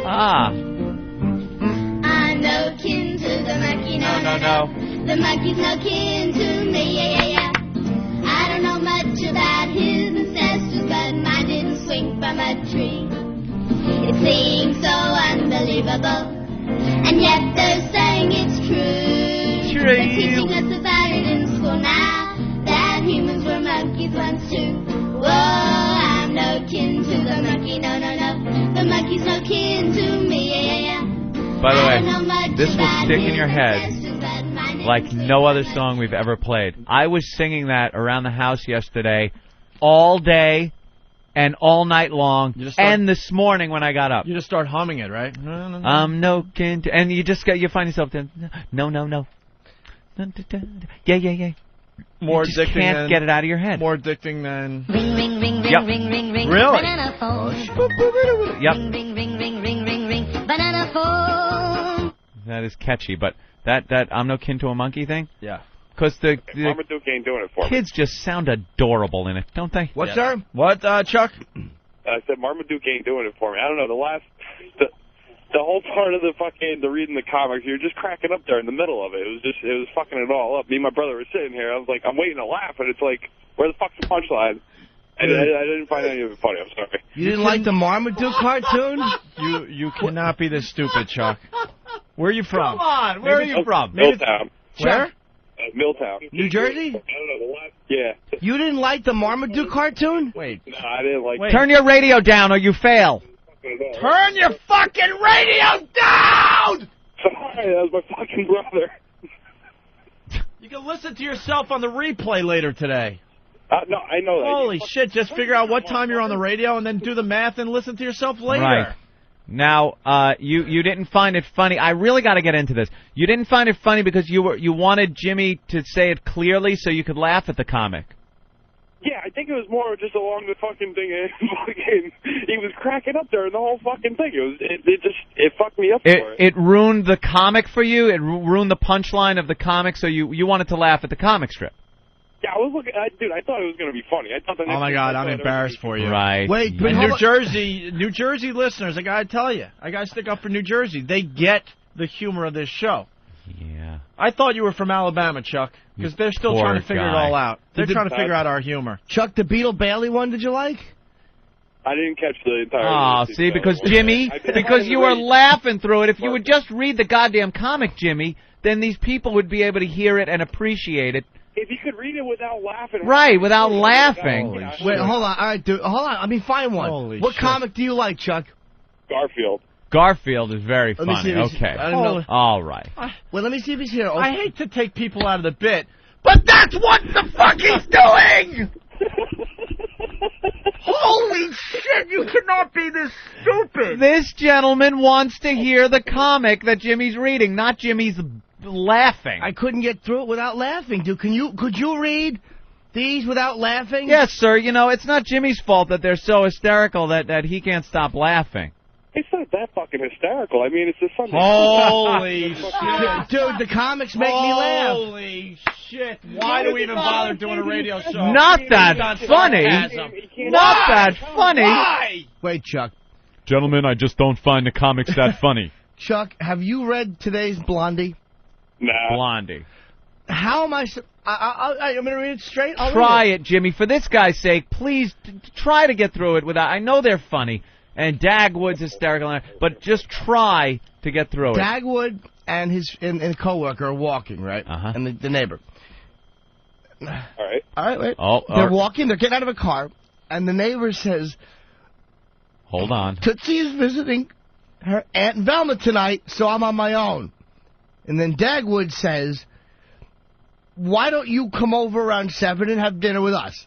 I'm no kin to the monkey, no. The monkey's no kin to me, yeah. I don't know much about his ancestors, but mine didn't swing from a tree. It seems so unbelievable, and yet they're saying it's true. They're teaching us about it in school now, that humans were monkeys once too. Whoa, I'm no kin to the monkey, no. The monkey's no kin to me, yeah. By the way, this will stick in your head like no other song we've ever played. I was singing that around the house yesterday, all day and all night long, and this morning when I got up. You just start humming it, right? I'm no kin to, and you find yourself then, no. Yeah. More you just addicting can't than, get it out of your head. More addicting than... Ring, ring, ring, ring, yep. ring, ring, ring. Really? Banana phone. Yep. Ring, ring, ring, ring, ring, ring, ring. Banana phone. That is catchy, but that I'm no kin to a monkey thing? Yeah. Because the Marmaduke ain't doing it for me. kids just sound adorable in it, don't they? What's that? What, Chuck? I said Marmaduke ain't doing it for me. I don't know, the whole part of the reading the comics, you're just cracking up there in the middle of it. It was fucking it all up. Me and my brother were sitting here. I was like, I'm waiting to laugh, and it's like, where the fuck's the punchline? And I didn't find any of it funny. I'm sorry. You didn't like the Marmaduke cartoon? You cannot be this stupid, Chuck. Where are you from? Come on, where are you from? Milltown. Where? Milltown. New Jersey? I don't know, the last... Yeah. You didn't like the Marmaduke cartoon? Wait. No, I didn't like it. Turn your radio down or you fail. Turn your fucking radio down! Sorry, that was my fucking brother. You can listen to yourself on the replay later today. No, I know that. Holy shit, just figure out what time you're on the radio and then do the math and listen to yourself later. Right. Now, you didn't find it funny. I really got to get into this. You didn't find it funny because you wanted Jimmy to say it clearly so you could laugh at the comic. Yeah, I think it was more just along the fucking thing. He was cracking up there in the whole fucking thing. It fucked me up for it. It ruined the comic for you? It ruined the punchline of the comic, so you wanted to laugh at the comic strip? Yeah, I was looking. Dude, I thought it was going to be funny. I thought the oh my God, I'm embarrassed for you. Right. Wait, but New Jersey listeners, I gotta tell you, I gotta stick up for New Jersey. They get the humor of this show. Yeah. I thought you were from Alabama, Chuck, because they're still poor trying to figure it guy. all out. They're trying to figure out our humor. Chuck, the Beetle Bailey one, did you like? I didn't catch the entire. Oh, see, because Jimmy, because you were laughing through it. If you would just read the goddamn comic, Jimmy, then these people would be able to hear it and appreciate it. If you could read it without laughing. Right, without laughing. Wait, hold on. All right, dude. Hold on. I mean, find one. Holy what shit. comic do you like, Chuck? Garfield. Garfield is very Let me funny. see, Okay. I don't know. All right. Well, let me see if he's here. I hate to take people out of the bit, but that's what the fuck he's doing! Holy shit, you cannot be this stupid! This gentleman wants to hear the comic that Jimmy's reading, not Jimmy's laughing. I couldn't get through it without laughing, dude. Could you read these without laughing? Yes, sir. You know, it's not Jimmy's fault that they're so hysterical that he can't stop laughing. It's not that fucking hysterical. I mean, it's just something. Holy shit. Dude, the comics make me laugh. Holy shit. Why do we even bother doing a radio show? Not that funny. Not that funny. Why? Wait, Chuck. Gentlemen, I just don't find the comics that funny. Chuck, have you read today's Blondie? Nah. Blondie. How am I... I'm going to read it straight? I'll Try read it, Jimmy. For this guy's sake, please try to get through it without... I know they're funny, and Dagwood's hysterical, but just try to get through it. Dagwood and his and coworker are walking, right? Uh-huh. And the neighbor. All right. All right, wait. Oh, they're walking. They're getting out of a car, and the neighbor says, hold on. Tootsie is visiting her Aunt Velma tonight, so I'm on my own. And then Dagwood says, why don't you come over around 7 and have dinner with us?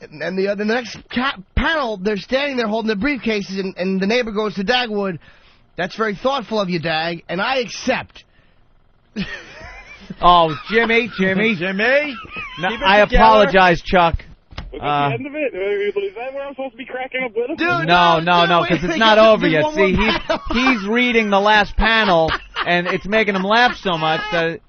And the next panel, they're standing there holding their briefcases, and the neighbor goes to Dagwood, that's very thoughtful of you, Dag, and I accept. Oh, Jimmy. No, I apologize, Chuck. Was that the end of it? Is that where I'm supposed to be cracking up with him? Dude, No, because it's not over yet. See, he's reading the last panel, and it's making him laugh so much that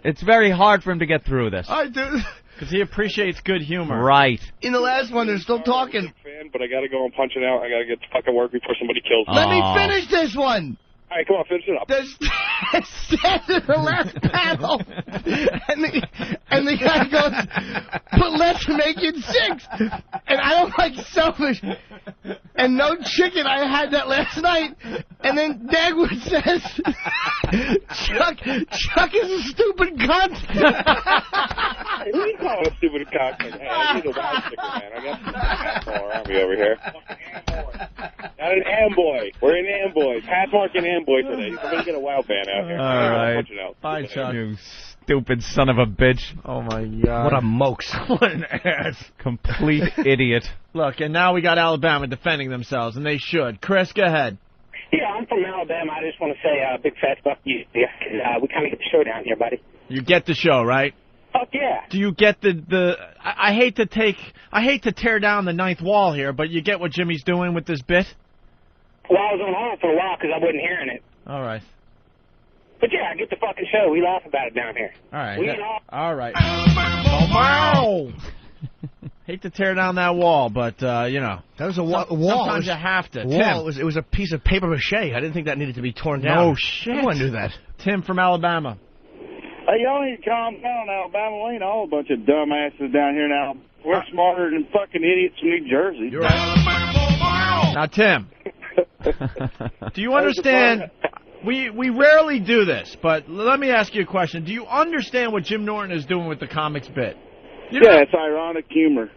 it's very hard for him to get through this. All right, dude. Because he appreciates good humor. Right. In the last one, they're still talking. Fan, but I got to go and punch it out. I got to get to fucking work before somebody kills me. Let me finish this one. All right, come on, finish it up. There's in the last panel, and the guy goes, but let's make it 6. And I don't like selfish. And no chicken, I had that last night. And then Dagwood says, Chuck is a stupid cunt. Who you calling a stupid cunt? Hey, I need a wild chicken, man. I got some asshole around me over here. Not an Amboy. We're in Amboy. Pathmark and Amboy today. Somebody get a wild band out here. All right. Bye, Chuck. You stupid son of a bitch. Oh, my God. What a mokes. What an ass. Complete idiot. Look, and now we got Alabama defending themselves, and they should. Chris, go ahead. Yeah, I'm from Alabama. I just want to say big fat fuck you. We kind of get the show down here, buddy. You get the show, right? Fuck yeah. Do you get I hate to tear down the ninth wall here, but you get what Jimmy's doing with this bit? Well, I was on hold for a while because I wasn't hearing it. All right. But yeah, I get the fucking show. We laugh about it down here. All right. We all... All right. Wow. Hate to tear down that wall, but, you know. That was a wall. Sometimes you have to. Wall. It was a piece of paper mache. I didn't think that needed to be torn down. No shit. No one knew that. Tim from Alabama. Hey, y'all need to calm down, Alabama. We ain't all a bunch of dumbasses down here now. We're smarter than fucking idiots from New Jersey. You're right. Now, Tim, do you understand? We rarely do this, but let me ask you a question. Do you understand what Jim Norton is doing with the comics bit? Yeah, it's ironic humor.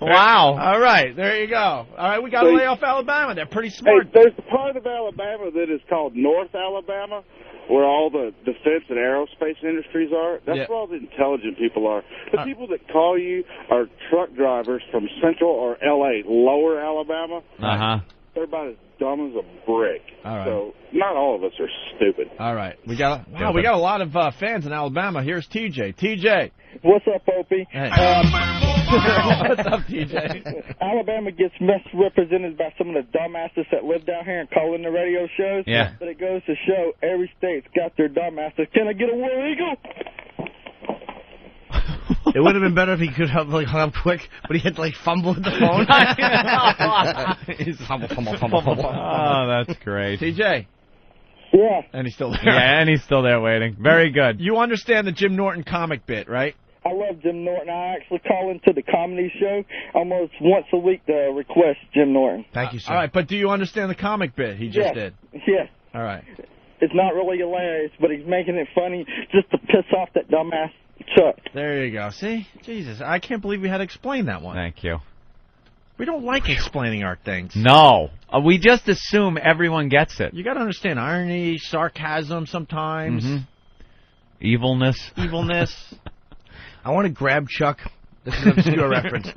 Wow. All right, there you go. All right, we got to lay off Alabama. They're pretty smart. Hey, there's the part of Alabama that is called North Alabama, where all the defense and aerospace industries are. That's where all the intelligent people are. The people that call you are truck drivers from Central or L.A., Lower Alabama. Uh-huh. They're about as dumb as a brick. All right. So not all of us are stupid. All right. We got a lot of fans in Alabama. Here's TJ. TJ. What's up, Opie? Hey. What's up, TJ? Alabama gets misrepresented by some of the dumbasses that live down here and call in the radio shows. Yeah. But it goes to show every state's got their dumbasses. Can I get a War Eagle? It would have been better if he could have hung up quick, but he had to fumble with the phone. Fumble. Oh, that's great. TJ. Yeah. And he's still there. Yeah, and he's still there waiting. Very good. You understand the Jim Norton comic bit, right? I love Jim Norton. I actually call into the comedy show almost once a week to request Jim Norton. Thank you, sir. All right, but do you understand the comic bit he just did? Yes. All right. It's not really hilarious, but he's making it funny just to piss off that dumbass Chuck. There you go. See? Jesus, I can't believe we had to explain that one. Thank you. We don't like explaining our things. No. We just assume everyone gets it. You got to understand irony, sarcasm sometimes. Evilness. I want to grab Chuck. This is an obscure reference.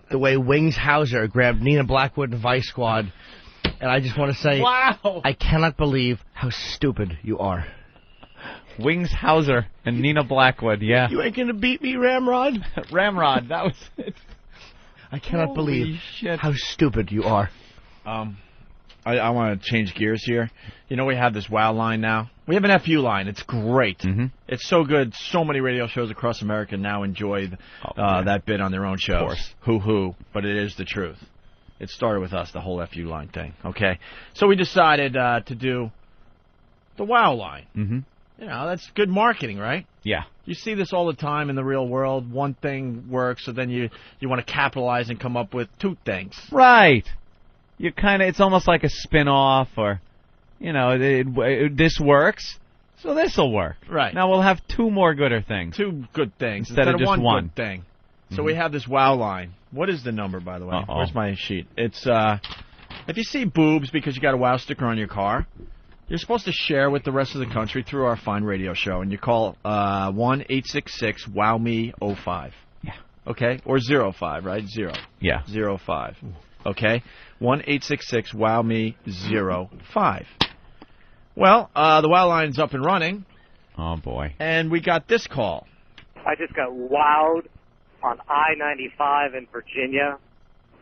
The way Wings Hauser grabbed Nina Blackwood and Vice Squad. And I just want to say, wow. I cannot believe how stupid you are. Wings Hauser and Nina Blackwood, yeah. You ain't going to beat me, Ramrod? Ramrod, that was it. I cannot believe how stupid you are. I want to change gears here. You know, we have this WOW line now. We have an FU line. It's great. It's so good. So many radio shows across America now enjoy that bit on their own shows. Of course. Hoo-hoo. But it is the truth. It started with us, the whole FU line thing. Okay? So we decided to do the WOW line. You know, that's good marketing, right? Yeah. You see this all the time in the real world. One thing works, so then you want to capitalize and come up with two things. Right. You kind of, it's almost like a spin-off or, you know, this works, so this will work. Right. Now we'll have two more gooder things. Two good things instead of just one good thing. So we have this WOW line. What is the number, by the way? Where's my sheet? It's, if you see boobs because you got a WOW sticker on your car, you're supposed to share with the rest of the country through our fine radio show, and you call 1-866-WOW-ME-05. Yeah. Okay? Or 05, right? 0. Yeah. 05. Okay? 1-866-WOW-ME-05. Well, the WOW line's up and running. Oh, boy. And we got this call. I just got wowed on I-95 in Virginia.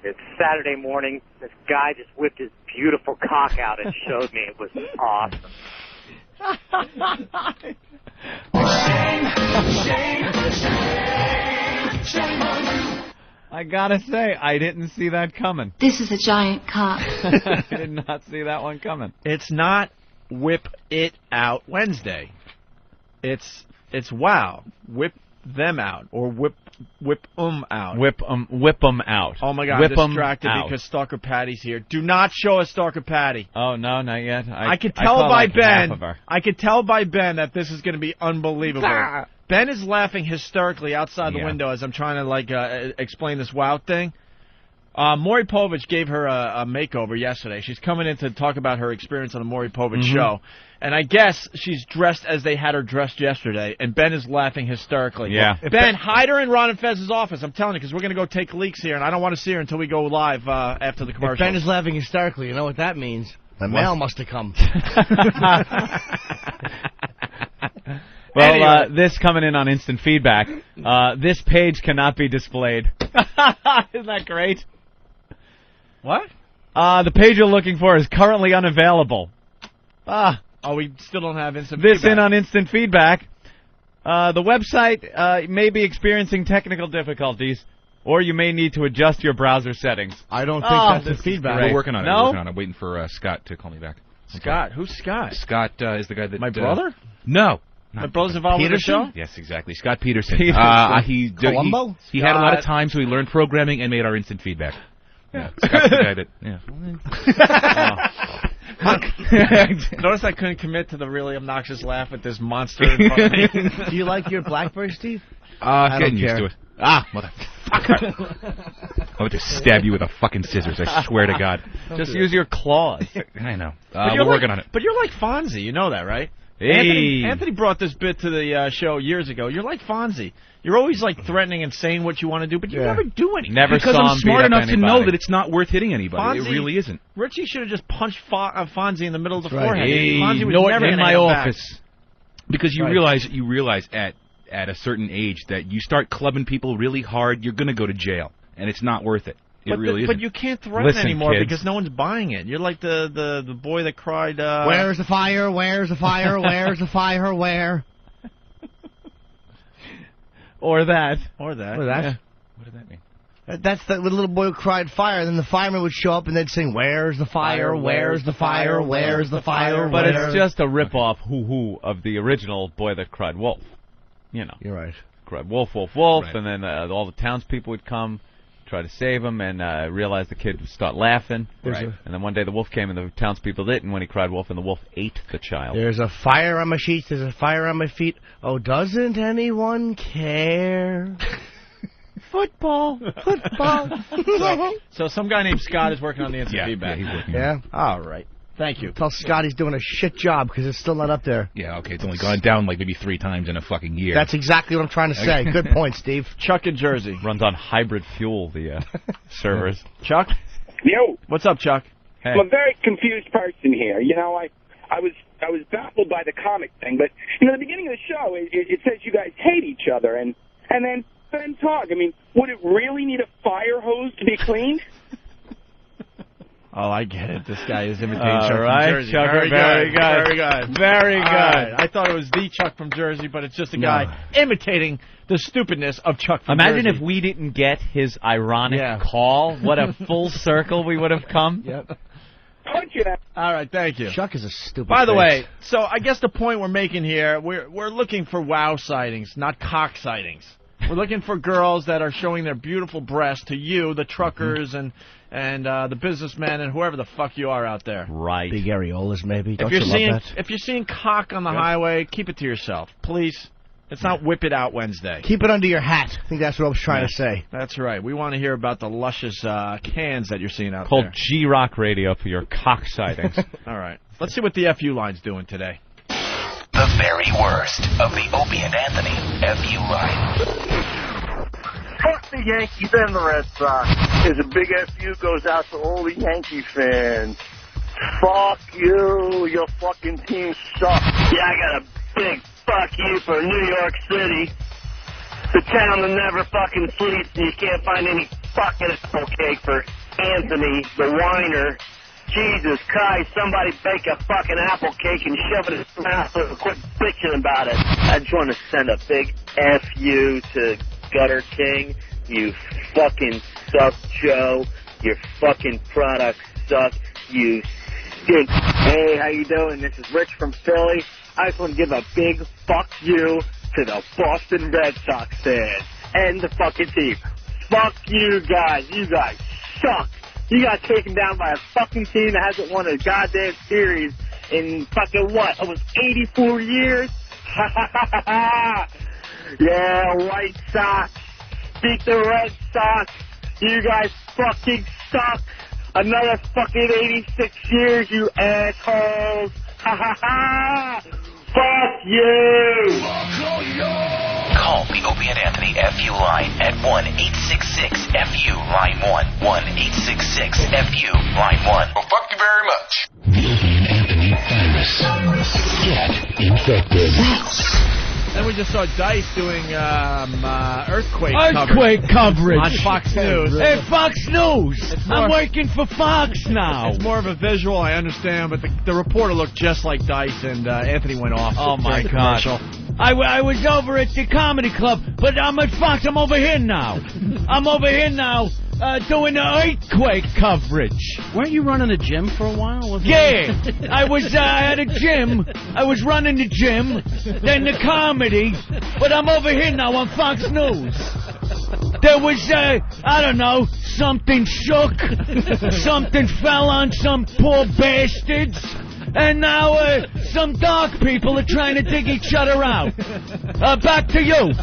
It's Saturday morning. This guy just whipped his beautiful cock out and showed me. It was awesome. I gotta say, I didn't see that coming. This is a giant cock. I did not see that one coming. It's not Whip It Out Wednesday. It's wow. Whip them out or whip out. Whip them out. Oh my God, whip I'm distracted because Stalker Patty's here. Do not show us Stalker Patty. Oh no, not yet. I could tell by Ben. I could tell by Ben that this is going to be unbelievable. Ben is laughing hysterically outside the window as I'm trying to explain this WOW thing. Maury Povich gave her a makeover yesterday. She's coming in to talk about her experience on the Maury Povich show. And I guess she's dressed as they had her dressed yesterday, and Ben is laughing hysterically. Yeah. Ben, hide her in Ron and Fez's office. I'm telling you, because we're going to go take leaks here, and I don't want to see her until we go live after the commercial. If Ben is laughing hysterically, you know what that means? The mail must have come. Well, this coming in on instant feedback. This page cannot be displayed. Isn't that great? What? The page you're looking for is currently unavailable. Oh, we still don't have instant feedback. This in on instant feedback. The website may be experiencing technical difficulties, or you may need to adjust your browser settings. I don't think that's the feedback. We're working on it. No? I'm waiting for Scott to call me back. Scott? Who's Scott? Scott is the guy that... My brother? No. My brother's involved with the show? Yes, exactly. Scott Peterson. Columbo? He had a lot of time, so he learned programming and made our instant feedback. Yeah. Scott's the guy that... Yeah. Notice I couldn't commit to the really obnoxious laugh at this monster in front of me. Do you like your BlackBerry, Steve? Getting used to it. Motherfucker. I'll just stab you with a fucking scissors, I swear to God. Just use your claws. I know. We're working on it. But you're like Fonzie, you know that, right? Hey. Anthony brought this bit to the show years ago. You're like Fonzie. You're always like threatening and saying what you want to do, but you never do anything. Because I'm smart enough to know that it's not worth hitting anybody. Fonzie, it really isn't. Richie should have just punched Fonzie in the middle of the forehead. Hey, Fonzie was never in my office. Back. Because you realize at a certain age that you start clubbing people really hard, you're going to go to jail, and it's not worth it. It really isn't. But you can't threaten anymore because no one's buying it. You're like the boy that cried... Where's the fire? Where's the fire? Where's the fire? Where? Or that. Or that. Yeah. What did that mean? That's the little boy who cried fire, and then the fireman would show up and they'd sing, "Where's the fire? Where's the fire? Where's the fire?" But it's just a rip-off hoo-hoo of the original Boy That Cried Wolf. You know. You're right. Cried wolf, wolf, wolf, Right. and then all the townspeople would come, try to save him, and realize the kid would start laughing. Right. And then one day the wolf came, and the townspeople didn't when he cried wolf, and the wolf ate the child. There's a fire on my sheets, there's a fire on my feet. Oh, doesn't anyone care? Football. So some guy named Scott is working on the instant feedback. Yeah, he's working. Yeah? All right. Thank you. Tell Scott he's doing a shit job because it's still not up there. Yeah, okay, it's only gone down like maybe 3 times in a fucking year. That's exactly what I'm trying to say. Good point, Steve. Chuck in Jersey. Runs on hybrid fuel, the servers. Chuck? Yo. What's up, Chuck? Hey. I'm a very confused person here. You know, I was baffled by the comic thing, but you know, the beginning of the show, it says you guys hate each other, and then talk. I mean, would it really need a fire hose to be cleaned? Oh, I get it. This guy is imitating All Chuck right, from Jersey. Chuck, Very very good. good. Very good. Very good. All right. I thought it was the Chuck from Jersey, but it's just a guy imitating the stupidness of Chuck from Imagine Jersey. if we didn't get his ironic call. What a full circle we would have come. Yep. All right, thank you. Chuck is a stupid By the face. way, so I guess the point we're making here, we're looking for wow sightings, not cock sightings. We're looking for girls that are showing their beautiful breasts to you, the truckers and the businessmen and whoever the fuck you are out there. Right. Big areolas, maybe. Don't If you you're love seeing that? if you're seeing cock on the highway, keep it to yourself, please. It's not Whip It Out Wednesday. Keep it under your hat. I think that's what I was trying to say. That's right. We want to hear about the luscious cans that you're seeing out Called there. G-Rock Radio for your cock sightings. All right. Let's see what the FU line's doing today. The very worst of the Opie and Anthony FU line. Fuck the Yankees and the Red Sox. There's a big FU goes out to all the Yankee fans. Fuck you. Your fucking team sucks. Yeah, I got a big fuck you for New York City. The town that never fucking sleeps, and you can't find any fucking apple cake for Anthony, the whiner. Jesus Christ, somebody bake a fucking apple cake and shove it in his mouth and quit bitching about it. I just want to send a big F-U to Gutter King. You fucking suck, Joe. Your fucking products suck. You stink. Hey, how you doing? This is Rich from Philly. I just want to give a big fuck you to the Boston Red Sox fans and the fucking team. Fuck you guys. You guys suck. You got taken down by a fucking team that hasn't won a goddamn series in fucking what? Almost 84 years? Ha ha ha ha ha! Yeah, White Sox. Beat the Red Sox. You guys fucking suck. Another fucking 86 years, you assholes. Ha ha ha! Fuck you! Call the Opie and Anthony FU line at 1-866-FU line 1. 1-866-FU line 1. Well, fuck you very much. The Opie and Anthony virus. Get infected. Then we just saw Dice doing earthquake coverage on Fox News. Hey, Fox News! I'm working for Fox now. It's more of a visual, I understand, but the reporter looked just like Dice, and Anthony went off. Oh, my during the God. commercial. I was over at the comedy club, but I'm at Fox. I'm over here now. I'm over here now doing the earthquake coverage. Weren't you running a gym for a while? Yeah, I had a gym. I was running the gym, then the comedy, but I'm over here now on Fox News. There was, I don't know, something shook, something fell on some poor bastards, and now some dark people are trying to dig each other out. Back to you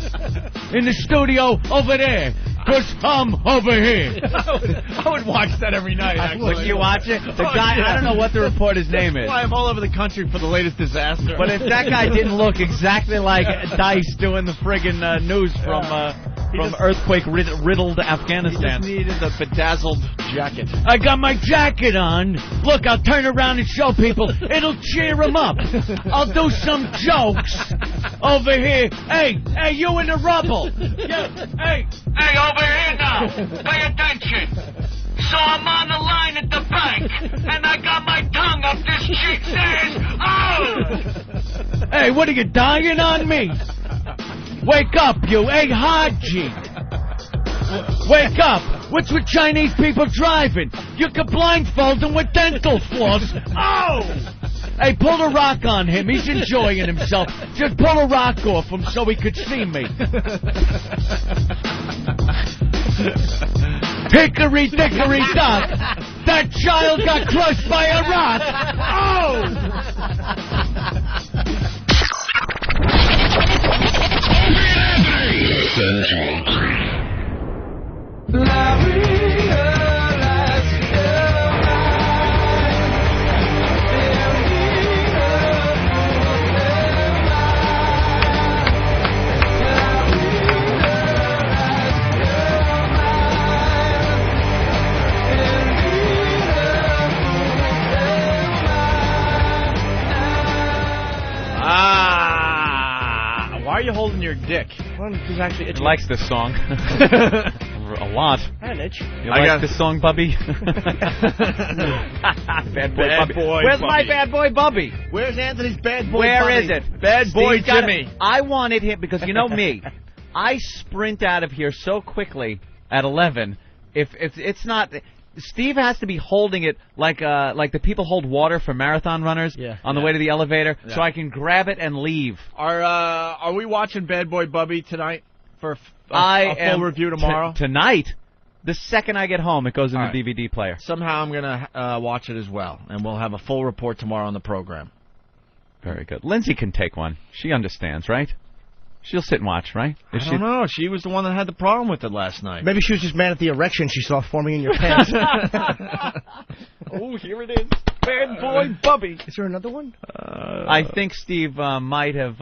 in the studio over there. Because I'm over here. I would watch that every night, actually. Would you watch it? The guy, I don't know what the reporter's name is. Well, I'm all over the country for the latest disaster. But if that guy didn't look exactly like Dice doing the friggin' news from earthquake-riddled Afghanistan. He just needed the bedazzled jacket. I got my jacket on. Look, I'll turn around and show people. It'll cheer them up. I'll do some jokes over here. Hey, you in the rubble. Hey, over here now. Pay attention. So I'm on the line at the bank, and I got my tongue up this chick's ass. Oh! Hey, what are you dying on me? Wake up, you. Hey, Haji. Wake up. What's with Chinese people driving? You can blindfold them with dental floss. Oh! Hey, pull a rock on him. He's enjoying himself. Just pull a rock off him so he could see me. Hickory dickory dock. That child got crushed by a rock. Why are you holding your dick? Well, because actually He likes this song. A lot. An itch. You like this song, Bubby? Bad boy Bubby. Where's my bad boy Bubby? Where's Anthony's bad boy Where Bubby? is it? Bad boy Steve's got Jimmy. it. I wanted him because you know me. I sprint out of here so quickly at 11. If it's not, Steve has to be holding it like the people hold water for marathon runners on the way to the elevator, so I can grab it and leave. Are we watching Bad Boy Bubby tonight for a full review tomorrow? Tonight. The second I get home, it goes in the DVD player. Somehow I'm going to watch it as well, and we'll have a full report tomorrow on the program. Very good. Lindsay can take one. She understands, right? She'll sit and watch, right? I don't know. She was the one that had the problem with it last night. Maybe she was just mad at the erection she saw forming in your pants. Oh, here it is. Bad Boy Bubby. Is there another one? I think Steve might have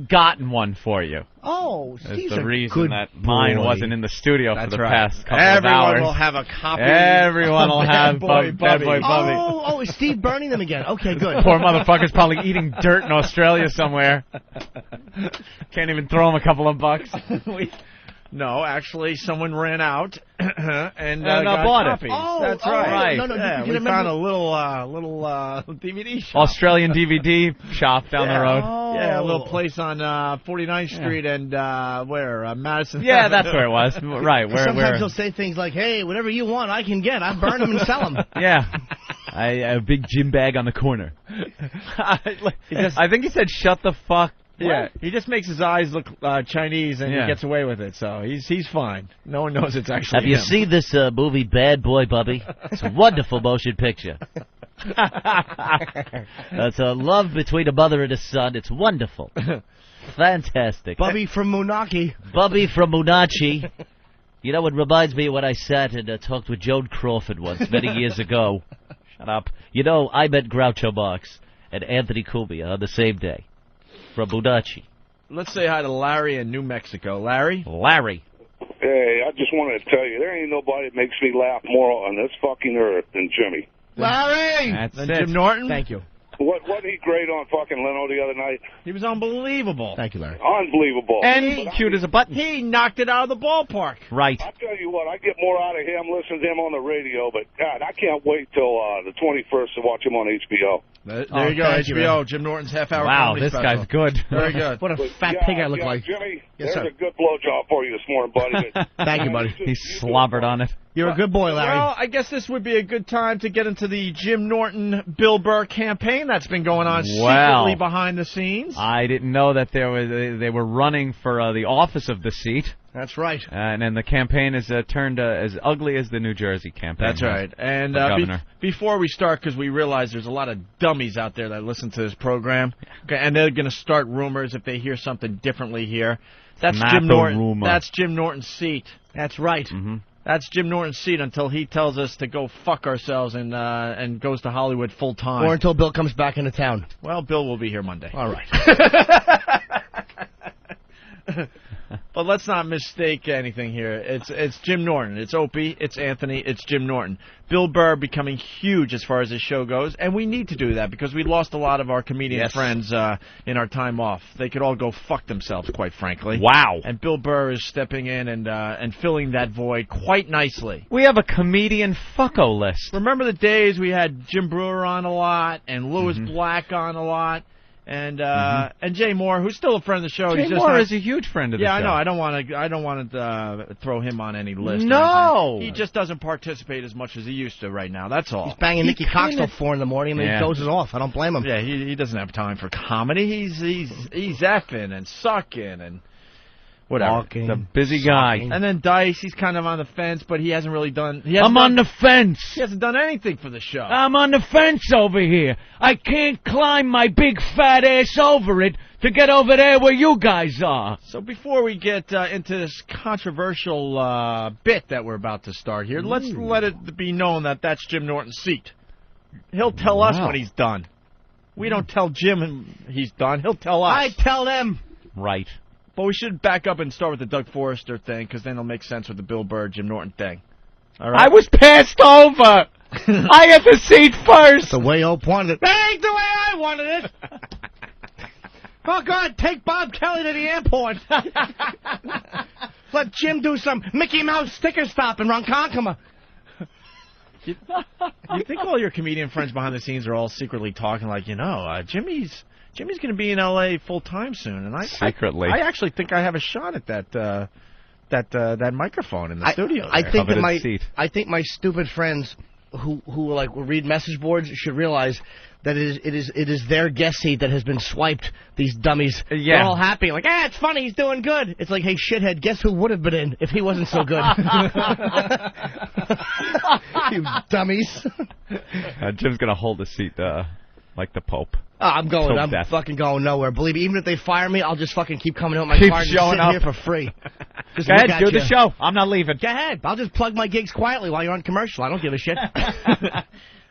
gotten one for you. Oh, That's Steve's the a reason good that mine boy. wasn't in the studio for the past couple Everyone of hours. will have a copy. Everyone will have Bad Boy Bad Boy Bubby. Oh, is Steve burning them again? Okay, good. Poor motherfucker's probably eating dirt in Australia somewhere. Can't even throw him a couple of bucks. No, actually, someone ran out and got bought it. copies. Oh, That's right. No, yeah, we found a little DVD shop. Australian DVD shop down the road. Yeah, a little place on 49th Street and Madison. Yeah, that's where it was. Right. Sometimes they'll say things like, "Hey, whatever you want, I can get. I burn them and sell them." Yeah. A big gym bag on the corner. I think he said, "Shut the fuck." Yeah, he just makes his eyes look Chinese, and he gets away with it, so he's fine. No one knows it's actually Have you him. seen this movie, Bad Boy Bubby? It's a wonderful motion picture. It's a love between a mother and a son. It's wonderful. Fantastic. Bubby from Moonachie. Bubby from Moonachie. You know, it reminds me of when I sat and talked with Joan Crawford once, many years ago. Shut up. You know, I met Groucho Marx and Anthony Cumia on the same day. From Moonachie. Let's say hi to Larry in New Mexico. Larry? Hey, I just wanted to tell you, there ain't nobody that makes me laugh more on this fucking earth than Jimmy. Larry! That's it. Jim Norton? Thank you. Wasn't he great on fucking Leno the other night? He was unbelievable. Thank you, Larry. Unbelievable. And cute as a button. He knocked it out of the ballpark. Right. I tell you what, I get more out of him listening to him on the radio, but God, I can't wait till the 21st to watch him on HBO. There you go, HBO, Jim Norton's half-hour Wow, comedy this special. guy's good. Very good. What a fat pig I look like. Jimmy, Yes, there's sir. a good blowjob for you this morning, buddy. Thank you, buddy. He slobbered on it. You're a good boy, Larry. Well, I guess this would be a good time to get into the Jim Norton Bill Burr campaign that's been going on secretly behind the scenes. I didn't know that they were running for the office of the seat. That's right. And then the campaign is turned as ugly as the New Jersey campaign. That's right. And governor. Before we start, because we realize there's a lot of dummies out there that listen to this program, okay, and they're going to start rumors if they hear something differently here. That's Not Jim the Norton. rumor. That's Jim Norton's seat. That's right. Mm-hmm. That's Jim Norton's seat until he tells us to go fuck ourselves and goes to Hollywood full time. Or until Bill comes back into town. Well, Bill will be here Monday. All right. But let's not mistake anything here. It's Jim Norton. It's Opie. It's Anthony. It's Jim Norton. Bill Burr becoming huge as far as his show goes, and we need to do that because we lost a lot of our comedian friends in our time off. They could all go fuck themselves, quite frankly. Wow. And Bill Burr is stepping in and filling that void quite nicely. We have a comedian fucko list. Remember the days we had Jim Brewer on a lot and Louis Black on a lot? And Jay Moore, who's still a friend of the show. Jay Moore is a huge friend of the show. Yeah, I know. I don't want to throw him on any list. No, he just doesn't participate as much as he used to right now. That's all. He's banging Nikki Cox till 4 in the morning, and then he dozes off. I don't blame him. Yeah, he doesn't have time for comedy. He's effing and sucking and whatever. Walking, the busy guy. And then Dice, he's kind of on the fence, but he hasn't really done. I'm on the fence. He hasn't done anything for the show. I'm on the fence over here. I can't climb my big fat ass over it to get over there where you guys are. So before we get into this controversial bit that we're about to start here, let's let it be known that that's Jim Norton's seat. He'll tell us when he's done. We don't tell Jim he's done. He'll tell us. I tell them. Right. But we should back up and start with the Doug Forrester thing, because then it'll make sense with the Bill Burr, Jim Norton thing. All right? I was passed over. I had the seat first. The way Ope wanted it. That ain't the way I wanted it. Oh, God, take Bob Kelly to the airport. Let Jim do some Mickey Mouse sticker stop in Ronkonkoma. You think all your comedian friends behind the scenes are all secretly talking like, Jimmy's going to be in L.A. full time soon, and secretly, I actually think I have a shot at that microphone in the studio. I think my stupid friends who like will read message boards should realize that it is their guest seat that has been swiped. These dummies, they're all happy, like, it's funny, he's doing good. It's like, hey, shithead, guess who would have been in if he wasn't so good? You dummies. Jim's gonna hold the seat like the Pope. I'm fucking going nowhere. Believe me, even if they fire me, I'll just fucking keep coming out my car and just sitting here for free. Go ahead, do the show. I'm not leaving. Go ahead. I'll just plug my gigs quietly while you're on commercial. I don't give a shit.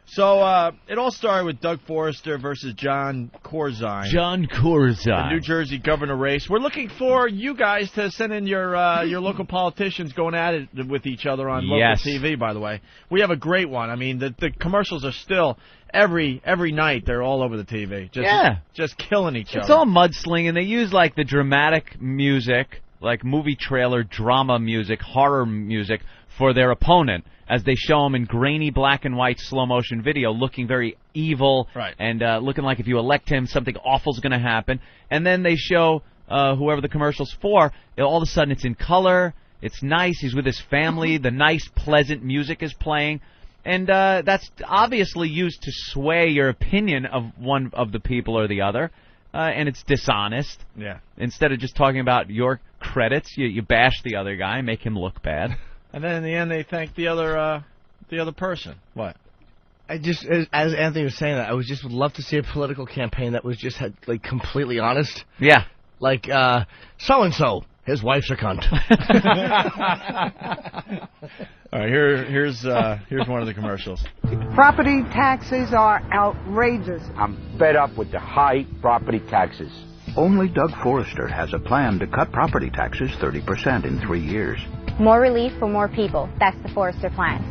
So it all started with Doug Forrester versus John Corzine. The New Jersey governor race. We're looking for you guys to send in your local politicians going at it with each other on local TV, by the way. We have a great one. I mean, the commercials are still... Every night they're all over the TV, just killing each other. It's all mudslinging. They use like the dramatic music, like movie trailer drama music, horror music for their opponent as they show them in grainy black and white slow motion video, looking very evil and looking like if you elect him, something awful's going to happen. And then they show whoever the commercial's for. All of a sudden it's in color. It's nice. He's with his family. The nice, pleasant music is playing. And that's obviously used to sway your opinion of one of the people or the other, and it's dishonest. Yeah. Instead of just talking about your credits, you bash the other guy, make him look bad. And then in the end, they thank the other person. What? I just, as Anthony was saying that, I would love to see a political campaign that was just like completely honest. Yeah. Like so and so. His wife's a cunt. All right, here's one of the commercials. Property taxes are outrageous. I'm fed up with the high property taxes. Only Doug Forrester has a plan to cut property taxes 30% in 3 years. More relief for more people. That's the Forrester plan.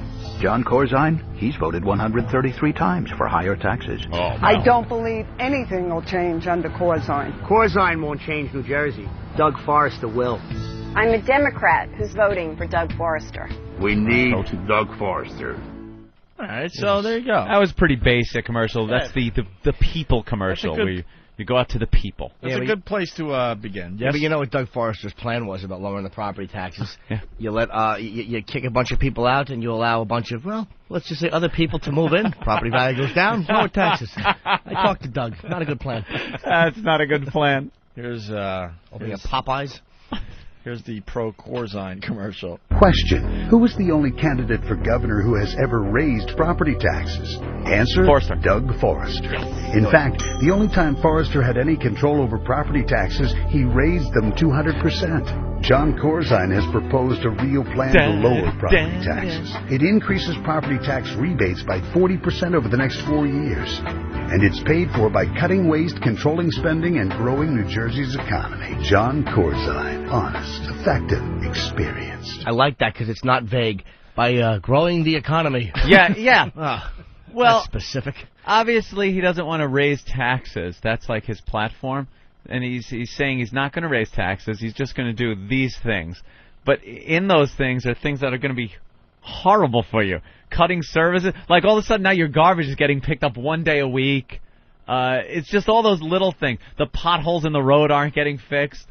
John Corzine, he's voted 133 times for higher taxes. Oh, wow. I don't believe anything will change under Corzine. Corzine won't change New Jersey. Doug Forrester will. I'm a Democrat who's voting for Doug Forrester. We need Doug Forrester. All right, so there you go. That was pretty basic commercial. That's the people commercial where you go out to the people. That's a good place to begin. Yes? Yeah, but you know what Doug Forrester's plan was about lowering the property taxes? You let you kick a bunch of people out and you allow a bunch of, well, let's just say other people to move in. Property value goes down, lower taxes. I talked to Doug. Not a good plan. That's not a good plan. Here's opening up Popeyes. Here's the pro-Corzine commercial. Question: who was the only candidate for governor who has ever raised property taxes? Answer: Forrester. Doug Forrester. In fact, the only time Forrester had any control over property taxes, he raised them 200%. John Corzine has proposed a real plan to lower property taxes. It increases property tax rebates by 40% over the next 4 years. And it's paid for by cutting waste, controlling spending, and growing New Jersey's economy. John Corzine. Honest, effective, experienced. I like that because it's not vague. By growing the economy. Yeah. Well, that's specific. Obviously, he doesn't want to raise taxes. That's like his platform. And he's saying he's not going to raise taxes. He's just going to do these things. But in those things are things that are going to be horrible for you. Cutting services. Like all of a sudden now your garbage is getting picked up 1 day a week. It's just all those little things. The potholes in the road aren't getting fixed.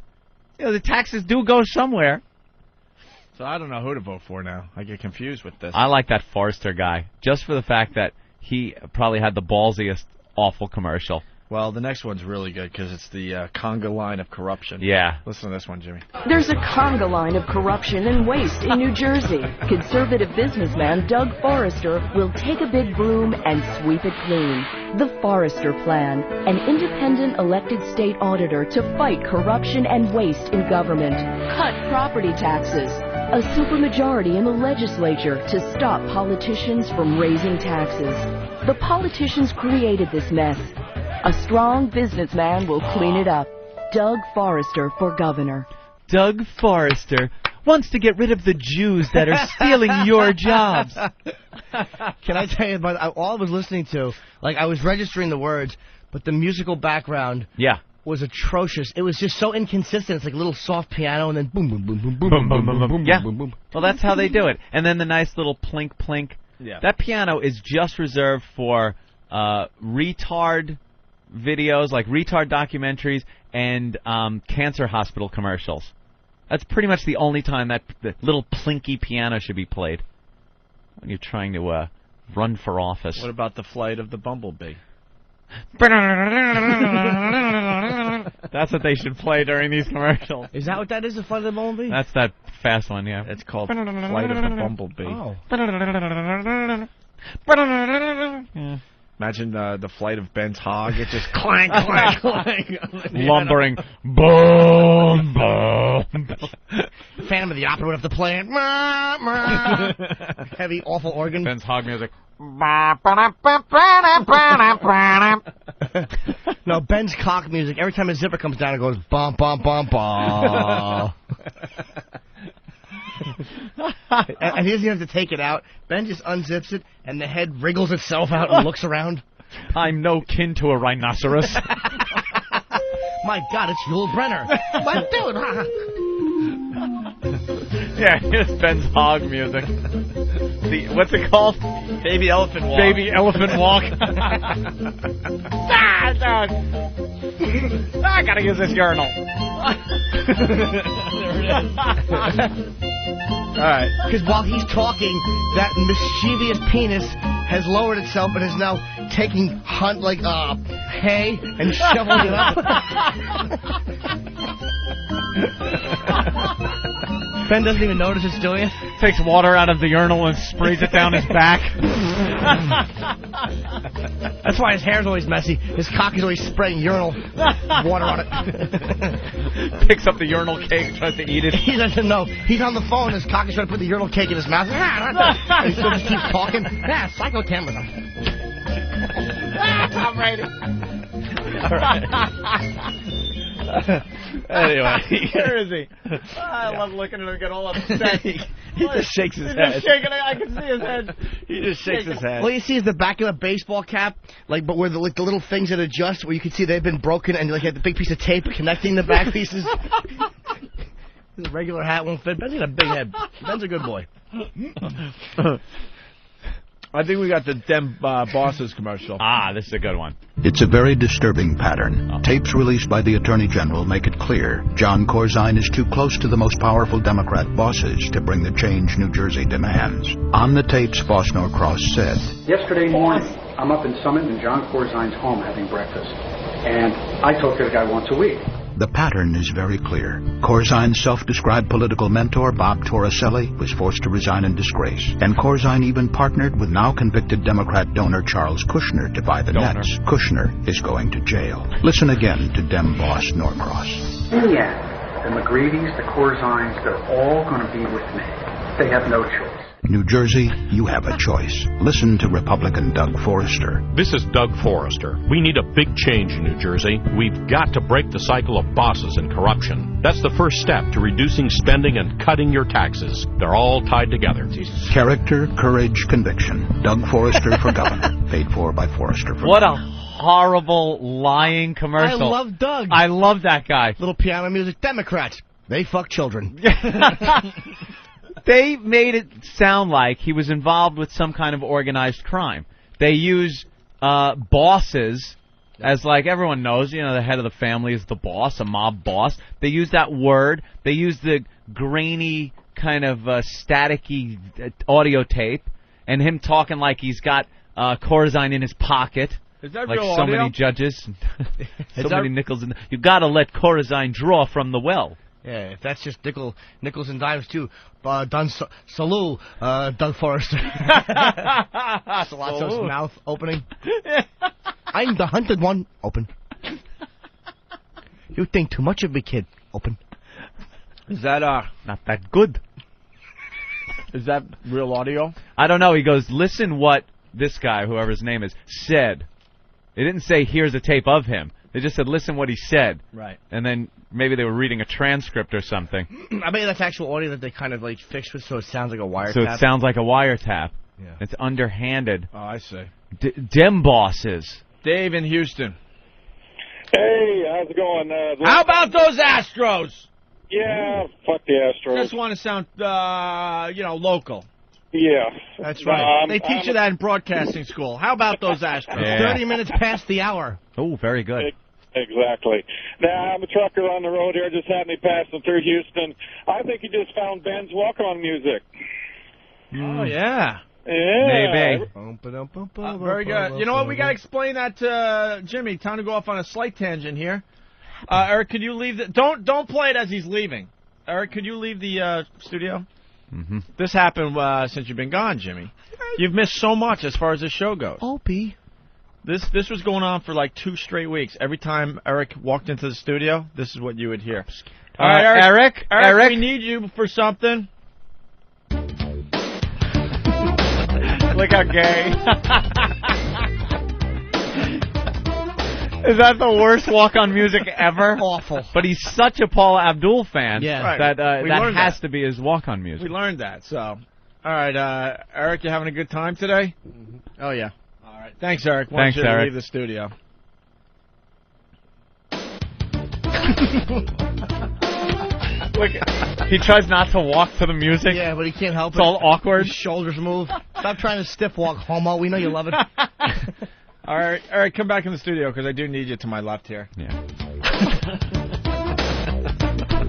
You know, the taxes do go somewhere. So I don't know who to vote for now. I get confused with this. I like that Forrester guy, just for the fact that he probably had the ballsiest awful commercial. Well, the next one's really good because it's the conga line of corruption. Yeah. Listen to this one, Jimmy. There's a conga line of corruption and waste in New Jersey. Conservative businessman Doug Forrester will take a big broom and sweep it clean. The Forrester Plan, an independent elected state auditor to fight corruption and waste in government. Cut property taxes. A supermajority in the legislature to stop politicians from raising taxes. The politicians created this mess. A strong businessman will clean it up. Doug Forrester for governor. Doug Forrester wants to get rid of the Jews that are stealing your jobs. Can I tell you about all I was listening to? Like, I was registering the words, but the musical background was atrocious. It was just so inconsistent. It's like a little soft piano and then boom, boom, boom, boom, boom, boom, boom, boom, boom, yeah. boom, boom. Well, that's how they do it. And then the nice little plink, plink. Yeah. That piano is just reserved for retard videos, like retard documentaries and cancer hospital commercials. That's pretty much the only time that the little plinky piano should be played when you're trying to run for office. What about the flight of the bumblebee? That's what they should play during these commercials. Is that what that is, the flight of the bumblebee? That's that fast one, yeah. It's called Flight of the Bumblebee. Oh. Yeah. Imagine the flight of Ben's hog. It just clank, clank, clank. Lumbering. Boom, boom. Phantom of the Opera would have to play it. Heavy, awful organ. Ben's hog music. No, Ben's cock music. Every time his zipper comes down, it goes bum, bum, bum, bum. And he doesn't even have to take it out. Ben just unzips it, and the head wriggles itself out and looks around. I'm no kin to a rhinoceros. My God, it's Yul Brenner. But dude, yeah, here's Ben's hog music. What's it called? Baby Elephant Walk. Baby Elephant Walk. Dog. I gotta use this urinal. There it is. All right. Because while he's talking, that mischievous penis has lowered itself and is now taking hay and shoveling it up. Ben doesn't even notice it's doing it. Takes water out of the urinal and sprays it down his back. That's why his hair's always messy. His cock is always spraying urinal water on it. Picks up the urinal cake and tries to eat it. He doesn't know. He's on the phone. His cock is trying to put the urinal cake in his mouth. And he still just keeps talking. Psycho camera. I'm ready. All right. Anyway, where is he? I love looking at him get all upset. He just shakes his head. He's shaking. I can see his head. He just shakes his head. All you see is the back of a baseball cap, but where the little things that adjust, where you can see they've been broken, and you have the big piece of tape connecting the back pieces. The regular hat won't fit. Ben's got a big head. Ben's a good boy. I think we got the Dem Bosses commercial. This is a good one. It's a very disturbing pattern. Tapes released by the Attorney General make it clear John Corzine is too close to the most powerful Democrat bosses to bring the change New Jersey demands. On the tapes, Boss Norcross said, "Yesterday morning, I'm up in Summit in John Corzine's home having breakfast, and I talk to the guy once a week. The pattern is very clear. Corzine's self-described political mentor, Bob Torricelli, was forced to resign in disgrace. And Corzine even partnered with now convicted Democrat donor Charles Kushner to buy the nets. Kushner is going to jail. Listen again to Dem Boss Norcross. In the end, the McGreevy's, the Corzines, they're all going to be with me. They have no choice. New Jersey, you have a choice. Listen to Republican Doug Forrester. This is Doug Forrester. We need a big change in New Jersey. We've got to break the cycle of bosses and corruption. That's the first step to reducing spending and cutting your taxes. They're all tied together. Character, courage, conviction. Doug Forrester for governor. Paid for by Forrester for What governor. a horrible lying commercial. I love Doug. I love that guy. Little piano music. Democrats. They fuck children. They made it sound like he was involved with some kind of organized crime. They use bosses As like everyone knows, the head of the family is the boss, a mob boss. They use that word. They use the grainy kind of staticky audio tape, and him talking like he's got Corzine in his pocket. Is that like real so audio? many judges, so many nickels. You got to let Corzine draw from the well. Yeah, if that's just nickels and dimes too. Salute, Doug Forrester. Salazzo's mouth opening. I'm the hunted one. Open. You think too much of me, kid. Open. Is that not that good? Is that real audio? I don't know. He goes, listen what this guy, whoever his name is, said. They didn't say here's a tape of him. They just said listen what he said. Right. And then maybe they were reading a transcript or something. I bet that's actual audio that they kind of like fixed with, so it sounds like a wiretap. So it sounds like a wiretap. Yeah. It's underhanded. Oh, I see. Dem bosses. Dave in Houston. Hey, how's it going? How about those Astros? Yeah, fuck the Astros. Just want to sound, local. Yeah. That's right. They teach you that in broadcasting school. How about those Astros? Yeah. 30 minutes past the hour. Oh, very good. Exactly. Now, I'm a trucker on the road here. Just had me passing through Houston. I think he just found Ben's walk-on music. Oh, yeah. Yeah. Maybe. Very good. You know what? We got to explain that to Jimmy. Time to go off on a slight tangent here. Eric, could you leave? Don't play it as he's leaving. Eric, could you leave the studio? Mm-hmm. This happened since you've been gone, Jimmy. You've missed so much as far as the show goes. Opie. This was going on for like 2 straight weeks. Every time Eric walked into the studio, this is what you would hear. All right, Eric, we need you for something. Look how gay. Is that the worst walk-on music ever? Awful. But he's such a Paula Abdul fan that learned has to be his walk-on music. We learned that, so. All right, Eric, you having a good time today? Mm-hmm. Oh, yeah. All right. Thanks, Eric. Thanks, you to Eric. leave the studio. Look, he tries not to walk to the music. Yeah, but he can't help it. It's all awkward. His shoulders move. Stop trying to stiff walk, homo. We know you love it. All right, come back in the studio because I do need you to my left here. Yeah.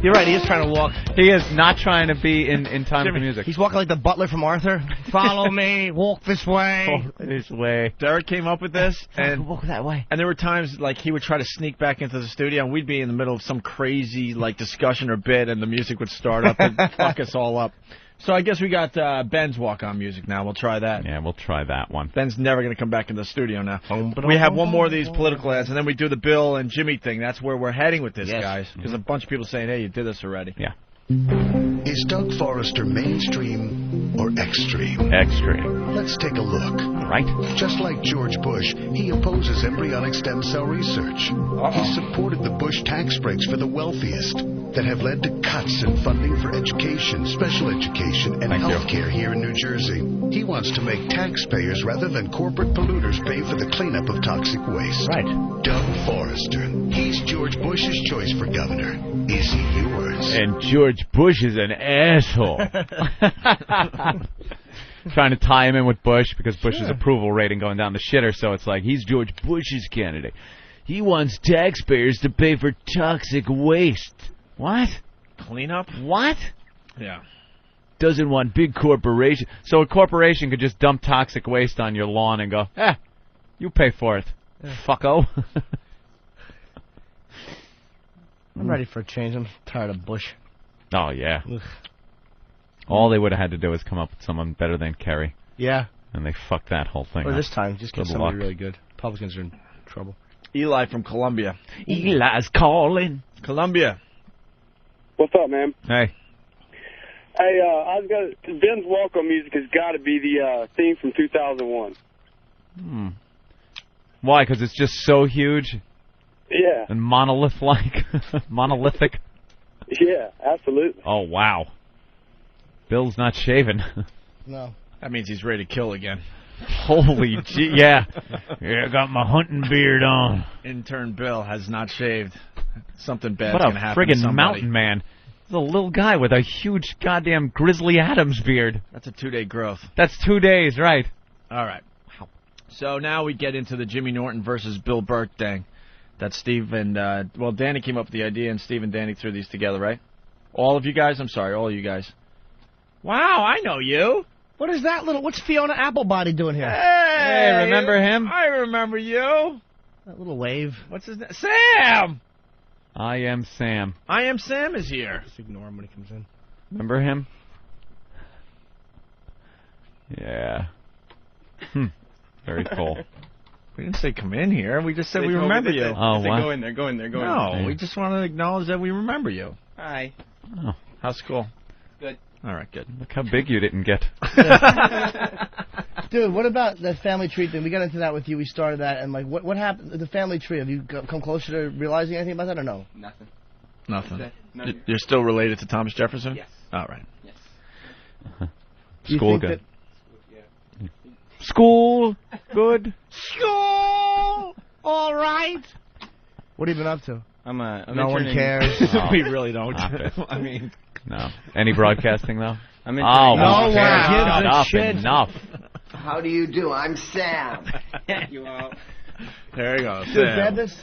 You're right, he is trying to walk. He is not trying to be in time with the music. He's walking like the butler from Arthur. Follow me, walk this way. Walk this way. Derek came up with this, and walk that way. And there were times like he would try to sneak back into the studio, and we'd be in the middle of some crazy like discussion or bit, and the music would start up and fuck us all up. So I guess we got Ben's walk-on music now. We'll try that. Yeah, we'll try that one. Ben's never going to come back in the studio now. We have one more of these political ads, and then we do the Bill and Jimmy thing. That's where we're heading with this, guys. Because a bunch of people saying, hey, you did this already. Yeah. Is Doug Forrester mainstream or extreme? Extreme. Let's take a look. Right. Just like George Bush, he opposes embryonic stem cell research. He supported the Bush tax breaks for the wealthiest that have led to cuts in funding for education, special education, and health care here in New Jersey. He wants to make taxpayers rather than corporate polluters pay for the cleanup of toxic waste. Right. Doug Forrester. He's George Bush's choice for governor. Is he yours? And George Bush is an asshole. Trying to tie him in with Bush because Bush's approval rating going down the shitter, so it's like he's George Bush's candidate. He wants taxpayers to pay for toxic waste. What? Cleanup? What? Yeah. Doesn't want big corporation. So a corporation could just dump toxic waste on your lawn and go, you pay for it, fucko. I'm ready for a change. I'm tired of Bush. Oh, yeah. Ugh. All they would have had to do is come up with someone better than Kerry. Yeah. And they fucked that whole thing Or up. this time, just get Good somebody luck. really good. Republicans are in trouble. Eli from Columbia. Eli's calling. Columbia. What's up, man? Hey. Hey, Ben's walk-on music has got to be the theme from 2001. Why? Because it's just so huge? Yeah. And monolith-like? Monolithic? Yeah, absolutely. Oh, wow. Bill's not shaving. No. That means he's ready to kill again. Holy gee, yeah. Yeah, I got my hunting beard on. Intern Bill has not shaved. Something bad's What going to a happen to friggin' somebody. mountain man. He's a little guy with a huge goddamn Grizzly Adams beard. That's a 2-day growth. That's 2 days, right. All right. So now we get into the Jimmy Norton versus Bill Burr thing that Steve and, Danny came up with the idea, and Steve and Danny threw these together, right? All of you guys? I'm sorry, all of you guys. Wow, I know you. What is that little... What's Fiona Applebody doing here? Hey, remember him? I remember you. That little wave. What's his name? Sam! I am Sam. I am Sam is here. Just ignore him when he comes in. Remember him? Yeah. Very cool. We didn't say come in here. We just said we remember you. Oh, what? Go in there, go in there, go in No, there. we just want to acknowledge that we remember you. Hi. Oh. How's school? Good. All right, good. Look how big you didn't get. Dude, what about the family tree thing? We got into that with you. We started that, and like, what happened? The family tree. Have you come closer to realizing anything about that, or no? Nothing. Nothing. You're still related to Thomas Jefferson? Yes. All right. Yes. School good. School good. School. All right. What have you been up to? I'm no one cares. We really don't. I mean, no. Any broadcasting though? I'm no one gives a shit. Enough. How do you do? I'm Sam. You out. There you go. Dude, Sam. grab this.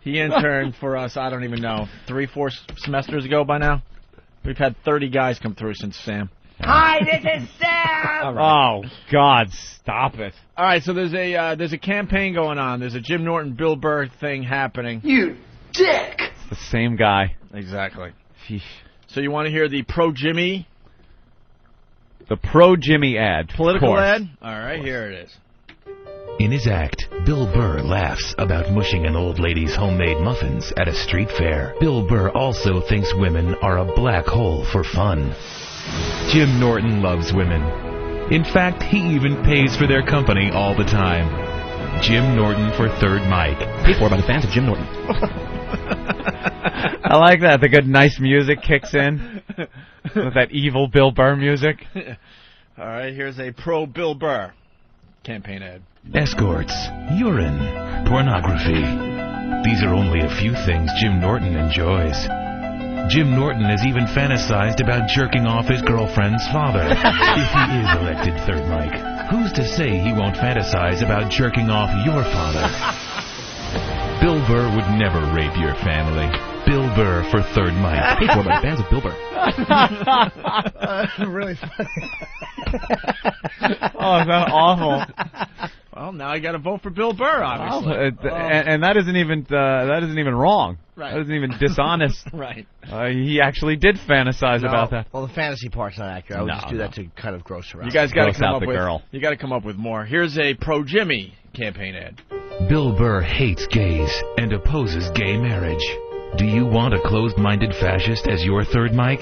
He interned for us, I don't even know, 3-4 semesters ago by now? We've had 30 guys come through since Sam. Hi, this is Sam. Oh, God, stop it. All right, so there's a campaign going on. There's a Jim Norton, Bill Burr thing happening. You dick. It's the same guy. Exactly. Sheesh. So you want to hear the pro-Jimmy? The pro-Jimmy ad. Political ad? All right, here it is. In his act, Bill Burr laughs about mushing an old lady's homemade muffins at a street fair. Bill Burr also thinks women are a black hole for fun. Jim Norton loves women. In fact, he even pays for their company all the time. Jim Norton for Third Mic. Paid for by the fans of Jim Norton. I like that. The good, nice music kicks in with that evil Bill Burr music. All right, here's a pro-Bill Burr campaign ad. Escorts, urine, pornography. These are only a few things Jim Norton enjoys. Jim Norton has even fantasized about jerking off his girlfriend's father. If he is elected Third Mic, who's to say he won't fantasize about jerking off your father? Bill Burr would never rape your family. Bill Burr for Third Mic. Paid for by the fans of Bill Burr. Really funny. Oh, is that awful? Well, now I got to vote for Bill Burr, obviously. And that isn't even wrong. Right. That isn't even dishonest. Right. He actually did fantasize about that. Well, the fantasy part's not accurate. I would just do that to kind of gross her out. You guys got to come up with girl. You got to come up with more. Here's a pro-Jimmy campaign ad. Bill Burr hates gays and opposes gay marriage. Do you want a closed-minded fascist as your Third Mic?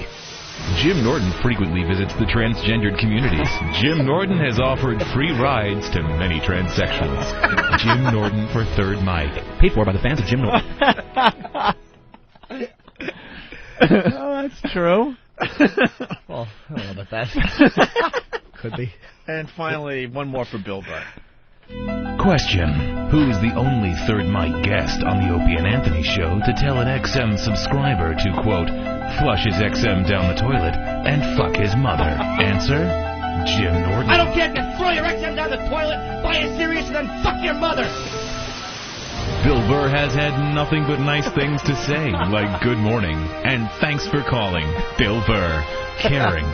Jim Norton frequently visits the transgendered communities. Jim Norton has offered free rides to many transsexuals. Jim Norton for Third Mic. Paid for by the fans of Jim Norton. Oh, that's true. Well, I don't know about that. Could be. And finally, one more for Bill Burr. Question. Who's the only Third Mic guest on the Opie and Anthony show to tell an XM subscriber to, quote, flush his XM down the toilet and fuck his mother? Answer, Jim Norton. I don't care if you throw your XM down the toilet, buy a Sirius, and then fuck your mother. Bill Burr has had nothing but nice things to say, like good morning and thanks for calling. Bill Burr. Caring.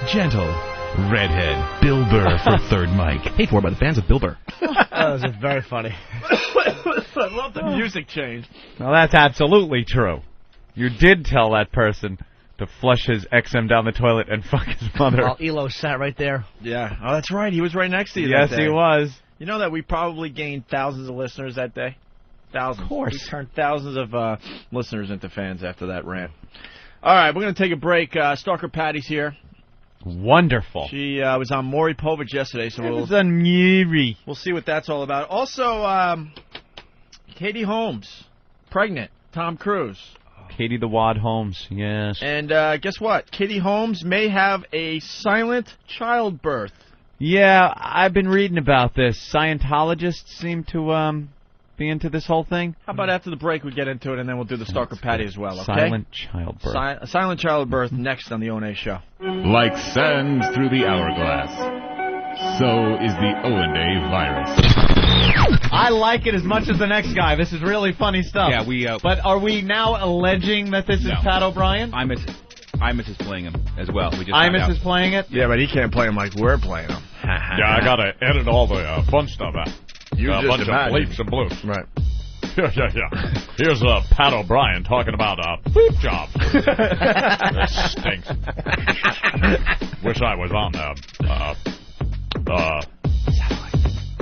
Gentle. Redhead. Bill Burr for Third Mic. Paid for by the fans of Bill Burr. That was very funny. I love the music change. Well, that's absolutely true. You did tell that person to flush his XM down the toilet and fuck his mother. Well, Elo sat right there. Yeah. Oh, that's right. He was right next to you Yes, that day. he was. You know that we probably gained thousands of listeners that day? Thousands. Of course. We turned thousands of listeners into fans after that rant. All right, we're going to take a break. Stalker Patty's here. Wonderful. She was on Maury Povich yesterday, so we'll see what that's all about. Also, Katie Holmes, pregnant. Tom Cruise. Katie the Wad Holmes, yes. And guess what? Katie Holmes may have a silent childbirth. Yeah, I've been reading about this. Scientologists seem to be into this whole thing. How about after the break we get into it, and then we'll do the Stalker Patty as well, okay? Silent childbirth. Silent childbirth next on the O&A show. Like sands through the hourglass, So is the Owen virus. I like it as much as the next guy. This is really funny stuff. Yeah, we. But are we now alleging that this is Pat O'Brien? Imus is playing him as well. We just Imus is playing it? Yeah, but he can't play him like we're playing him. Yeah, I gotta edit all the fun stuff out. You a just bunch imagine. of bleeps and bloops. Right. Yeah. Here's Pat O'Brien talking about bleep job. That stinks. Wish I was on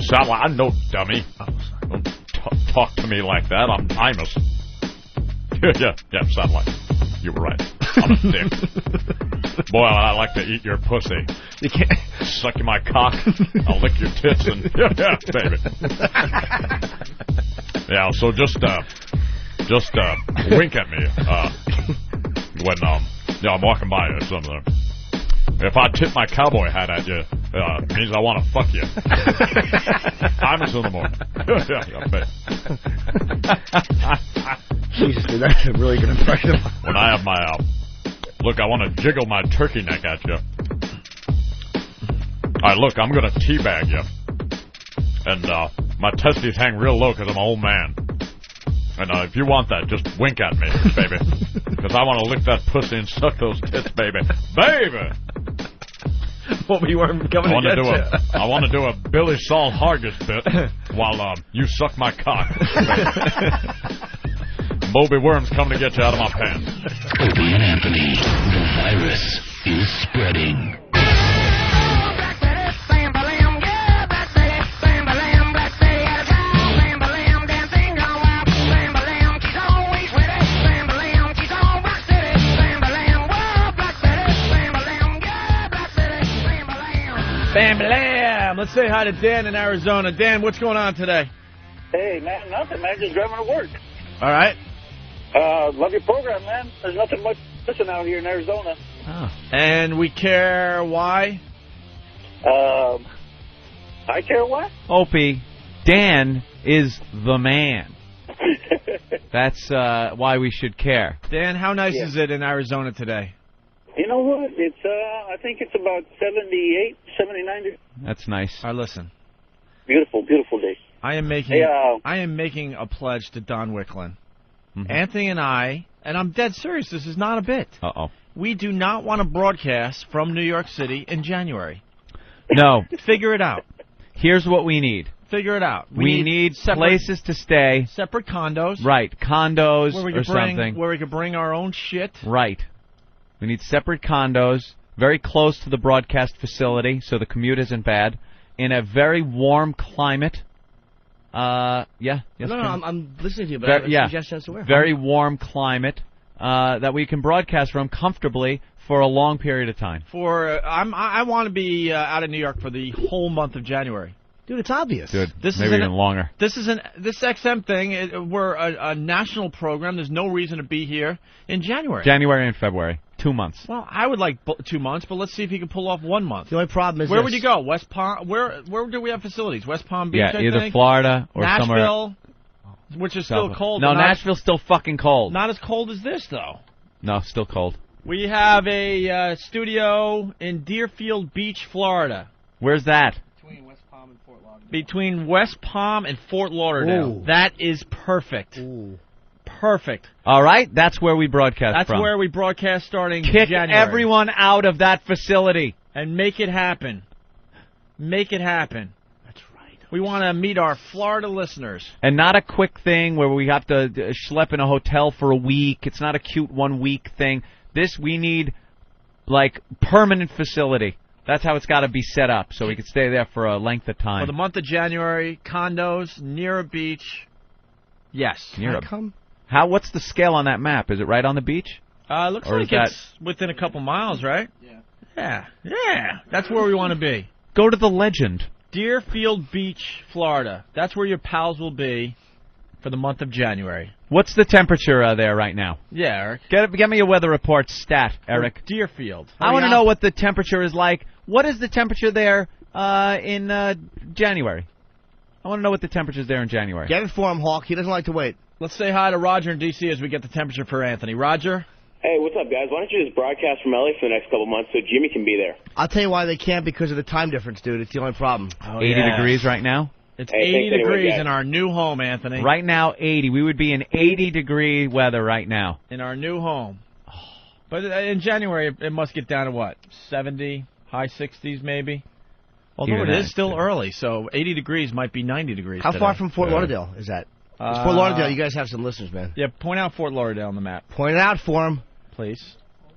satellite. No, dummy. Don't talk to me like that. I'm Imus. yeah, satellite. You were right. I'm a dick. Boy, I like to eat your pussy. You can't suck my cock. I'll lick your tits and yeah, baby. Yeah, so just wink at me when I'm walking by or something. If I tip my cowboy hat at you, it means I want to fuck you. Imus in the morning. Yeah, Jesus, dude, that's a really good impression. When I have my look, I want to jiggle my turkey neck at you. All right, look, I'm gonna teabag you, and my testes hang real low because I'm an old man. And if you want that, just wink at me, baby, because I want to lick that pussy and suck those tits, baby, baby. What we weren't coming to get to. I want to do a Billy Saul Hargis bit while you suck my cock. Moby Worm's coming to get you out of my pants. Opie and Anthony, the virus is spreading. Bam-bam! Let's say hi to Dan in Arizona. Dan, what's going on today? Hey, man, nothing, man. Just driving to work. All right. Love your program, man. There's nothing much missing out here in Arizona. Oh. And we care why? I care what? Opie, Dan is the man. That's why we should care. Dan, how nice is it in Arizona today? You know what? It's I think it's about 78, 79 degrees. That's nice. All right, listen. Beautiful, beautiful day. I am making a pledge to Don Wicklin. Mm-hmm. Anthony and I'm dead serious. This is not a bit. Uh-oh. We do not want to broadcast from New York City in January. No. Figure it out. Here's what we need. Figure it out. We need places to stay. Separate condos. Right. Condos or something. Where we could bring our own shit. Right. We need separate condos, very close to the broadcast facility, so the commute isn't bad, in a very warm climate. Yes, no, I'm listening to you, but I have a suggestion as to where. Very warm climate that we can broadcast from comfortably for a long period of time. I want to be out of New York for the whole month of January. Dude, it's obvious. Good. Maybe even longer. This XM thing. We're a national program. There's no reason to be here in January. January and February, 2 months. Well, I would like 2 months, but let's see if he can pull off 1 month. The only problem is where would you go? West Palm. Where do we have facilities? West Palm Beach. Yeah, either Florida or Nashville, somewhere. which is still cold. No, Nashville's still fucking cold. Not as cold as this, though. No, still cold. We have a studio in Deerfield Beach, Florida. Where's that? Between West Palm and Fort Lauderdale. Ooh. That is perfect. Ooh. Perfect. All right, that's where we broadcast from. That's where we broadcast starting Kick January. everyone out of that facility. And make it happen. Make it happen. That's right. We want to meet our Florida listeners. And not a quick thing where we have to schlep in a hotel for a week. It's not a cute 1 week thing. We need, permanent facility. That's how it's got to be set up, so we can stay there for a length of time. For the month of January, condos near a beach. Yes. What's the scale on that map? Is it right on the beach? Looks like it's within a couple miles, right? Yeah. Yeah. That's where we want to be. Go to the legend. Deerfield Beach, Florida. That's where your pals will be for the month of January. What's the temperature there right now? Yeah, Eric. Get me a weather report stat, Eric. Deerfield. I want to know what the temperature is like. What is the temperature there in January? I want to know what the temperature is there in January. Get it for him, Hawk. He doesn't like to wait. Let's say hi to Roger in D.C. as we get the temperature for Anthony. Roger? Hey, what's up, guys? Why don't you just broadcast from LA for the next couple months so Jimmy can be there? I'll tell you why they can't, because of the time difference, dude. It's the only problem. 80 degrees right now? It's 80 degrees in our new home, Anthony. Right now, 80. We would be in 80-degree weather right now. In our new home. But in January, it must get down to what? 70, high 60s maybe? Although it is still early, so 80 degrees might be 90 degrees How today. far from Fort Lauderdale is that? Fort Lauderdale, you guys have some listeners, man. Yeah, point out Fort Lauderdale on the map. Point it out for him. Please.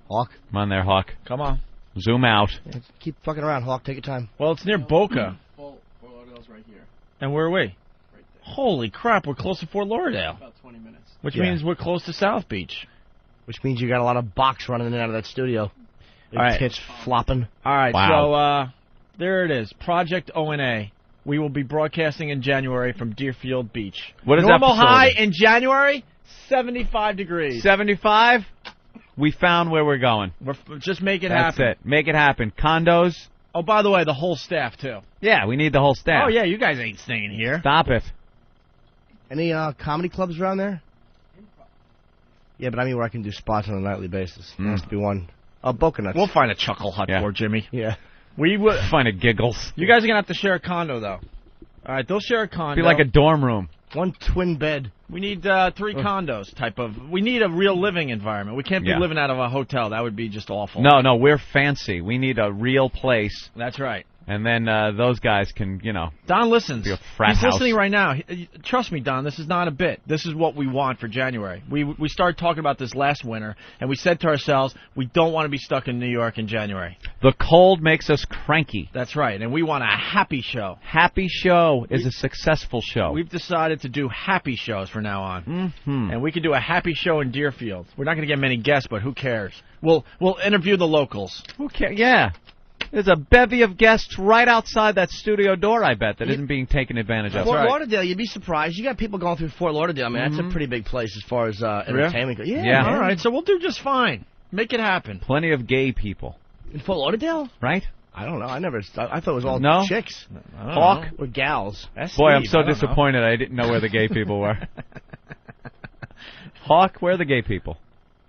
Hawk. Come on there, Hawk. Come on. Zoom out. Yeah, keep fucking around, Hawk. Take your time. Well, it's near Boca. Fort Lauderdale's right here. And where are we? Right there. Holy crap, we're close to Fort Lauderdale. About 20 minutes. Which means we're close to South Beach. Which means you got a lot of box running in and out of that studio. All right. Tits flopping. All right, wow. So there it is. Project ONA. We will be broadcasting in January from Deerfield Beach. What is Normal that high facility? in January, 75 degrees. 75? We found where we're going. Just make it That's happen. it. Make it happen. Condos. Oh, by the way, the whole staff, too. Yeah, we need the whole staff. Oh, yeah, you guys ain't staying here. Stop it. Any comedy clubs around there? Yeah, but I mean where I can do spots on a nightly basis. There has to be one. Boca Nuts. We'll find a chuckle hut for Jimmy. Yeah. We will find a giggles. You guys are going to have to share a condo, though. All right, they'll share a condo. Be like a dorm room. One twin bed. We need 3 condos type of. We need a real living environment. We can't be living out of a hotel. That would be just awful. No, we're fancy. We need a real place. That's right. And then those guys can, Don listens. Be a frat He's house. listening right now. Trust me, Don, this is not a bit. This is what we want for January. We started talking about this last winter, and we said to ourselves, we don't want to be stuck in New York in January. The cold makes us cranky. That's right, and we want a happy show. Happy show is a successful show. We've decided to do happy shows from now on. Mm-hmm. And we can do a happy show in Deerfield. We're not going to get many guests, but who cares? We'll interview the locals. Who cares? Yeah. There's a bevy of guests right outside that studio door, I bet, that isn't being taken advantage of. Fort Lauderdale, you'd be surprised. You got people going through Fort Lauderdale, man. That's a pretty big place as far as entertainment goes. Yeah. All right, so we'll do just fine. Make it happen. Plenty of gay people. In Fort Lauderdale? Right? I don't know. I thought it was all chicks. Hawk? Or gals. Boy, I'm so disappointed I didn't know where the gay people were. Hawk, where are the gay people?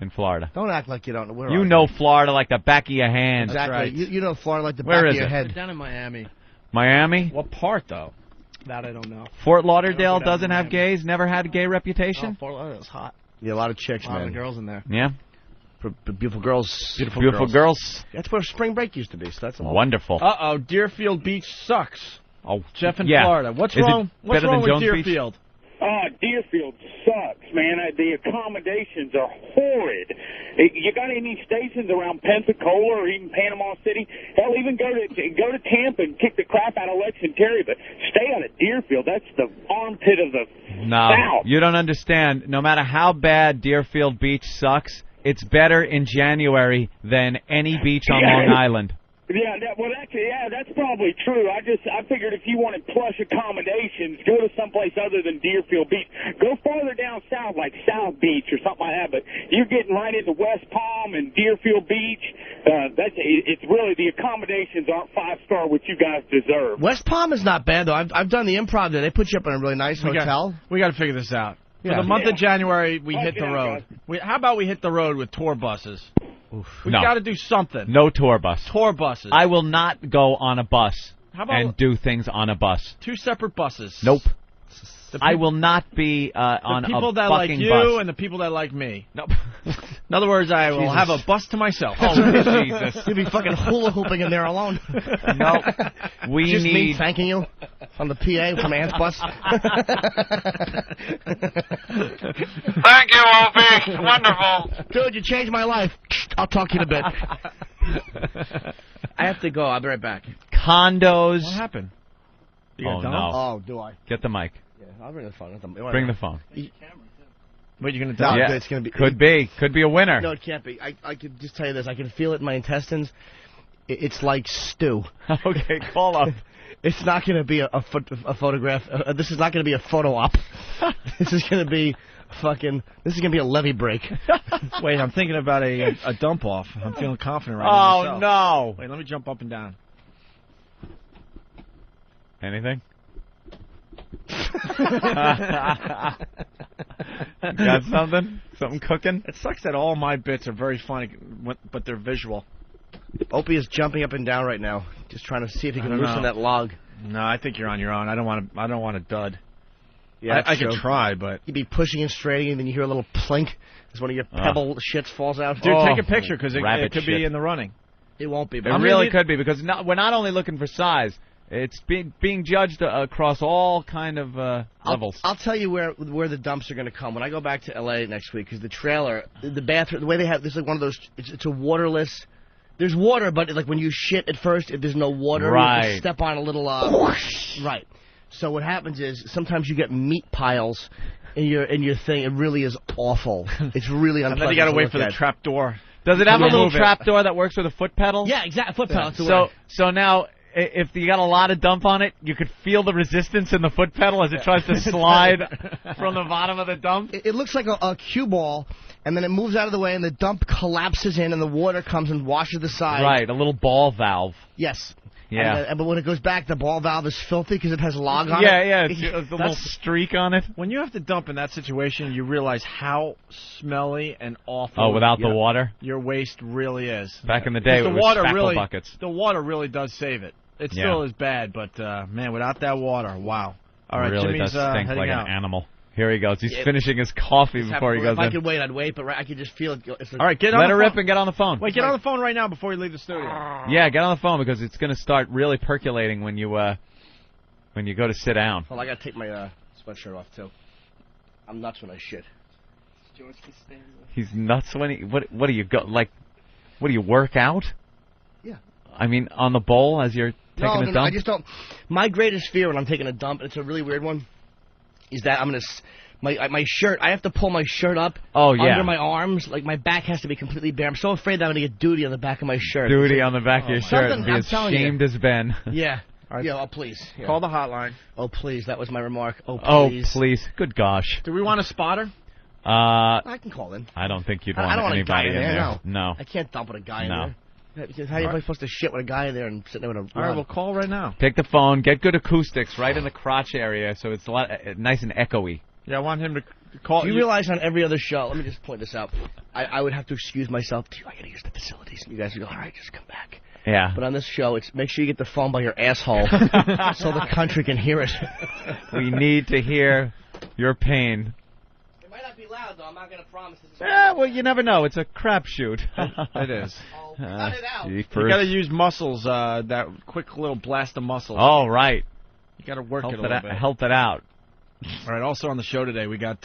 In Florida. Don't act like you don't know. Where you know Florida like the back of your hand. Exactly. Right. You know Florida like the Where back is of your it? head. They're down in Miami. Miami? What part, though? That I don't know. Fort Lauderdale doesn't have gays? Never had a gay reputation? Oh, Fort Lauderdale's hot. Yeah, a lot of chicks, A lot man. of girls in there. Yeah. Beautiful girls. Beautiful girls. That's where spring break used to be. So that's wonderful. Uh-oh, Deerfield Beach sucks. Oh, Jeff in yeah. Florida. What's Is wrong? it What's better wrong than with Jones Deerfield? Deerfield sucks, man. The accommodations are horrid. You got any stations around Pensacola or even Panama City? Hell, even go to Tampa and kick the crap out of Lex and Terry, but stay out of Deerfield. That's the armpit of the South. You don't understand. No matter how bad Deerfield Beach sucks, it's better in January than any beach on Long Island. Yeah, that's probably true. I figured if you wanted plush accommodations, go to someplace other than Deerfield Beach. Go farther down south, like South Beach or something like that. But you're getting right into West Palm and Deerfield Beach. It's really, the accommodations aren't 5-star, what you guys deserve. West Palm is not bad though. I've done the Improv there. They put you up in a really nice hotel. We got to figure this out. Yeah. For the month of January, we hit the road. How about we hit the road with tour buses? We got to do something. No tour bus. Tour buses. I will not go on a bus and do things on a bus. 2 separate buses. Nope. I will not be on a fucking bus. The people that like you and the people that like me. Nope. In other words, I will have a bus to myself. Oh, Jesus. You'll be fucking hula hooping in there alone. No. We Just need... me thanking you on the PA from Ant's bus. Thank you, Opie. Wonderful. Dude, you changed my life. I'll talk to you in a bit. I have to go. I'll be right back. Condos. What happened? Oh, no. Oh, do I? Get the mic. Yeah, I'll bring the phone. Bring the phone. Wait, you're going to tell? die? Yeah. It's gonna be, Could be a winner. No, it can't be. I could just tell you this. I can feel it in my intestines. It's like stew. Okay, call up. It's not going to be a photograph. This is not going to be a photo op. This is going to be This is going to be a levee break. Wait, I'm thinking about a dump off. I'm feeling confident right now. Oh, no. Wait, let me jump up and down. Anything? Got something? Something cooking? It sucks that all my bits are very funny, but they're visual. Opie is jumping up and down right now, just trying to see if he can loosen that log. No, I think you're on your own. I don't want to dud. Yeah, I could try, but you'd be pushing and straining, and then you hear a little plink as one of your pebble shits falls out. Dude, take a picture because it could be in the running. It won't be. It really could be because we're not only looking for size. It's being judged across all kind of levels. I'll tell you where the dumps are going to come when I go back to L.A. next week because the trailer, the bathroom, the way they have this is like one of those. It's a waterless. There's water, but like when you shit at first, if there's no water, you have to step on a little. Right. So what happens is sometimes you get meat piles in your thing. It really is awful. It's really unpleasant. And then you got to wait for the trap door. Does it have a little trap door that works with a foot pedal? Yeah, exactly. Foot pedal. So now, if you got a lot of dump on it, you could feel the resistance in the foot pedal as it tries to slide from the bottom of the dump. It looks like a cue ball, and then it moves out of the way, and the dump collapses in, and the water comes and washes the side. Right, a little ball valve. Yes. Yeah. But when it goes back, the ball valve is filthy because it has log on it. Yeah, it's a little streak on it. When you have to dump in that situation, you realize how smelly and awful. Oh, without the water? Your waste really is. Back in the day, it was spackle buckets. The water really does save it. It still is bad, but, man, without that water, wow. All right, it really Jimmy's does stink like out. an animal. Here he goes. He's finishing his coffee before he goes in. If I could wait, I'd wait, but I could just feel it. All right, let her rip and get on the phone. Wait, get on the phone right now before you leave the studio. Yeah, get on the phone because it's going to start really percolating when you go to sit down. Well, I got to take my sweatshirt off, too. I'm nuts when I shit. He's nuts when he... What do you go... Like, what do you work out? Yeah. I mean, on the bowl as you're taking a dump? I just don't... My greatest fear when I'm taking a dump, and it's a really weird one, is that I'm going to... My shirt, I have to pull my shirt up under my arms. Like, my back has to be completely bare. I'm so afraid that I'm going to get duty on the back of my shirt. Duty on the back of your shirt and be as shamed as Ben. Yeah. Right. Yeah, please. Yeah. Call the hotline. Oh, please. That was my remark. Oh, please. Oh, please. Good gosh. Do we want a spotter? I can call in. I don't think you'd want anybody a guy in there. No. I can't dump with a guy in there. Because how are you supposed to shit with a guy in there and sitting there with a... All right, we'll call right now. Take the phone. Get good acoustics right in the crotch area so it's nice and echoey. Yeah, I want him to call. Do you realize on every other show, let me just point this out, I would have to excuse myself. I got to use the facilities. You guys would go, all right, just come back. Yeah. But on this show, it's make sure you get the phone by your asshole so the country can hear it. We need to hear your pain. It might not be loud, though. I'm not going to promise this. Yeah, well, you never know. It's a crapshoot. It is. Oh, cut it out. You got to use muscles, that quick little blast of muscles. Oh, right. You got to work it a little bit. Help it out. All right, also on the show today, we got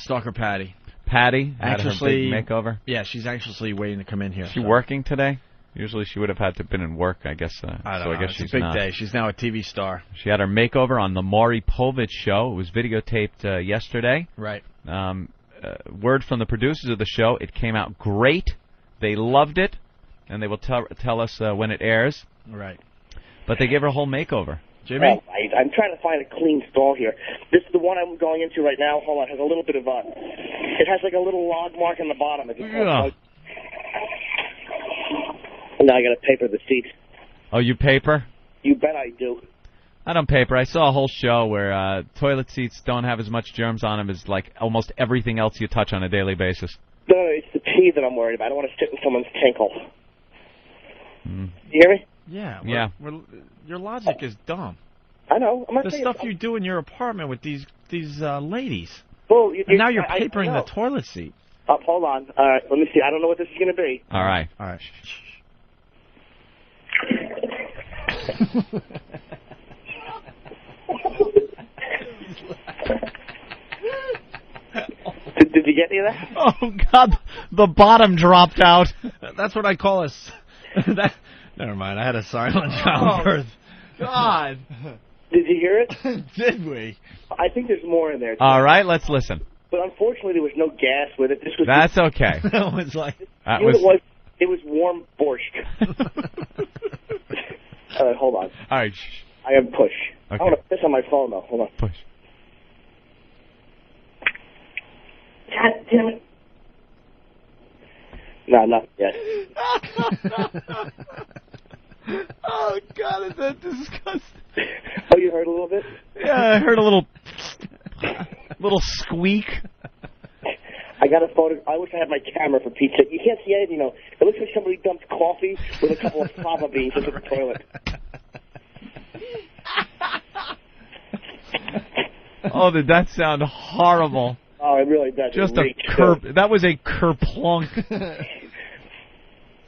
Stalker Patty. Patty? Anxiously her big makeover? Yeah, she's anxiously waiting to come in here. Is she working today? Usually she would have had to have been in work, I guess. I don't know. I guess she's a big day. She's now a TV star. She had her makeover on the Maury Povich show. It was videotaped yesterday. Right. Word from the producers of the show, it came out great. They loved it, and they will tell us when it airs. Right. But they gave her a whole makeover. Jimmy? Oh, I'm trying to find a clean stall here. This is the one I'm going into right now. Hold on. It has a little bit of it has like a little log mark on the bottom. Now I got to paper the seat. Oh, you paper? You bet I do. I don't paper. I saw a whole show where toilet seats don't have as much germs on them as like almost everything else you touch on a daily basis. No, it's the pee that I'm worried about. I don't want to sit in someone's tinkle. You hear me? Yeah. Your logic is dumb. I know. I'm not the saying stuff you do in your apartment with these ladies. Well, and now you're papering the toilet seat. Hold on. All right, let me see. I don't know what this is going to be. All right. Did you get any of that? Oh, God. The bottom dropped out. That's what I call Never mind. I had a silent childbirth. God. Did you hear it? Did we? I think there's more in there. All right, let's listen. But unfortunately, there was no gas with it. That's okay. It was it was warm borscht. All right, hold on. All right. I have push. Okay. I want to piss on my phone, though. Hold on. Push. God damn it. No, not yet. Oh, God, is that disgusting? Oh, you heard a little bit? Yeah, I heard a little squeak. got a photo. I wish I had my camera for Pete's sake. You can't see anything, though. It looks like somebody dumped coffee with a couple of fava beans into the toilet. Oh, did that sound horrible? Oh, it really does. Just that was a kerplunk.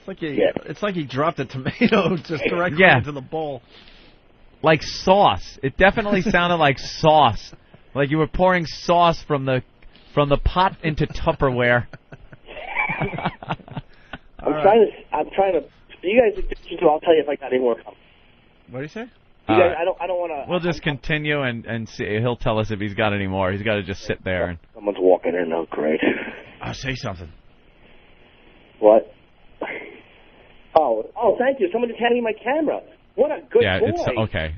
It's like he dropped a tomato just directly into the bowl. Like sauce. It definitely sounded like sauce. Like you were pouring sauce from the pot into Tupperware. I'm trying to. You guys, I'll tell you if I got any more. What do you say? You guys, I don't want to. We'll just continue and see. He'll tell us if he's got any more. He's got to just sit there. And Someone's walking in. Oh, great. I'll say something. What? Oh, thank you. Someone just handed me my camera. What a good boy. It's okay.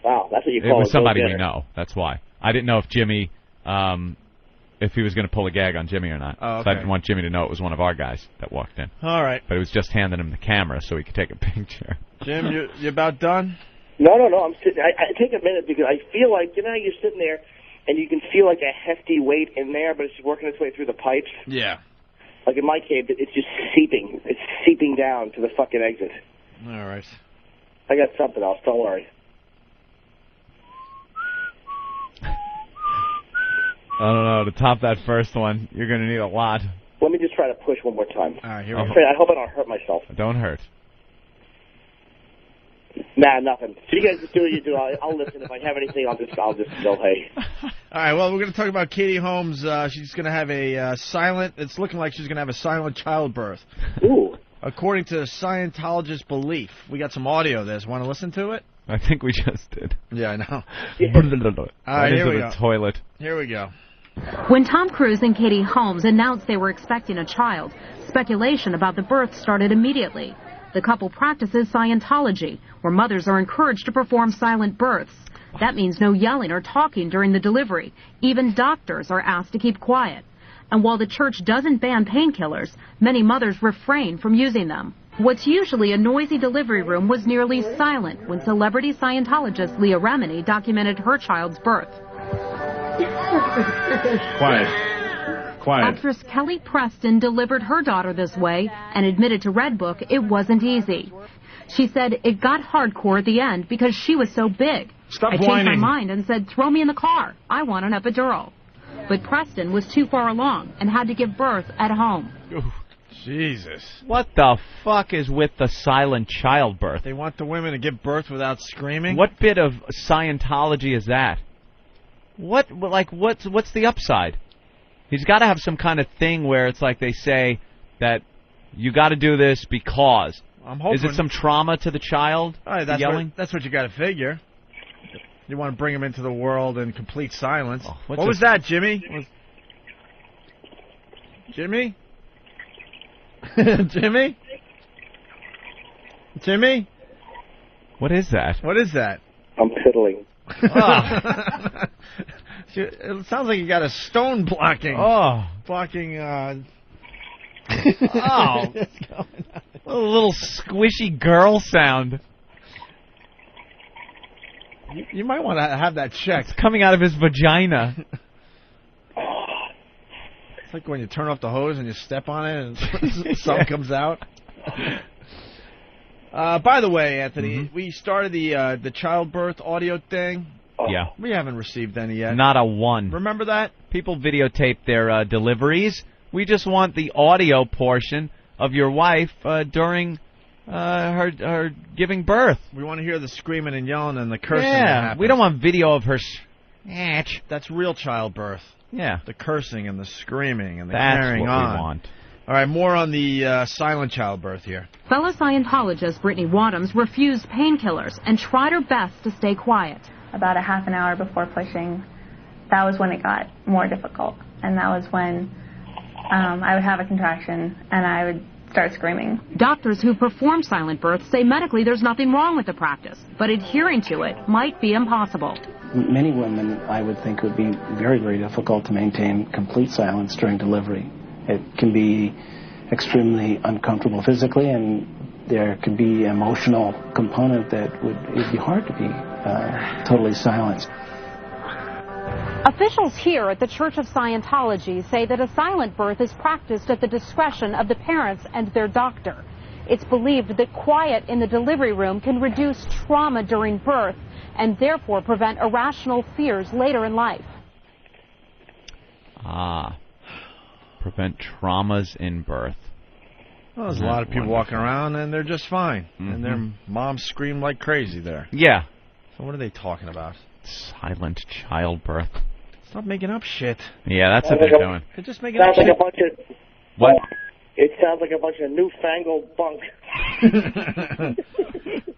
Wow, that's what you call it. It was somebody we dinner. know. That's why. I didn't know if Jimmy, if he was going to pull a gag on Jimmy or not. Oh, okay. So I didn't want Jimmy to know it was one of our guys that walked in. All right. But it was just handing him the camera so he could take a picture. Jim, you about done? No. I'm sitting. I take a minute because I feel like, you're sitting there and you can feel like a hefty weight in there, but it's just working its way through the pipes. Yeah. Like in my cave, it's just seeping. It's seeping down to the fucking exit. All right. I got something else. Don't worry. I don't know. To top that first one, you're going to need a lot. Let me just try to push one more time. All right, here we go. I hope I don't hurt myself. Don't hurt. Nah, nothing. So you guys just do what you do. I'll listen. If I have anything, I'll just go, hey. All right, well, we're going to talk about Katie Holmes. She's going to have a it's looking like she's going to have a silent childbirth. Ooh. According to Scientologist belief. We got some audio of this. Want to listen to it? I think we just did. Yeah, I know. All right, here we go. Toilet. Here we go. When Tom Cruise and Katie Holmes announced they were expecting a child, speculation about the birth started immediately. The couple practices Scientology, where mothers are encouraged to perform silent births. That means no yelling or talking during the delivery. Even doctors are asked to keep quiet. And while the church doesn't ban painkillers, many mothers refrain from using them. What's usually a noisy delivery room was nearly silent when celebrity Scientologist Leah Remini documented her child's birth. Quiet. Actress Kelly Preston delivered her daughter this way and admitted to Redbook it wasn't easy. She said it got hardcore at the end because she was so big. Stop I changed whining. my mind and said, throw me in the car. I want an epidural. But Preston was too far along and had to give birth at home. Jesus. What the fuck is with the silent childbirth? They want the women to give birth without screaming? What bit of Scientology is that? What's the upside? He's got to have some kind of thing where it's like they say that you got to do this because. I'm hoping. Is it some trauma to the child? All right, that's yelling? That's what you got to figure. You want to bring him into the world in complete silence. Oh, what was that, Jimmy? Jimmy? Jimmy? Jimmy? What is that? What is that? I'm fiddling. Oh. It sounds like you got a stone blocking. Oh. Blocking, Oh. A little squishy girl sound. You might want to have that checked. It's coming out of his vagina. It's like when you turn off the hose and you step on it and something comes out. By the way, Anthony, we started the childbirth audio thing. Yeah. We haven't received any yet. Not a one. Remember that? People videotape their deliveries. We just want the audio portion of your wife during her giving birth. We want to hear the screaming and yelling and the cursing. Yeah, we don't want video of her. That's real childbirth. Yeah. The cursing and the screaming and the That's carrying what on. we want. All right, more on the silent childbirth here. Fellow Scientologist Brittany Wadhams refused painkillers and tried her best to stay quiet. About a half an hour before pushing, that was when it got more difficult. And that was when I would have a contraction and I would start screaming. Doctors who perform silent births say medically there's nothing wrong with the practice, but adhering to it might be impossible. Many women, I would think, would be very, very difficult to maintain complete silence during delivery. It can be extremely uncomfortable physically, and there could be an emotional component that it'd be hard to be totally silent. Officials here at the Church of Scientology say that a silent birth is practiced at the discretion of the parents and their doctor. It's believed that quiet in the delivery room can reduce trauma during birth and therefore prevent irrational fears later in life. Prevent traumas in birth. Well, there's a lot of people walking around and they're just fine. And their moms scream like crazy there. Yeah. So what are they talking about? Silent childbirth. Stop making up shit. Yeah, that's what they're doing. They're just making up shit. Sounds like a bunch of... What? It sounds like a bunch of newfangled bunk.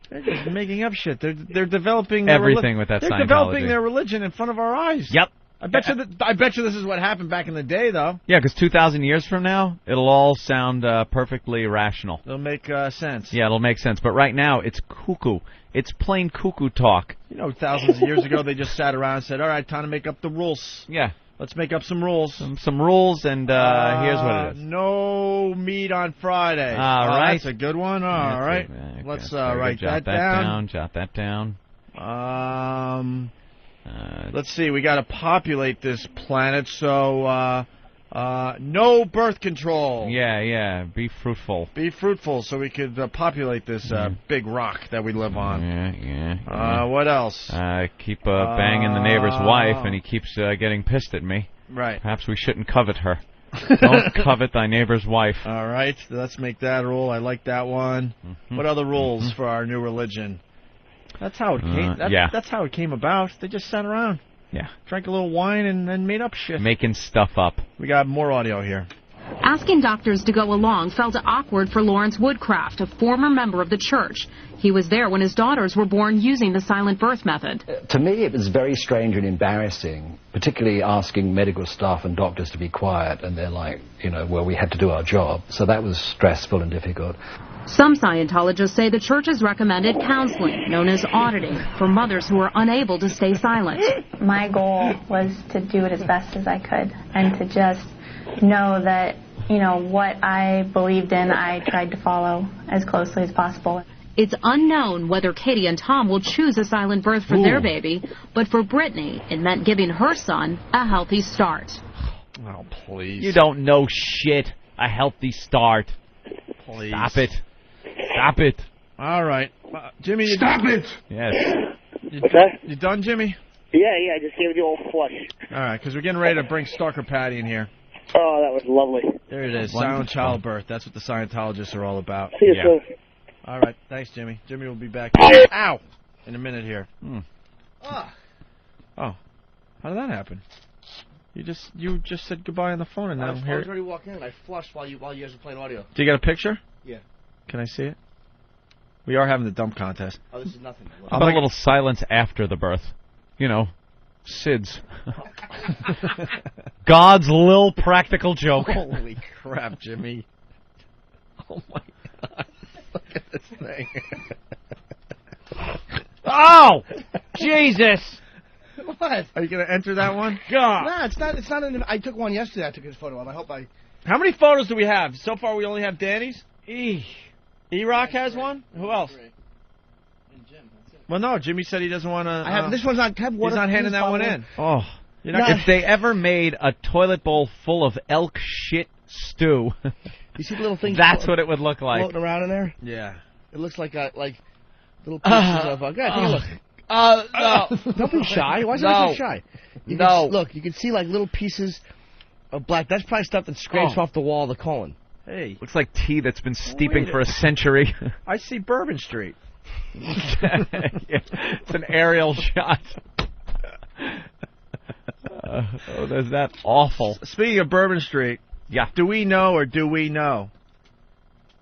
They're just making up shit. They're developing everything with that They're Scientology. developing their religion in front of our eyes. Yep. I bet you this is what happened back in the day, though. Yeah, because 2,000 years from now, it'll all sound perfectly rational. It'll make sense. Yeah, it'll make sense. But right now, it's cuckoo. It's plain cuckoo talk. You know, thousands of years ago, they just sat around and said, all right, time to make up the rules. Yeah. Let's make up some rules. Some rules, and here's what it is. No meat on Friday. All right. That's a good one. All right. Let's write that down. Jot that down. Let's see. We got to populate this planet, so no birth control. Yeah. Be fruitful. Be fruitful, so we could populate this big rock that we live on. Yeah. What else? Keep banging the neighbor's wife, and he keeps getting pissed at me. Right. Perhaps we shouldn't covet her. Don't covet thy neighbor's wife. All right. Let's make that rule. I like that one. What other rules for our new religion? That's how it came. That's how it came about. They just sat around. Yeah. Drank a little wine and then made up shit. Making stuff up. We got more audio here. Asking doctors to go along felt awkward for Lawrence Woodcraft, a former member of the church. He was there when his daughters were born using the silent birth method. To me, it was very strange and embarrassing, particularly asking medical staff and doctors to be quiet, and they're like, well, we had to do our job. So that was stressful and difficult. Some Scientologists say the church has recommended counseling, known as auditing, for mothers who are unable to stay silent. My goal was to do it as best as I could and to just know that, what I believed in, I tried to follow as closely as possible. It's unknown whether Katie and Tom will choose a silent birth for their baby, but for Brittany, it meant giving her son a healthy start. Oh, please. You don't know shit. A healthy start. Please. Stop it. Stop it. All right. Jimmy. Stop it! Yes. You done, Jimmy? Yeah, I just gave it the old flush. All right, because we're getting ready to bring Stalker Patty in here. Oh, that was lovely. There it is. Silent childbirth. That's what the Scientologists are all about. See you soon. All right. Thanks, Jimmy. Jimmy will be back. Ow! In a minute here. Oh. How did that happen? You just said goodbye on the phone, and now I'm here. I was already walking in, and I flushed while you guys were playing audio. Do you get a picture? Yeah. Can I see it? We are having the dump contest. Oh, this is nothing. How about a little silence after the birth? SIDS. God's little practical joke. Holy crap, Jimmy. Oh, my God. Look at this thing. Oh! Jesus! What? Are you going to enter that one? God. No, it's not. It's not. I took one yesterday. I took his photo of. I hope I. How many photos do we have? So far, we only have Danny's. E-Rock has one. Who else? And Jim. That's it. Well, no. Jimmy said he doesn't want to. I have. This one's on. He's not handing that one in. Oh. If they ever made a toilet bowl full of elk shit stew, you see the little things? That's what it would look like. Floating around in there. Yeah. It looks like little pieces of. Go ahead, take a look. No. Don't be shy. Why is that so shy? Look, you can see like little pieces of black. That's probably stuff that scrapes off the wall of the colon. Hey. Looks like tea that's been steeping for a century. I see Bourbon Street. Yeah, it's an aerial shot. There's that awful. Speaking of Bourbon Street, yeah. Do we know or do we know?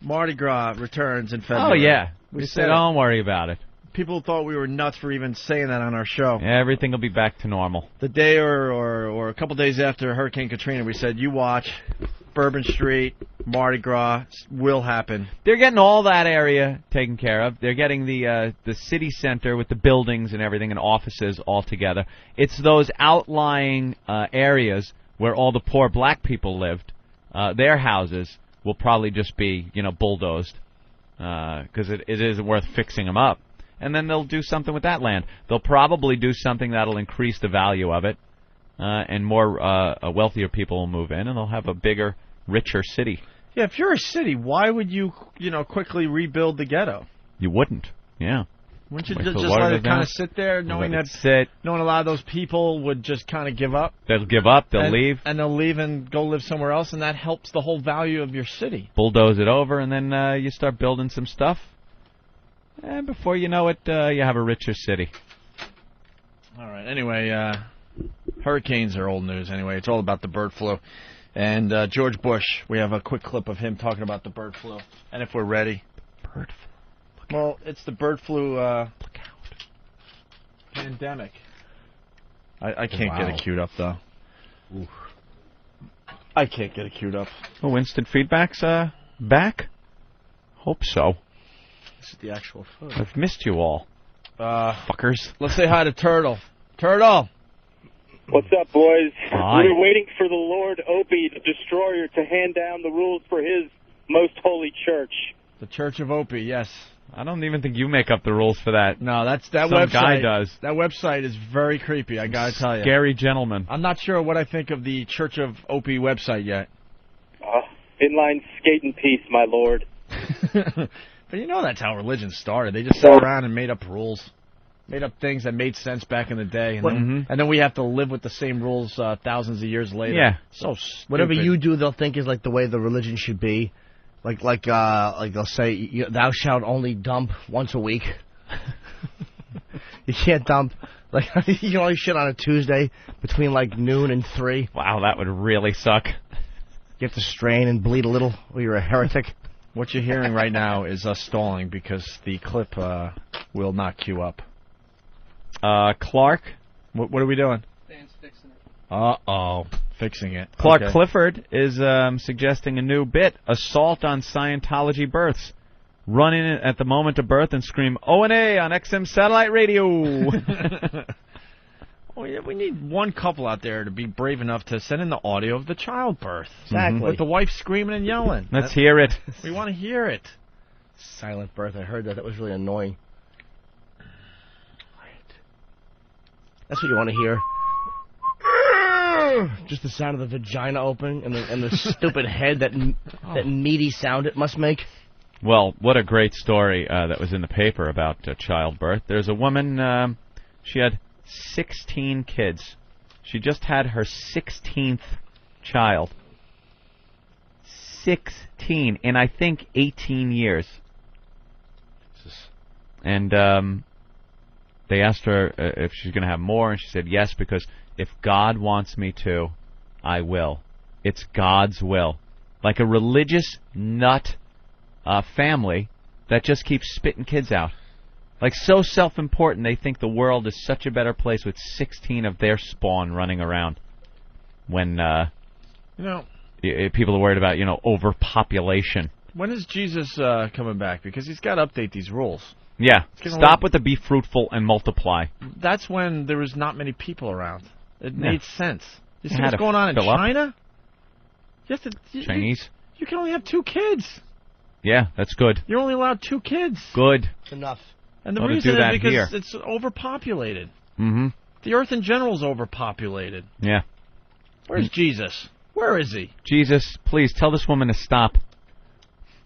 Mardi Gras returns in February. Oh, yeah. We said, don't worry about it. People thought we were nuts for even saying that on our show. Everything will be back to normal. The day or a couple days after Hurricane Katrina, we said, you watch, Bourbon Street, Mardi Gras will happen. They're getting all that area taken care of. They're getting the city center with the buildings and everything and offices all together. It's those outlying areas where all the poor black people lived. Their houses will probably just be, bulldozed because it isn't worth fixing them up. And then they'll do something with that land. They'll probably do something that'll increase the value of it. and more wealthier people will move in, and they'll have a bigger, richer city. Yeah, if you're a city, why would you, quickly rebuild the ghetto? You wouldn't. Yeah. Wouldn't you just let it kind of sit there, knowing a lot of those people would just kind of give up? They'll give up. They'll leave. And they'll leave and go live somewhere else, and that helps the whole value of your city. Bulldoze it over, and then you start building some stuff. And before you know it, you have a richer city. All right. Anyway, hurricanes are old news. Anyway, it's all about the bird flu. And George Bush, we have a quick clip of him talking about the bird flu. And if we're ready. Bird flu. Well, it's the bird flu pandemic. I can't get it queued up, though. Oof. I can't get it queued up. Well, Winston Feedback's back? Hope so. This is the actual food. I've missed you all. Fuckers. Let's say hi to Turtle. Turtle! What's up, boys? Hi. We're waiting for the Lord Opie, the Destroyer, to hand down the rules for his most holy church. The Church of Opie, yes. I don't even think you make up the rules for that. No, that Some website. Guy does. That website is very creepy, I gotta tell you. Scary gentleman. I'm not sure what I think of the Church of Opie website yet. Inline skate in peace, my lord. But you know that's how religion started. They just sat around and made up rules. Made up things that made sense back in the day. And then we have to live with the same rules thousands of years later. Yeah. So stupid. Whatever you do, they'll think is like the way the religion should be. Like they'll say, thou shalt only dump once a week. You can't dump. Like, you can only shit on a Tuesday between like noon and 3. Wow, that would really suck. You have to strain and bleed a little, or you're a heretic. What you're hearing right now is us stalling because the clip will not queue up. Clark? What are we doing? Dan's fixing it. Uh-oh. Fixing it. Clark Clifford is suggesting a new bit, assault on Scientology births. Run in at the moment of birth and scream, O&A on XM satellite radio. Oh, yeah, we need one couple out there to be brave enough to send in the audio of the childbirth. Exactly. With the wife screaming and yelling. Let's hear it. We want to hear it. Silent birth. I heard that. That was really annoying. That's what you want to hear. Just the sound of the vagina opening and the stupid head, that meaty sound it must make. Well, what a great story that was in the paper about childbirth. There's a woman, she had 16 kids. She just had her 16th child. 16 in, I think, 18 years. And they asked her if she's going to have more, and she said yes, because if God wants me to, I will. It's God's will. Like a religious nut family that just keeps spitting kids out. Like so self-important, they think the world is such a better place with 16 of their spawn running around. When people are worried about, overpopulation. When is Jesus coming back? Because he's got to update these rules. Yeah, stop with the be fruitful and multiply. That's when there was not many people around. It made sense. You see what's going on in China? Chinese? You can only have 2 kids. Yeah, that's good. You're only allowed 2 kids. Good. It's enough. And the reason is because it's overpopulated. Mm-hmm. The Earth in general is overpopulated. Yeah. Where's Jesus? Where is he? Jesus, please tell this woman to stop.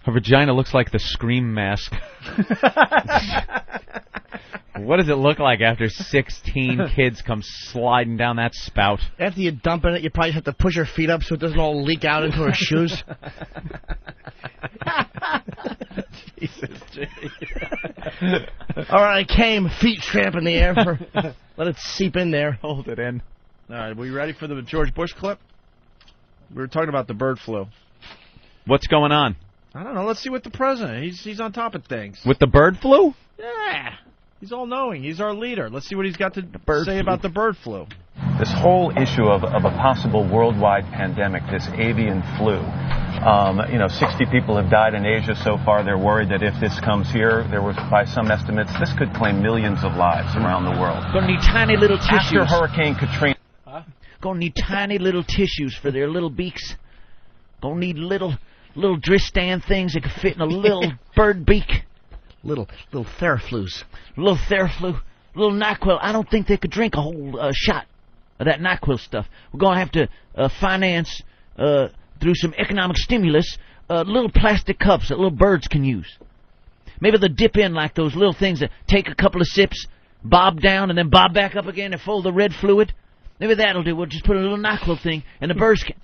Her vagina looks like the Scream mask. What does it look like after 16 kids come sliding down that spout? After you dump in it, you probably have to push her feet up so it doesn't all leak out into her shoes. Jesus, Jay. All right, I came, feet straight up in the air. Let it seep in there. Hold it in. All right, we ready for the George Bush clip? We were talking about the bird flu. What's going on? I don't know. Let's see what the president. He's on top of things. With the bird flu? Yeah. He's all-knowing. He's our leader. Let's see what he's got to say about the bird flu. This whole issue of a possible worldwide pandemic, this avian flu. 60 people have died in Asia so far. They're worried that if this comes here, by some estimates, this could claim millions of lives around the world. Gonna need tiny little tissues. After Hurricane Katrina. Gonna need tiny little tissues for their little beaks. Gonna need little Dristan things that can fit in a little bird beak. Little Theraflus. Little Theraflu. Little NyQuil. I don't think they could drink a whole shot. of that NyQuil stuff. We're going to have to finance, through some economic stimulus, little plastic cups that little birds can use. Maybe they'll dip in like those little things that take a couple of sips, bob down, and then bob back up again and fold the red fluid. Maybe that'll do. We'll just put a little NyQuil thing, and the birds can...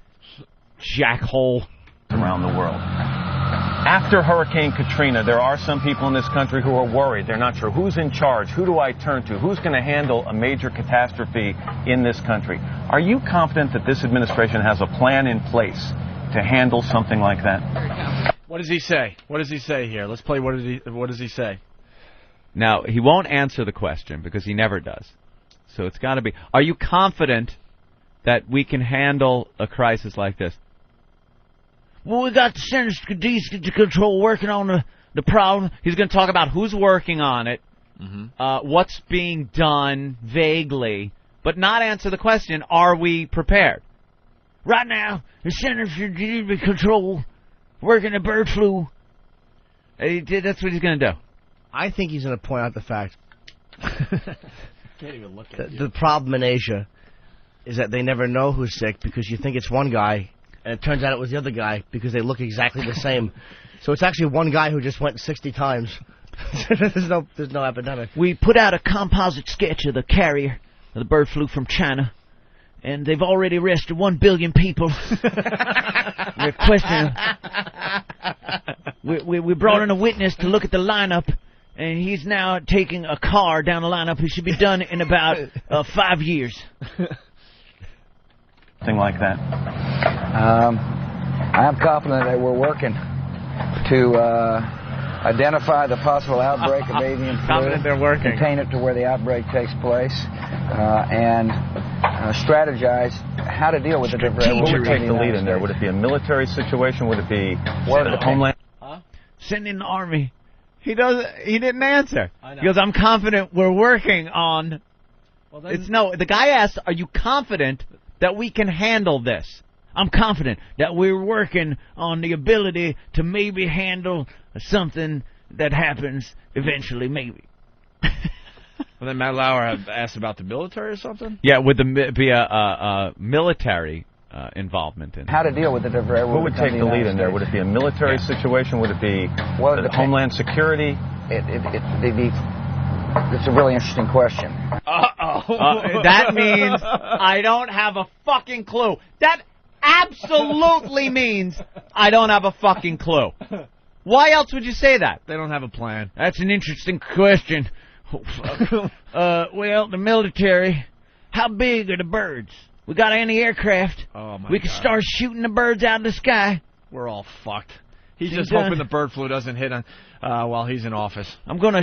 Jackhole. Around the world. After Hurricane Katrina, there are some people in this country who are worried. They're not sure who's in charge, who do I turn to, who's going to handle a major catastrophe in this country. Are you confident that this administration has a plan in place to handle something like that? What does he say? What does he say here? Let's play what does he say? Now, he won't answer the question because he never does. So it's got to be, are you confident that we can handle a crisis like this? Well, we got the Centers for Disease Control working on the problem. He's going to talk about who's working on it, Mm-hmm. What's being done vaguely, but not answer the question, are we prepared? Right now, the Center for Disease Control working the bird flu. That's what he's going to do. I think he's going to point out the fact Can't even look at the problem in Asia is that they never know who's sick because you think it's one guy, and it turns out it was the other guy because they look exactly the same. So it's actually one guy who just went 60 times. There's no epidemic. We put out a composite sketch of the carrier of the bird flu from China, and they've already arrested 1 billion people. We're questioning. We brought in a witness to look at the lineup, and he's now taking a car down the lineup. He should be done in about 5 years. Something like that. I'm confident that we're working to identify the possible outbreak of avian flu, confident they're working, contain it to where the outbreak takes place, and strategize how to deal with the different. Who would take the lead in there? Would it be a military situation? Would it be Homeland? Send in the Army. He didn't answer. He goes, I'm confident we're working on... Well, the guy asked, are you confident that we can handle this? I'm confident that we're working on the ability to maybe handle something that happens eventually, maybe. Well, then Matt Lauer asked about the military or something? Yeah, would be a military involvement in it. How to deal with the different. Who would take the lead in there? Would it be a military situation? Would it be Homeland Security? It's a really interesting question. That means I don't have a fucking clue. That absolutely means I don't have a fucking clue. Why else would you say that? They don't have a plan. That's an interesting question. Well, the military, how big are the birds? We got any aircraft? Oh, my We can God. start shooting the birds out of the sky. We're all fucked. He's Seems just hoping the bird flu doesn't hit on while he's in office. I'm going to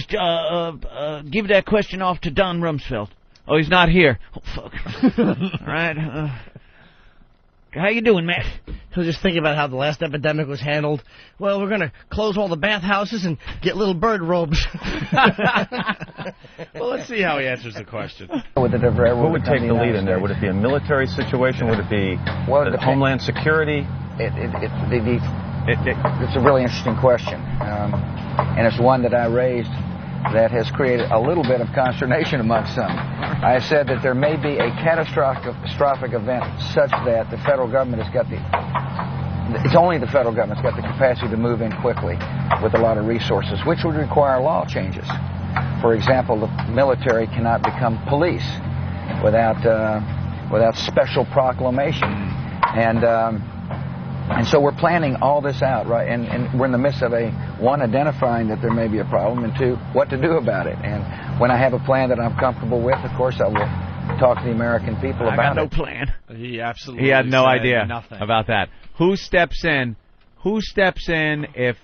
give that question off to Don Rumsfeld. Oh, he's not here. Oh, fuck. All right. How you doing, Matt? He'll just think about how the last epidemic was handled. Well, we're going to close all the bathhouses and get little bird robes. Well, let's see how he answers the question. Who would take the lead in there? Would it be a military situation? Would it be Homeland Security? It's a really interesting question, and it's one that I raised that has created a little bit of consternation amongst some. I said that there may be a catastrophic event such that the federal government has got it's only the federal government's got the capacity to move in quickly with a lot of resources, which would require law changes. For example, the military cannot become police without special proclamation, and so we're planning all this out, right? And we're in the midst of one, identifying that there may be a problem, and two, what to do about it. And when I have a plan that I'm comfortable with, of course, I will talk to the American people about it. I got no plan. He absolutely He had no said idea nothing about that. Who steps in? Who steps in if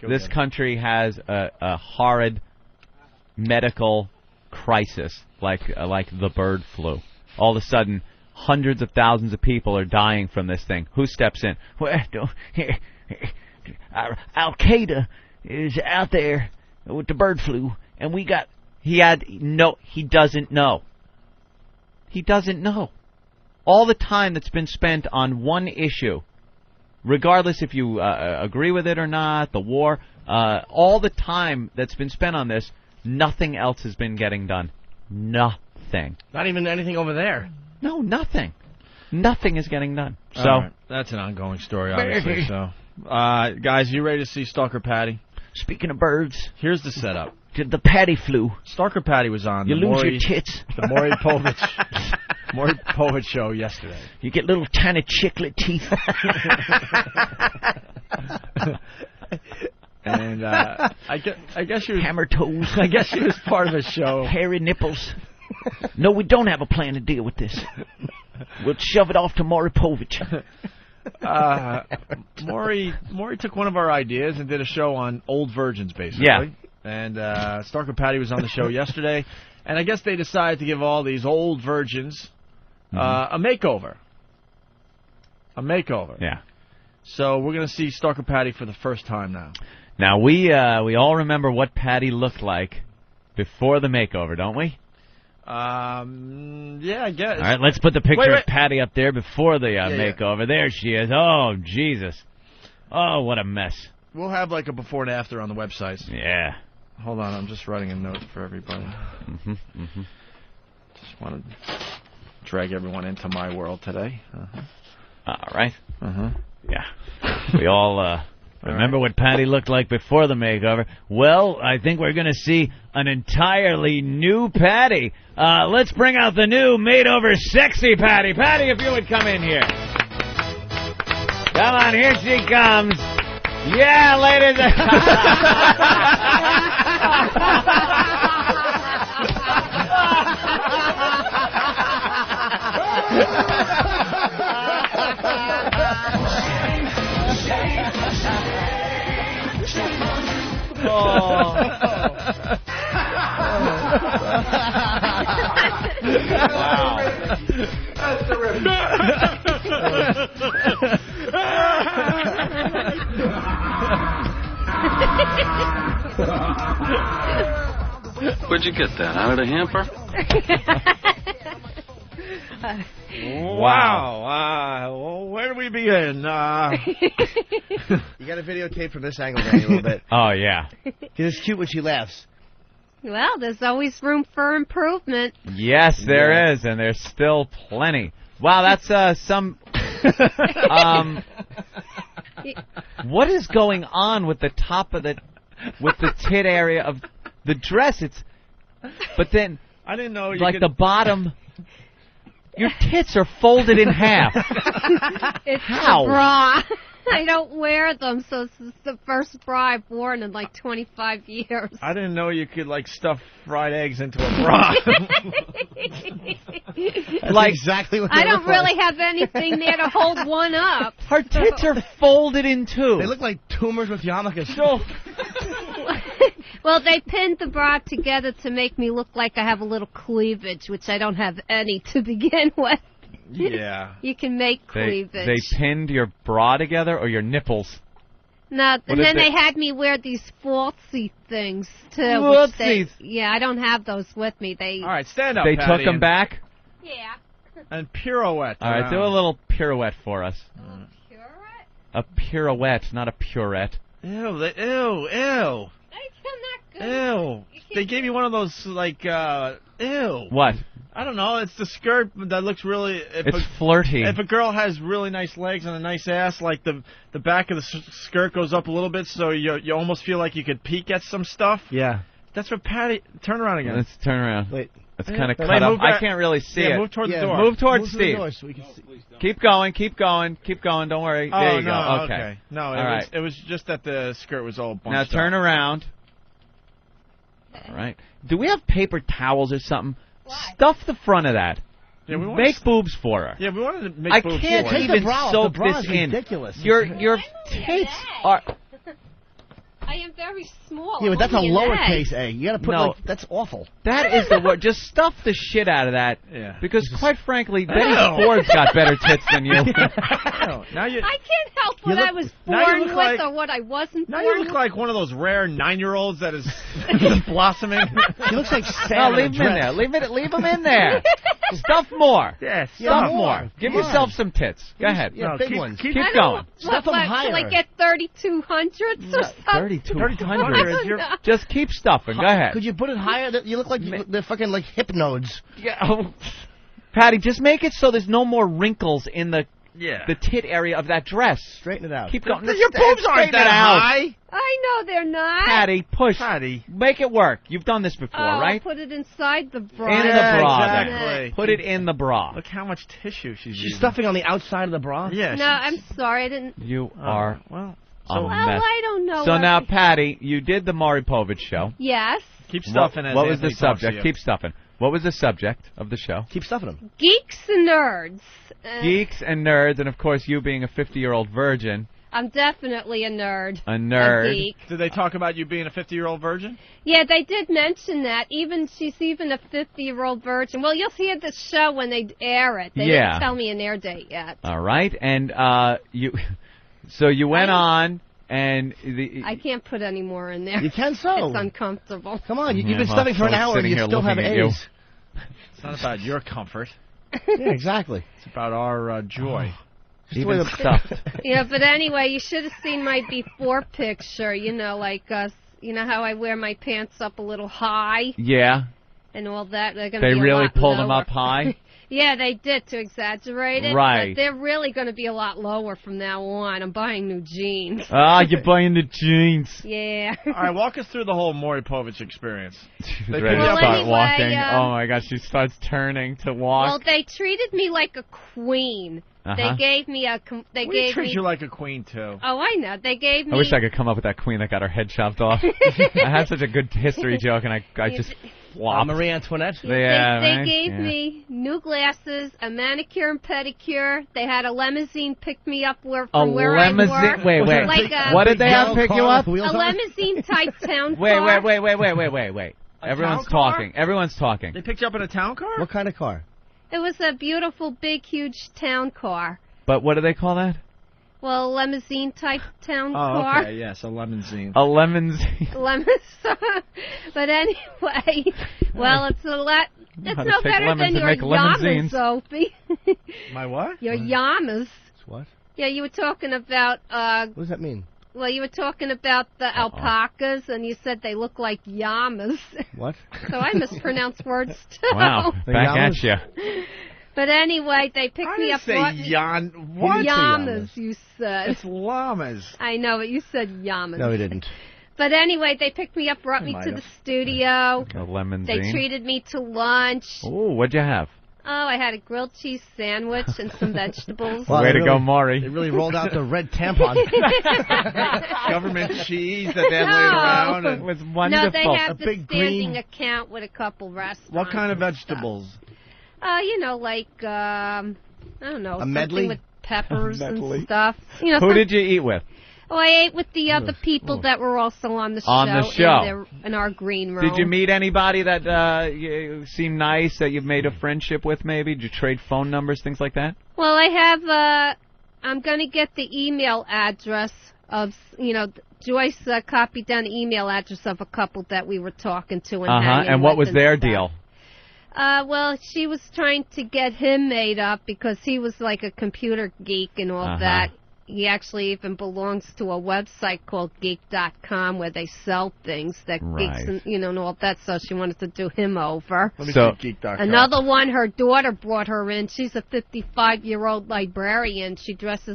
this country has a horrid medical crisis like the bird flu? All of a sudden, hundreds of thousands of people are dying from this thing. Who steps in? Well, Al-Qaeda is out there with the bird flu, and we got... He doesn't know. He doesn't know. All the time that's been spent on one issue, regardless if you agree with it or not, the war, all the time that's been spent on this, nothing else has been getting done. Nothing. anything. Not even anything over there. No, nothing. Nothing is getting done. So right. That's an ongoing story, obviously. So, guys, you ready to see Stalker Patty? Speaking of birds, here's the setup. The Patty flu. Stalker Patty was on You the lose Maury, your tits. The Maury Povich show yesterday. You get little tiny chiclet teeth. And I guess she was hammer toes. I guess she was part of a show. Hairy nipples. No, we don't have a plan to deal with this. We'll shove it off to Maury Povich. Maury took one of our ideas and did a show on old virgins, basically. Yeah. And Stalker Patty was on the show yesterday, and I guess they decided to give all these old virgins a makeover. A makeover. Yeah. So we're going to see Stalker Patty for the first time now. Now, we all remember what Patty looked like before the makeover, don't we? Yeah, I guess. All right, let's put the picture Wait. of Patty up there before the makeover. There she is. Oh, Jesus. Oh, what a mess. We'll have like a before and after on the websites. Yeah. Hold on, I'm just writing a note for everybody. Just want to drag everyone into my world today. All right. Yeah. We all remember what Patty looked like before the makeover. Well, I think we're going to see an entirely new Patty. Let's bring out the new made-over sexy Patty. Patty, if you would come in here. Come on, here she comes. Yeah, ladies and Wow. That's terrific. Where'd you get that? Out of the hamper? Wow. Well, where do we begin? You got to videotape from this angle, Danny, a little bit. Oh, yeah. It's cute when she laughs. Well, there's always room for improvement. Yes, there is, and there's still plenty. Wow, that's some... what is going on with the top of with the tit area of the dress? But then... I didn't know you like could... the bottom... Your tits are folded in half. It's How? a bra. I don't wear them, so this is the first bra I've worn in like 25 years. I didn't know you could, like, stuff fried eggs into a bra. That's like exactly what I don't really have anything there to hold one up. Her tits are folded in two. They look like tumors with yarmulkes. Well, they pinned the bra together to make me look like I have a little cleavage, which I don't have any to begin with. Yeah. You can make cleavage. They pinned your bra together or your nipples? No, and then they had me wear these falsy things, too. Falsies? Yeah, I don't have those with me. All right, stand up, They Patty, took them back? Yeah. And pirouette. All right, do a little pirouette for us. A pirouette, not a purette. Ew. Ew. They gave you one of those, like, ew. What? I don't know. It's the skirt that looks really... It's flirty. If a girl has really nice legs and a nice ass, like the back of the skirt goes up a little bit, so you almost feel like you could peek at some stuff. Yeah. That's what Patty... Turn around again. Let's turn around. Wait. It's kind of cut up. I can't really see it. Move toward the door. Move towards Move to Steve. the door so we can see. Keep going. Don't worry. There you go. Okay. No, All right. It was just that the skirt was all bunched Now turn around. All right. Do we have paper towels or something? Stuff the front of that. Yeah, we make boobs for her. Yeah, we wanted to make boobs for her. I can't even soak this in. Ridiculous. Your tits are... I am very small. Yeah, but that's a I'm only an lowercase egg. a. You got to put No. like that's awful. That is the word. Just stuff the shit out of that. Yeah. Because quite frankly, Betty Ford's got better tits than you. Now you, I can't help what look- I was now you born look with like- or what I wasn't now born you look with. like one of those rare 9-year-olds that is blossoming. He looks like No, Sam. leave him in there. Leave him in there. Stuff more. Yes, Stuff more. Give yourself some tits. Go ahead. Yeah, big ones. Keep going. Stuff them higher. Shall I get 3,200s or something? 3,200. Just keep stuffing. Go ahead. Could you put it higher? You look like they're fucking like hypnodes. Yeah. Patty, just make it so there's no more wrinkles in the tit area of that dress. Straighten it out. Keep going. Your boobs aren't that high. I know they're not. Patty, push. Patty. Make it work. You've done this before, right? I'll put it inside the bra. In the bra. Exactly. Put it in the bra. Look how much tissue she's using. She's stuffing on the outside of the bra? Yeah. No, I'm sorry. I didn't. You are a well, mess. I don't know. So now, Patty, you did the Maury Povich show. Yes. Keep stuffing it. What was the subject? Keep stuffing. What was the subject of the show? Keep stuffing them. Geeks and nerds. Geeks and nerds, and of course you being a 50-year-old virgin. I'm definitely a nerd. A nerd. A geek. Did they talk about you being a 50-year-old virgin? Yeah, they did mention that. She's even a 50-year-old virgin. Well, you'll hear the show when they air it. They didn't tell me an air date yet. All right, and so you went on. And I can't put any more in there. You can so. It's uncomfortable. Come on, you've been stuffing for an hour and you still have A's. It's not about your comfort. Yeah, exactly. It's about our joy. Even stuffed. Yeah, but anyway, you should have seen my before picture. You know, like you know how I wear my pants up a little high. Yeah. And all that. They're gonna they be really pulled lower. them up high. Yeah, they did to exaggerate it. Right. But they're really going to be a lot lower from now on. I'm buying new jeans. You're buying the jeans. Yeah. All right, walk us through the whole Maury Povich experience. She's ready to start walking. Oh, my gosh, she starts turning to walk. Well, they treated me like a queen. They gave me a... We treat you like a queen, too. Oh, I know. They gave me... I wish I could come up with that queen that got her head chopped off. I had such a good history joke, and I just flopped. Marie Antoinette? They gave me new glasses, a manicure and pedicure. They had a limousine pick me up from where I work. Wait. Like what did they have pick you up? A limousine-type town car. Wait. Everyone's talking. Everyone's talking. They picked you up in a town car? What kind of car? It was a beautiful, big, huge town car. But what do they call that? Well, a limousine-type town car. Oh, okay, yes, a limousine. A limousine. But anyway, well, it's a lot. It's no better than your Yamas, Opie. My what? Your Yamas. What? Yeah, you were talking about... what does that mean? Well, you were talking about the alpacas, and you said they look like llamas. What? So I mispronounced words, too. Wow, back at you. But anyway, they picked me up. What? Llamas, you said. It's llamas. I know, but you said llamas. No, he didn't. But anyway, they picked me up, brought me to the studio. A lemon They treated me to lunch. Oh, what'd you have? Oh, I had a grilled cheese sandwich and some vegetables. Well, way to go, Maury. They really rolled out the red tampon. Government cheese that they had laid around. It was wonderful. No, they have the standing account with a couple restaurants. What kind of vegetables? You know, like, I don't know. A medley? Something with peppers and stuff. You know, Who did you eat with? Oh, I ate with the other people that were also on the show. On the show. In our green room. Did you meet anybody that seemed nice, that you've made a friendship with maybe? Did you trade phone numbers, things like that? Well, I have, I'm going to get the email address of, you know, Joyce copied down the email address of a couple that we were talking to and hanging And what with was their stuff. deal? Well, she was trying to get him made up because he was like a computer geek and all that. He actually even belongs to a website called Geek.com where they sell things that geeks and, you know, and all that. So she wanted to do him over. Let me see Geek.com. Another one, her daughter brought her in. She's a 55-year-old librarian. She dressed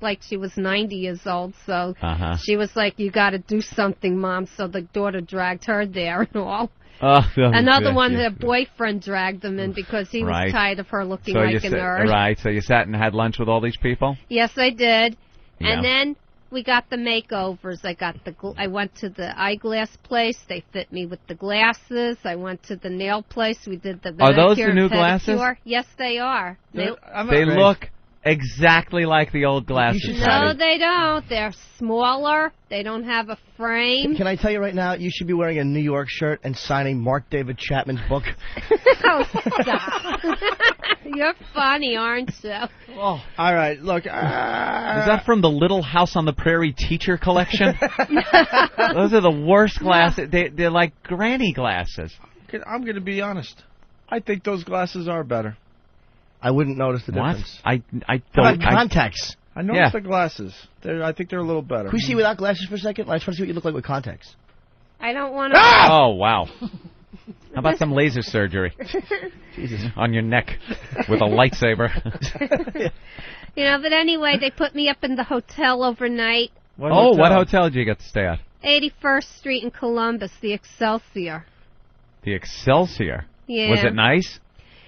like she was 90 years old. So she was like, "You got to do something, Mom." So the daughter dragged her there and all. Another one, her boyfriend dragged them in because he was tired of her looking like a nerd. Right, so you sat and had lunch with all these people? Yes, I did. Yeah. And then we got the makeovers. I went to the eyeglass place. They fit me with the glasses. I went to the nail place. We did the manicure. Are those the new and pedicure. glasses? Yes, they are. They look exactly like the old glasses. No, they don't. They're smaller. They don't have a frame. Can I tell you right now, you should be wearing a New York shirt and signing Mark David Chapman's book. Oh, stop. You're funny, aren't you? Oh, all right, look. Is that from the Little House on the Prairie teacher collection? Those are the worst glasses. They're like granny glasses. I'm going to be honest. I think those glasses are better. I wouldn't notice the What? difference. I How don't. about contacts? I noticed the glasses. I think they're a little better. Can we see without glasses for a second? I just want to see what you look like with contacts. I don't want to. Oh, wow. How about some laser surgery? Jesus. On your neck with a lightsaber. But anyway, they put me up in the hotel overnight. What hotel did you get to stay at? 81st Street in Columbus, the Excelsior. The Excelsior? Yeah. Was it nice?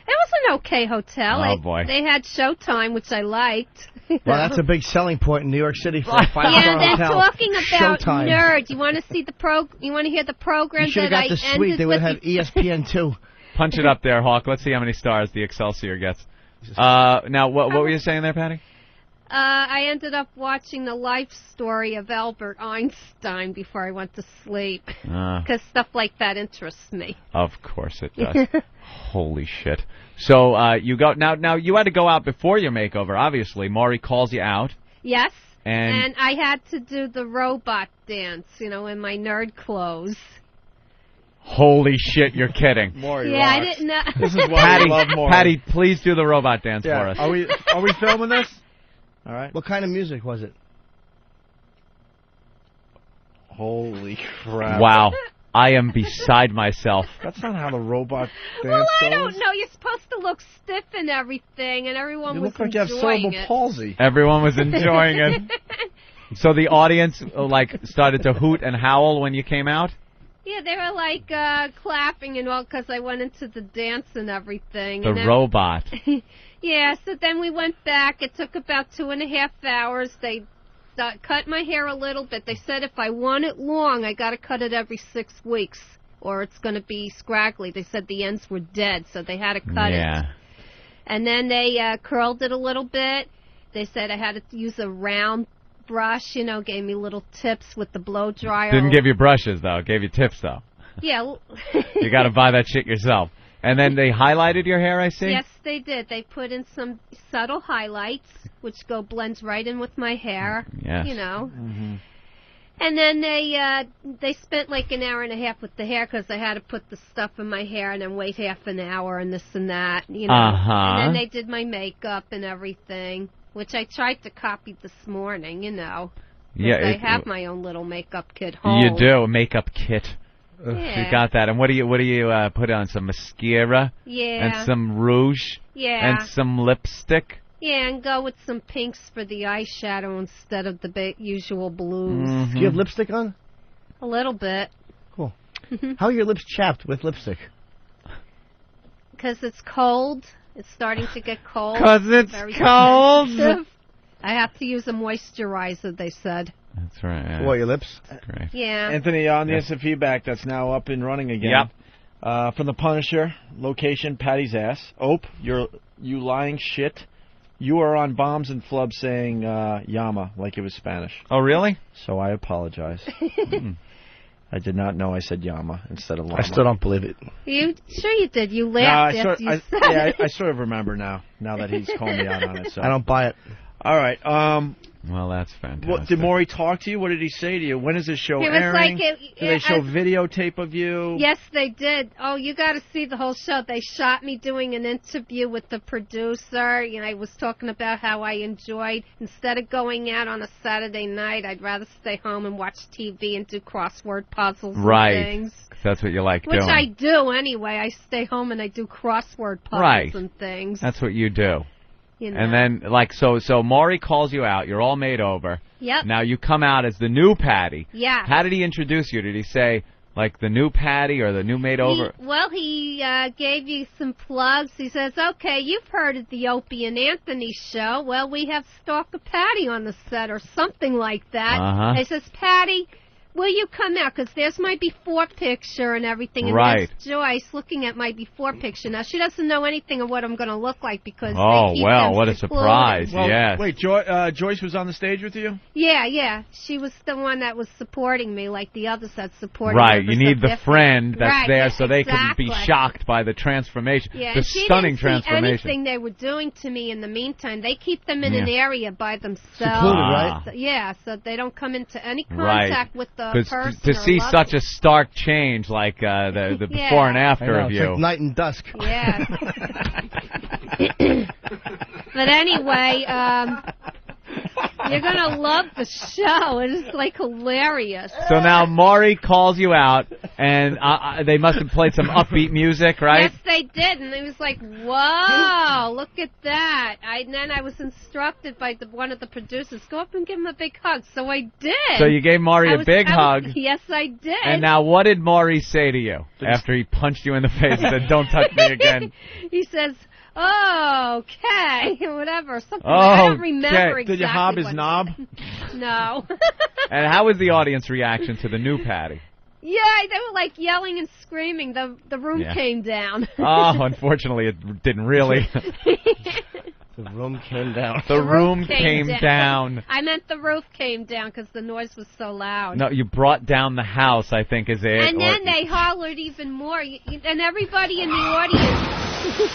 It was an okay hotel. Oh, boy. They had Showtime, which I liked. Well, that's a big selling point in New York City for a five-star hotel. Yeah, they're talking about Showtime. nerds. You want to see You want to hear the program You should have that got the I suite. ended They would with? have ESPN too. Punch it up there, Hawk. Let's see how many stars the Excelsior gets. Now, what were you saying there, Patty? I ended up watching the life story of Albert Einstein before I went to sleep. Because stuff like that interests me. Of course it does. Holy shit. So you go now. You had to go out before your makeover. Obviously, Maury calls you out. Yes. And I had to do the robot dance, in my nerd clothes. Holy shit, you're kidding. Maury I rocks. didn't know. This is why I love Maury. Patty, please do the robot dance for us. Are we filming this? All right. What kind of music was it? Holy crap. Wow. I am beside myself. That's not how the robot dance Well, I goes. don't know. You're supposed to look stiff and everything, and everyone You was look like you have enjoying cerebral it. palsy. Everyone was enjoying it. So the audience started to hoot and howl when you came out? Yeah, they were clapping and all because I went into the dance and everything. The and then, robot. Yeah, so then we went back. It took about 2.5 hours. They cut my hair a little bit. They said if I want it long, I got to cut it every 6 weeks or it's going to be scraggly. They said the ends were dead, so they had to cut it. And then they curled it a little bit. They said I had to use a round brush, gave me little tips with the blow dryer. Didn't give you brushes, though. Gave you tips, though. Yeah. You got to buy that shit yourself. And then they highlighted your hair, I see? Yes, they did. They put in some subtle highlights, which blends right in with my hair. Yes. Mm-hmm. And then they spent like an hour and a half with the hair because I had to put the stuff in my hair and then wait half an hour and this and that, And then they did my makeup and everything, which I tried to copy this morning, Yeah, I have my own little makeup kit home. You do, a makeup kit. Yeah. You got that. And what do you put on? Some mascara? Yeah. And some rouge? Yeah. And some lipstick? Yeah, and go with some pinks for the eyeshadow instead of the usual blues. Mm-hmm. Do you have lipstick on? A little bit. Cool. How are your lips chapped with lipstick? Because it's cold. It's starting to get cold. Because it's cold. Sensitive. I have to use a moisturizer, they said. That's right. Yeah. What, your lips? Great. Yeah. Anthony, on the instant feedback that's now up and running again. Yep. From the Punisher, location Patty's ass. Ope, you lying shit. You are on Bombs and Flubs saying llama like it was Spanish. Oh, really? So I apologize. I did not know I said llama instead of llama. I still don't believe it. Sure you did. You laughed after you said it. I sort of remember now that he's called me out on it. So I don't buy it. All right. Well, that's fantastic. What, did Maury talk to you? What did he say to you? When is this show It was airing? like Did they show videotape of you? Yes, they did. Oh, you got to see the whole show. They shot me doing an interview with the producer. I was talking about how I enjoyed, instead of going out on a Saturday night, I'd rather stay home and watch TV and do crossword puzzles and things. That's what you like doing. Which I do anyway. I stay home and I do crossword puzzles and things. That's what you do. And then, so Maury calls you out. You're all made over. Yep. Now you come out as the new Patty. Yeah. How did he introduce you? Did he say, the new Patty or the new made over? He gave you some plugs. He says, okay, you've heard of the Opie and Anthony show. Well, we have Stalker Patty on the set or something like that. He says, Patty, will you come out? Because there's my before picture and everything. And right. there's Joyce looking at my before picture. Now, she doesn't know anything of what I'm going to look like because what a surprise. Well, yes. Wait, Joyce was on the stage with you? Yeah. She was the one that was supporting me like the others that supported me. Right, you need the friend that's there so they can be exactly. shocked by the transformation. Yeah, the she stunning didn't transformation. See anything they were doing to me in the meantime. They keep them in an area by themselves. Secluded, right? So, yeah, so they don't come into any contact with the person. To see such a stark change, like the before and after of it's you. like night and dusk. Yeah. But anyway, you're going to love the show. It is, like, hilarious. So now Maury calls you out, and they must have played some upbeat music, right? Yes, they did, and it was like, whoa, look at that. And then I was instructed by one of the producers, go up and give him a big hug. So I did. So you gave Maury a big hug. Yes, I did. And now what did Maury say to you after he punched you in the face and said, don't touch me again? He says, oh, okay, whatever. Something I don't remember exactly. Did you hob his knob? No. And how was the audience reaction to the new Patty? Yeah, they were like yelling and screaming. The room came down. Oh, unfortunately, it didn't really. The room came down. The room came down. I meant the roof came down because the noise was so loud. No, you brought down the house, I think, is it? And then they hollered even more. And everybody in the audience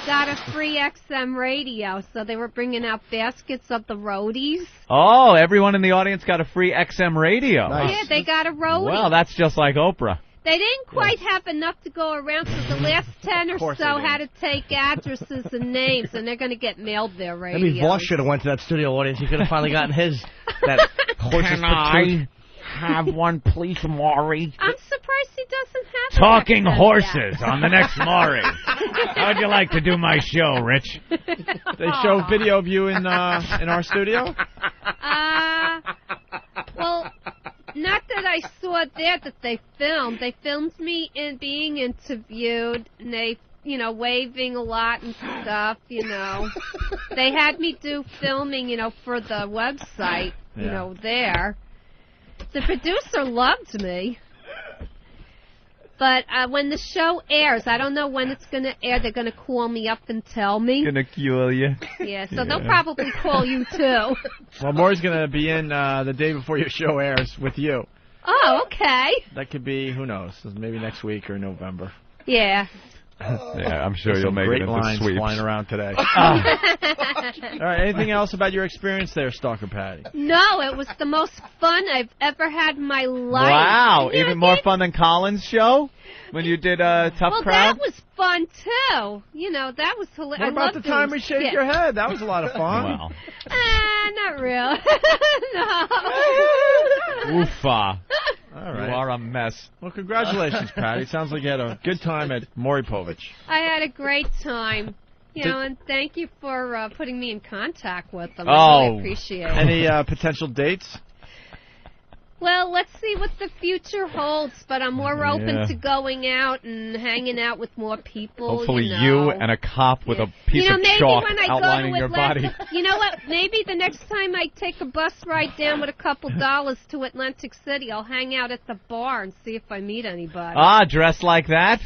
got a free XM radio, so they were bringing out baskets of the roadies. Oh, everyone in the audience got a free XM radio. Nice. Yeah, they got a roadie. Well, that's just like Oprah. They didn't quite have enough to go around, so the last 10 or so had to take addresses and names, and they're going to get mailed their radios. Maybe Voss should have went to that studio audience. He could have finally gotten his. That horse's Can I have one, please, Maury? I'm surprised he doesn't have Talking an horses yet. on the next Maury. How'd you like to do my show, Rich? They show video of you in our studio? Well, not that I saw there that they filmed. They filmed me in being interviewed, and they, waving a lot and stuff, They had me do filming, for the website, there. The producer loved me. But when the show airs, I don't know when it's going to air. They're going to call me up and tell me. Gonna call you. Yeah, so they'll probably call you, too. Well, Maury's going to be in the day before your show airs with you. Oh, okay. That could be, who knows, maybe next week or November. Yeah. Yeah, I'm sure you'll make it into lines sweeps. Flying around today. All right, anything else about your experience there, Stalker Patty? No, it was the most fun I've ever had in my life. Wow, even more fun than Colin's show when you did Tough Crowd? Well, that was fun, too. That was hilarious. What about the time we shaved your head? That was a lot of fun. Wow. Not real. No. Oofa. All right. You are a mess. Well, congratulations, Patty. Sounds like you had a good time at Maury Povich. I had a great time. And thank you for putting me in contact with them. I really appreciate it. Any potential dates? Well, let's see what the future holds, but I'm more open to going out and hanging out with more people. Hopefully you and a cop with a piece of chalk outlining your body. You know what? Maybe the next time I take a bus ride down with a couple dollars to Atlantic City, I'll hang out at the bar and see if I meet anybody. Ah, dress like that?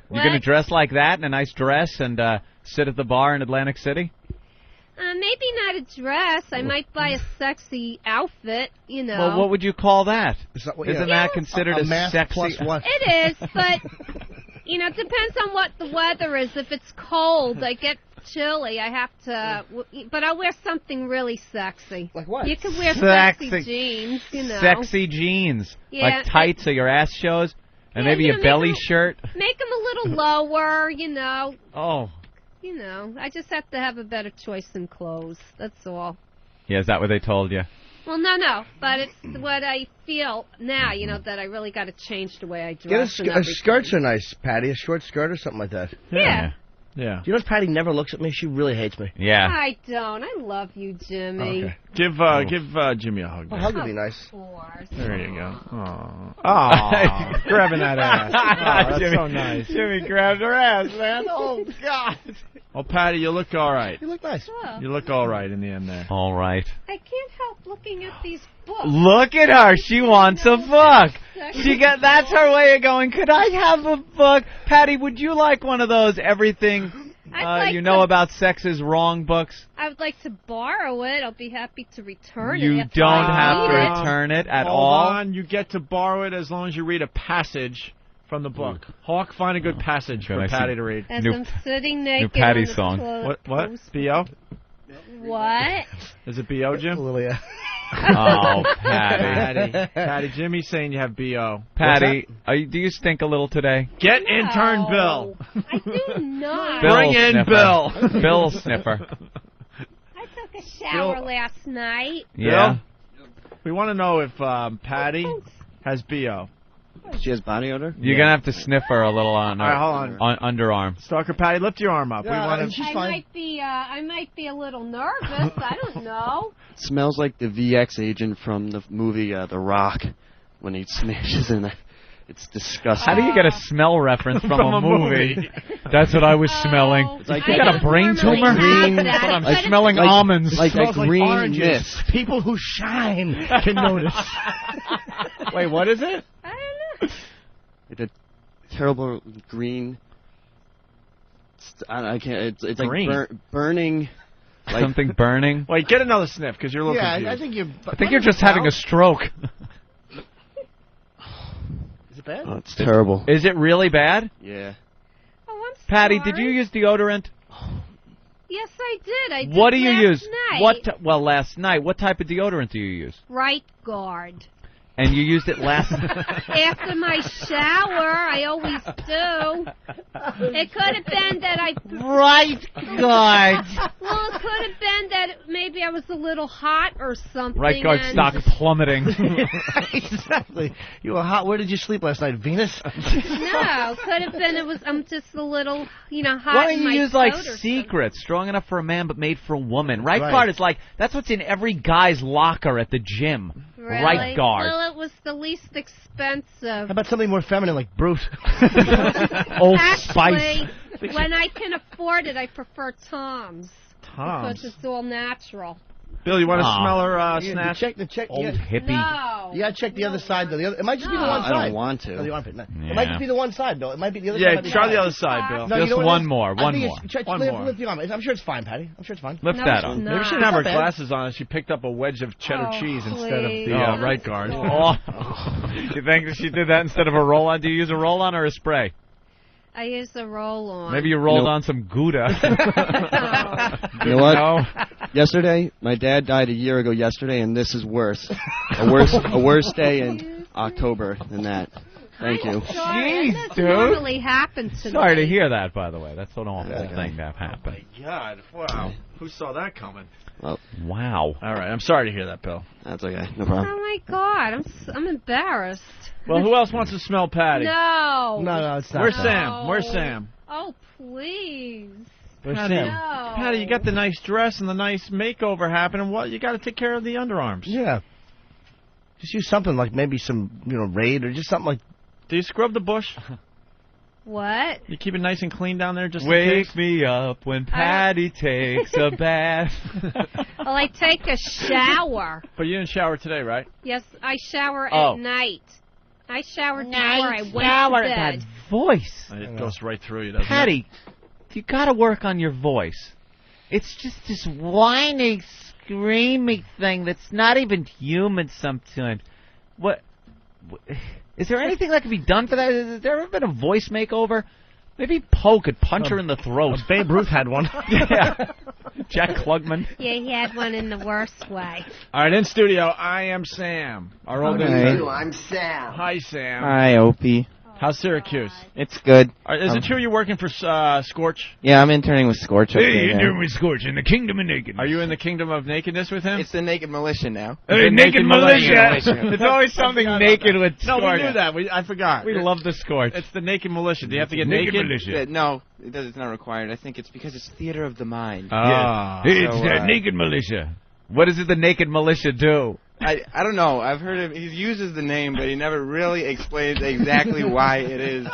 You're going to dress like that in a nice dress and sit at the bar in Atlantic City? Maybe not a dress. I might buy a sexy outfit, Well, what would you call that? Isn't that considered a sexy? Plus what? It is, but, it depends on what the weather is. If it's cold, I get chilly. I have to, but I'll wear something really sexy. Like what? You can wear sexy jeans, Sexy jeans. Yeah, like tights so your ass shows? And maybe a belly shirt? Make them a little lower, Oh. I just have to have a better choice in clothes. That's all. Yeah, is that what they told you? Well, no, but it's what I feel now, that I really got to change the way I dress. Get a skirt's are nice, Patty. A short skirt or something like that. Yeah. Yeah. Do you know Patty never looks at me? She really hates me. Yeah. I don't. I love you, Jimmy. Okay. Give Jimmy a hug. A hug would be nice. Of course. There you go. Oh, grabbing that ass. Oh, that's Jimmy, so nice. Jimmy grabbed her ass, man. Oh, God. Well, Patty, you look all right. You look nice. Oh. You look all right in the end there. All right. I can't help looking at these books. Look at her. She wants a book. That's her way of going, could I have a book? Patty, would you like one of those everything about sex is wrong books? I would like to borrow it. I'll be happy to return it. You don't have to return it at all? Hold on. You get to borrow it as long as you read a passage from the book. Hawk, find a good passage for Patty to read. As I'm sitting naked new Patty on the song. toilet. What? B.O.? What? Is it B.O., Jim? Lilia. Oh, Patty. Patty, Jimmy's saying you have B.O. Patty, do you stink a little today? Get intern Bill. I do not. Bring in Bill. Bill Sniffer. I took a shower last night. Yeah. Bill, we want to know if Patty has B.O. She has body odor? You're going to have to sniff her a little on her underarm. Stalker Patty, lift your arm up. I might be a little nervous. I don't know. Smells like the VX agent from the movie The Rock when he smashes in it. It's disgusting. How do you get a smell reference from a movie? That's what I was smelling. It's like you got a brain tumor? I'm smelling almonds. Like green oranges. mist. People who shine can notice. Wait, what is it? I don't know. Like a terrible green. I can't. It's green. Like burning. Like something burning. Wait, get another sniff because you're a little confused. I think you're just having a stroke. Is it bad? Oh, it's terrible. Is it really bad? Yeah. Oh, I'm sorry. Patty, did you use deodorant? Yes, I did. I did. What do you last use? Night. Last night. What type of deodorant do you use? Right guard. And you used it last After my shower, I always do. It could have been that I... Right guard. Well, it could have been that maybe I was a little hot or something. Right guard stock plummeting. Exactly. You were hot. Where did you sleep last night? Venus? No, could have been I'm just a little, hot. Why don't in you my use like coat or Secret, strong enough for a man but made for a woman? Right Right. guard is like that's what's in every guy's locker at the gym. Really? Right guard. Well, it was the least expensive. How about something more feminine like Brute? Old Actually, Spice. when I can afford it, I prefer Tom's. Tom's? Because it's all natural. Bill, you want to smell her snatch? Check. Old yeah. hippie. No. You gotta check the other side, though. It might just be the one I side. don't want to. No, you want to. No. Yeah. It might just be the one side, Bill. It might be the other side. Yeah, might be try fine. the other side, Bill. No, you Just know what one it is? more. I One think more. Lift the arm. I'm sure it's fine, Patty. I'm sure it's fine. Lift No, that it's up. not. Maybe she didn't have her Not bad. glasses on and she picked up a wedge of cheddar cheese instead of the please. right guard. Oh. You think that she did that instead of a roll-on? Do you use a roll-on or a spray? I use the roll-on. Maybe you rolled on some Gouda. You know what? Yesterday, my dad died a year ago yesterday, and this is worse. A worse day in October than that. Thank you. Sorry, Jeez, that dude. normally happens to Sorry me. to hear that, by the way. That's an awful thing to have happen. God, wow. Who saw that coming? Well, wow. All right, I'm sorry to hear that, Bill. That's okay. No problem. Oh, my God. I'm embarrassed. Well, who else wants to smell Patty? No. No, it's not. Where's bad. Sam? Where's Sam? Oh, please. Where's Patty, Sam? No. Patty, you got the nice dress and the nice makeover happening. What? You got to take care of the underarms. Yeah. Just use something like maybe some, Raid or just something like. Do you scrub the bush? What? You keep it nice and clean down there just in Wake case? me up when Patty takes a bath. Well, I take a shower. But you didn't shower today, right? Yes, I shower Oh. at night. I showered before Night I went shower. to bed. That voice. It goes right through you, doesn't Patty, you got to work on your voice. It's just this Whiny, screamy thing that's not even human sometimes. What? Is there anything that can be done for that? Has there ever been a voice makeover? Maybe Poe could punch her in the throat. Babe Ruth had one. Yeah. Jack Klugman. Yeah, he had one in the worst way. All right, in studio, I am Sam. Our old I'm Sam. Hi, Sam. Hi, Opie. How's Syracuse? It's good. Is it true you're working for Scorch? Yeah, I'm interning with Scorch. with Scorch in the Kingdom of Nakedness. Are you in the Kingdom of Nakedness with him? It's the Naked Militia now. Naked Militia. It's always something naked with No, Scorch. we knew that. I forgot. We love the Scorch. It's the Naked Militia. Do you have to get Naked naked? Militia. No, it's not required. I think it's because it's theater of the mind. Ah. It's So, the Naked Militia. What does the Naked Militia do? I don't know. I've heard him. He uses the name, but he never really explains exactly why it is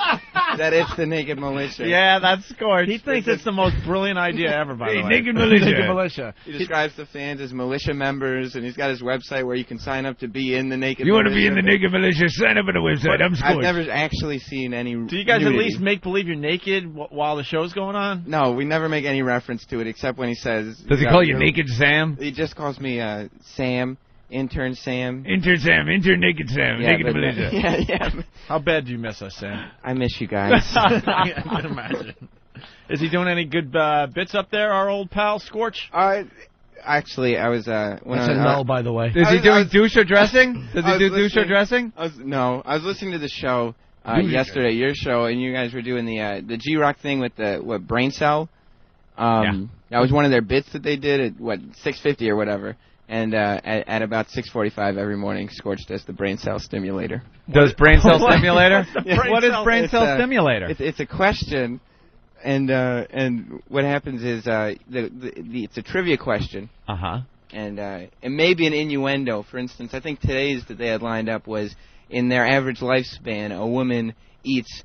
that it's the Naked Militia. Yeah, that's Scorch. He thinks it's the most brilliant idea ever, by the way. Naked Militia. Naked Militia. He describes the fans as militia members, and he's got his website where you can sign up to be in the Naked You Militia. want to be in the Naked Militia? Sign up at the website. I'm Scorch. I've never actually seen any. Do you guys nudity. at least make believe you're naked while the show's going on? No, we never make any reference to it except when he says. Does he call you Naked Sam? He just calls me Sam, intern Sam. Intern Sam, intern Naked Sam, Yeah, Naked but- Militia. Yeah. How bad do you miss us, Sam? I miss you guys. I can imagine. Is he doing any good bits up there, our old pal Scorch? I actually, I was when That's a no, by the way. Is he doing douche or dressing? Does he do douche or dressing? I was listening to the show yesterday, your show, and you guys were doing the G-Rock thing with the brain cell. That was one of their bits that they did at 6:50 or whatever. And at about 6:45 every morning, Scorch does the brain cell stimulator. Does brain cell stimulator? What is brain cell stimulator? It's a question, and what happens is it's a trivia question. And it may be an innuendo. For instance, I think today's that they had lined up was in their average lifespan, a woman eats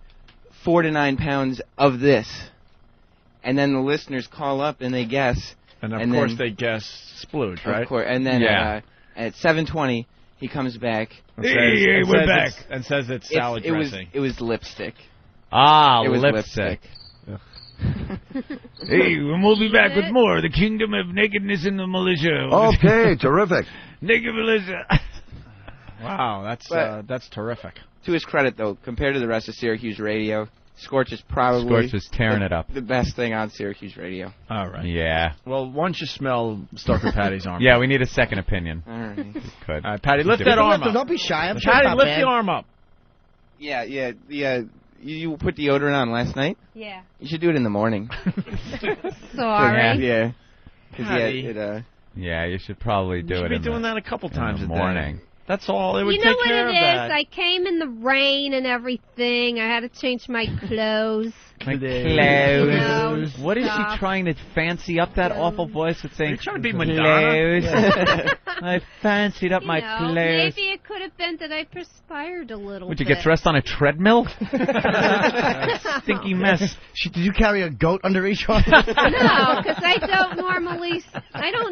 4 to 9 pounds of this, and then the listeners call up and they guess. And of course they guess splooge, right? Of course, and then at 7:20 he comes back. Hey, we're back. And says it's salad dressing. It was lipstick. Ah, it was lipstick. Hey, we'll be back with more of the Kingdom of Nakedness in the Militia. Okay, terrific. Naked Militia. Wow, that's terrific. To his credit, though, compared to the rest of Syracuse radio, Scorch is probably tearing it up. The best thing on Syracuse radio. All right. Yeah. Well, why don't you smell Stalker Patty's arm? Yeah, we need a second opinion. All right. Good. All right, Patty, lift that arm up. Don't be shy. I'm sure Patty, it's not lift bad. the arm up. Yeah. You put deodorant on last night? Yeah. You should do it in the morning. Sorry. Yeah. Yeah, you should probably do You it should be in doing that a couple times the a day. morning. That's all. It would You know take what care it of is? that. I came in the rain and everything. I had to change my clothes. My clothes. What is she trying to fancy up that awful voice with saying? You're trying to be Madonna. I fancied up my clothes. Maybe it could have been that I perspired a little Would you bit. get dressed on a treadmill? Stinky mess. Did you carry a goat under each arm? No, because I don't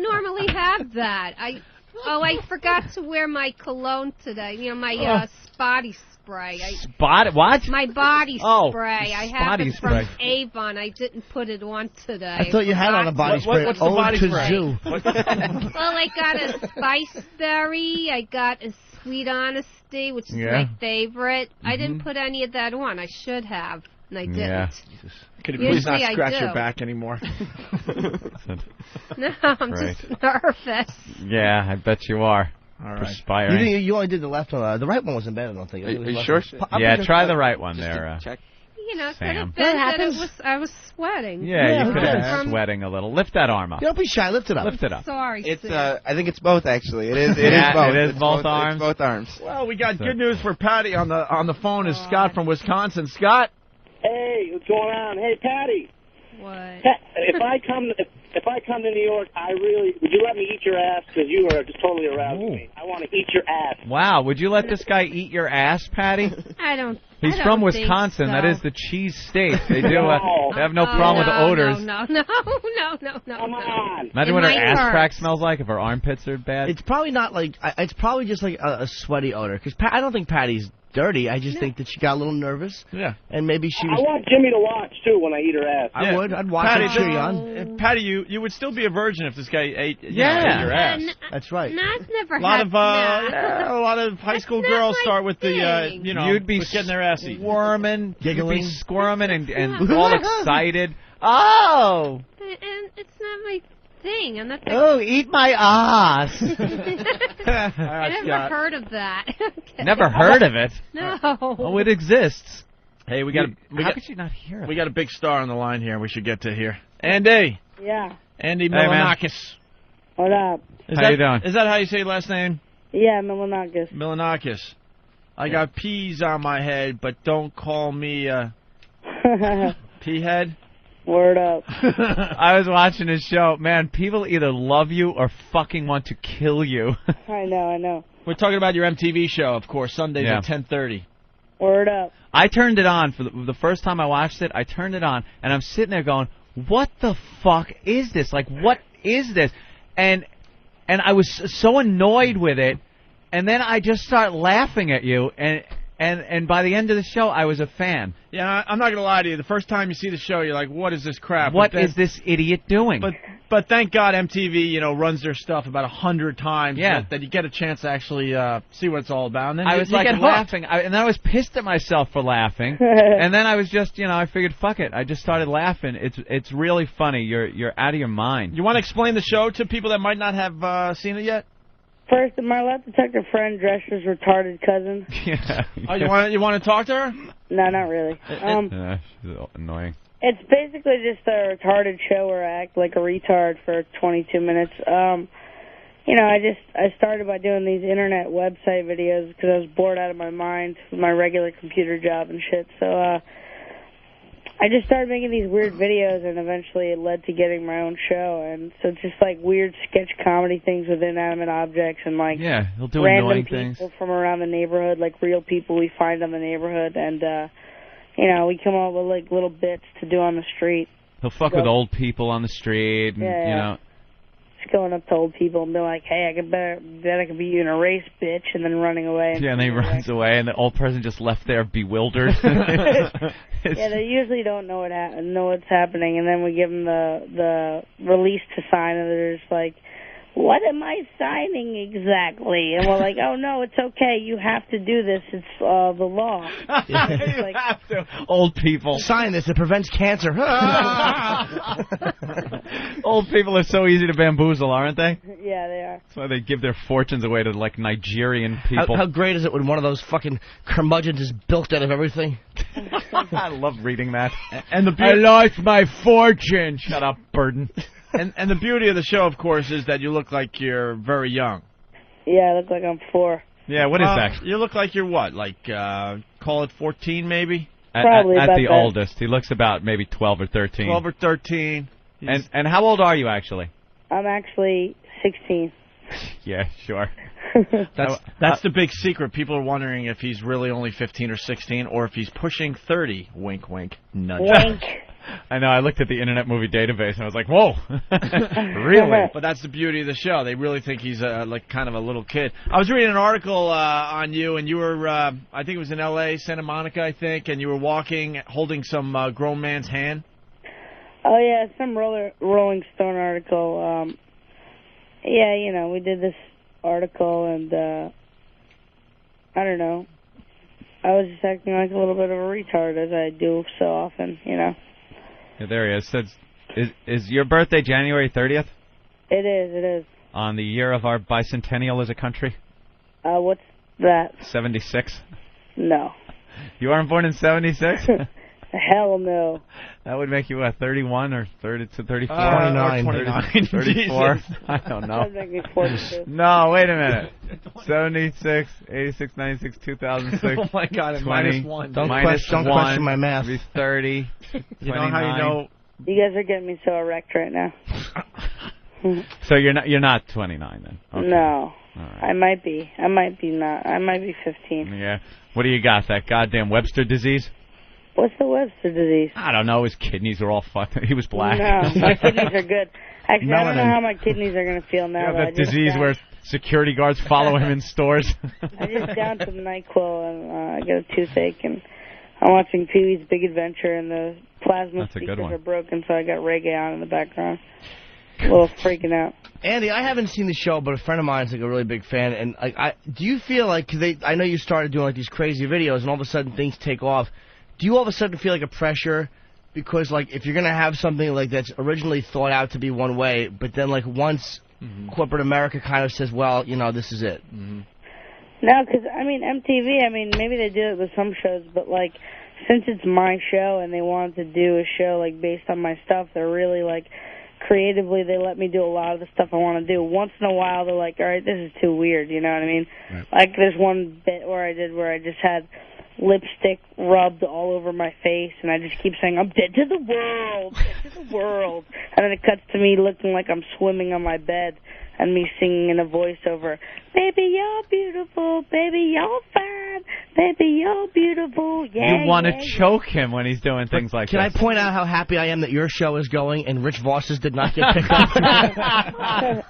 normally have that. I forgot to wear my cologne today. You know, my spotty spray. What? My body spray. I have it spray. from Avon. I didn't put it on today. I thought you had on a body spray. What's the body spray? Well, I got a spice berry. I got a sweet honesty, which is my favorite. I didn't put any of that on. I should have, and I didn't. Yeah. Could you please not Usually I scratch do. your back anymore? No, I'm just nervous. Yeah, I bet you are. All right. Perspiring. You only did the left one. The right one wasn't bad, I don't think. Are you sure? Yeah, try the right one there. Check. You know, it could Sam. have been that I was sweating. Yeah, you could have been From- sweating a little. Lift that arm up. Don't be shy. Lift it up. Lift it up. Sorry, It's Sid. I think it's both actually. It is both. It is both arms. It's both arms. Well, we got good news for Patty on the phone. Is Scott from Wisconsin? Scott. Hey, what's going on? Hey, Patty. What? If I come to New York, would you let me eat your ass? Because you are just totally arousing me. I want to eat your ass. Wow, would you let this guy eat your ass, Patty? I don't. He's I don't from think Wisconsin. so. That is the cheese state. They do. They have no problem with odors. No. Come on. Imagine what her ass crack smells like if her armpits are bad. It's probably not like. It's probably just like a sweaty odor. Because I don't think Patty's dirty. I just think that she got a little nervous. Yeah. And maybe she I was. want Jimmy to watch, too, when I eat her ass. I would. I'd watch Patty, her cheer you on. Patty, you would still be a virgin if this guy ate your ass. That's right. No, I've never A lot had of that. a lot of high school girls start with the You'd be with getting their ass eaten. squirming, giggling, you'd be squirming, and all excited. Oh. And it's not my thing. I'm not. Oh, eat my ass. I never heard of that. Okay. Never heard of it? No. Oh, it exists. Hey, How could you not hear it? We got a big star on the line here. We should get to here. Andy. Yeah. Andy Hey, man. Milonakis. What up? How you doing? Is that how you say your last name? Yeah, Milonakis. Milonakis. I got peas on my head, but don't call me pea head. Word up. I was watching his show. Man, people either love you or fucking want to kill you. I know. We're talking about your MTV show, of course, Sundays Yeah. at 10:30. Word up. I turned it on for the first time I watched it. I turned it on, and I'm sitting there going, "What the fuck is this? Like, what is this?" And I was so annoyed with it, and then I just started laughing at you, and by the end of the show, I was a fan. Yeah, I'm not gonna lie to you. The first time you see the show, you're like, "What is this crap?" What is this idiot doing? But But thank God MTV, runs their stuff about 100 times. Yeah. That you get a chance to actually see what it's all about. And then I you was get hooked. laughing, and I was pissed at myself for laughing. And then I was just, I figured, fuck it. I just started laughing. It's really funny. You're out of your mind. You want to explain the show to people that might not have seen it yet? First, my lie detector friend dressed as retarded cousin. Yeah. Oh, you want to talk to her? No, not really. She's annoying. It's basically just a retarded show where I act like a retard for 22 minutes. I started by doing these internet website videos because I was bored out of my mind with my regular computer job and shit. So I just started making these weird videos, and eventually it led to getting my own show. And so it's just like weird sketch comedy things with inanimate objects and like he'll do random annoying people things from around the neighborhood, like real people we find in the neighborhood, and we come up with like little bits to do on the street. He'll fuck with old people on the street, and just going up to old people and be like, "Hey, I bet I could beat you in a race, bitch," and then running away. And then he runs away, and the old person just left there bewildered. They usually don't know what's happening, and then we give them the release to sign, and they're just like, "What am I signing exactly?" And we're like, "Oh no, it's okay. You have to do this. It's the law." You have to. Old people. Sign this. It prevents cancer. Old people are so easy to bamboozle, aren't they? Yeah, they are. That's why they give their fortunes away to, like, Nigerian people. How great is it when one of those fucking curmudgeons is bilked out of everything? I love reading that. And I lost my fortune. Shut up, Burden. And the beauty of the show, of course, is that you look like you're very young. Yeah, I look like I'm 4. Yeah, what is that? You look like you're what? Like, call it 14, maybe? Probably at about the that. oldest. He looks about maybe 12 or 13. 12 or 13. And how old are you, actually? I'm actually 16. Yeah, sure. That's the big secret. People are wondering if he's really only 15 or 16, or if he's pushing 30. Wink, wink, nudge. Wink. I know, I looked at the Internet Movie Database, and I was like, whoa, really? But that's the beauty of the show. They really think he's like kind of a little kid. I was reading an article on you, and you were, I think it was in L.A., Santa Monica, I think, and you were walking, holding some grown man's hand. Oh, yeah, some Rolling Stone article. We did this article, and I don't know. I was just acting like a little bit of a retard, as I do so often, Yeah, there he is. So is your birthday January 30th? It is. On the year of our bicentennial as a country? What's that? 76? No. You weren't born in 76? Hell no. That would make you, what, 31 or 30 to 34? 29. 34? Jesus. I don't know. That would make me 42. No, wait a minute. 76, 86, 96, 2006. Oh, my God, and 20, minus 1. Don't minus question 1, my math. Maybe 30, You know how you know? You guys are getting me so erect right now. So you're not 29 then? Okay. No. All right. I might be. I might be 15. Yeah. What do you got? That goddamn Webster disease? What's the Webster disease? I don't know. His kidneys are all fucked. He was black. No, my kidneys are good. Actually, I don't know how my kidneys are going to feel now. You have that disease where security guards follow him in stores. I just downed some NyQuil, and I got a toothache, and I'm watching Pee-wee's Big Adventure, and the plasma speakers are broken, so I got reggae on in the background. A little freaking out. Andy, I haven't seen the show, but a friend of mine's like a really big fan. And do you feel like, cause I know you started doing like these crazy videos, and all of a sudden things take off. Do you all of a sudden feel like a pressure? Because like if you're gonna have something like that's originally thought out to be one way, but then like once corporate America kind of says, well, this is it. No, because I mean MTV. I mean maybe they do it with some shows, but like since it's my show and they wanted to do a show like based on my stuff, they're really like creatively they let me do a lot of the stuff I want to do. Once in a while they're like, all right, this is too weird, you know what I mean? Right. Like there's one bit where I just had lipstick rubbed all over my face, and I just keep saying, I'm dead to the world, dead to the world. And then it cuts to me looking like I'm swimming on my bed, and me singing in a voiceover, baby, you're beautiful, baby, you're fine, baby, you're beautiful, yeah. You want to choke him when he's doing things like Can this. I point out how happy I am that your show is going and Rich Voss's did not get picked up?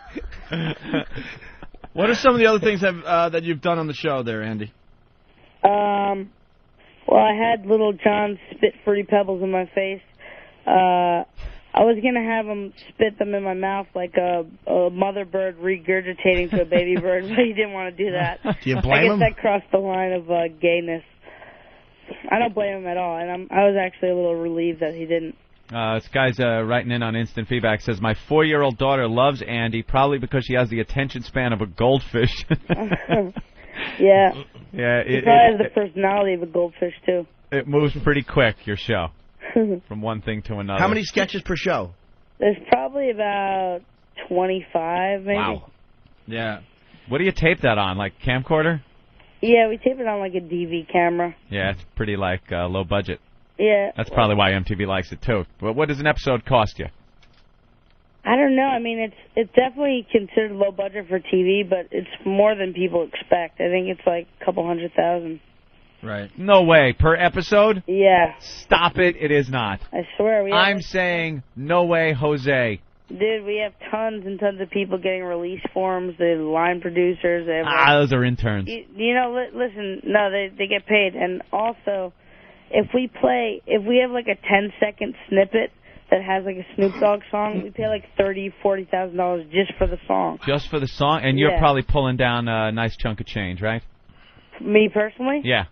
What are some of the other things that you've done on the show there, Andy? Well, I had Little John spit Fruity Pebbles in my face. I I was going to have him spit them in my mouth like a mother bird regurgitating to a baby bird, but he didn't want to do that. Do you blame him? I guess that crossed the line of gayness. I don't blame him at all, and I was actually a little relieved that he didn't. This guy's writing in on instant feedback. Says, my 4-year-old daughter loves Andy, probably because she has the attention span of a goldfish. Yeah. Yeah. He probably has the personality of a goldfish, too. It moves pretty quick, your show, from one thing to another. How many sketches per show? There's probably about 25, maybe. Wow. Yeah. What do you tape that on, like camcorder? Yeah, we tape it on like a DV camera. Yeah, it's pretty low budget. Yeah. That's probably why MTV likes it too. But what does an episode cost you? I don't know. I mean, it's definitely considered low budget for TV, but it's more than people expect. I think it's like a couple $100,000. Right. No way. Per episode? Yeah. Stop it. It is not. I swear. I'm saying no way, Jose. Dude, we have tons and tons of people getting release forms. The line producers. They have those are interns. You know, listen, no, they get paid. And also, if we have like a 10-second snippet that has like a Snoop Dogg song, we pay like $30,000-$40,000 just for the song. Just for the song? And you're probably pulling down a nice chunk of change, right? Me personally? Yeah.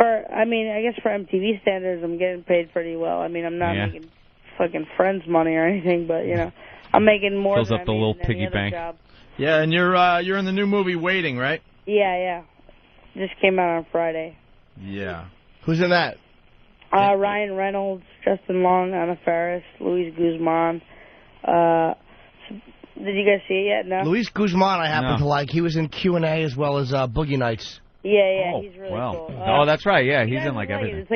I guess for MTV standards, I'm getting paid pretty well. I mean, I'm not making fucking Friends money or anything, but, you know, I'm making more Fills than up the little piggy bank. Job. Yeah, and you're in the new movie Waiting, right? Yeah. Just came out on Friday. Yeah. Who's in that? Ryan Reynolds, Justin Long, Anna Faris, Luis Guzman. Did you guys see it yet? No? Luis Guzman I happen to like. He was in Q&A as well as Boogie Nights. Yeah, he's really cool. That's right. Yeah, he's in like everything. It's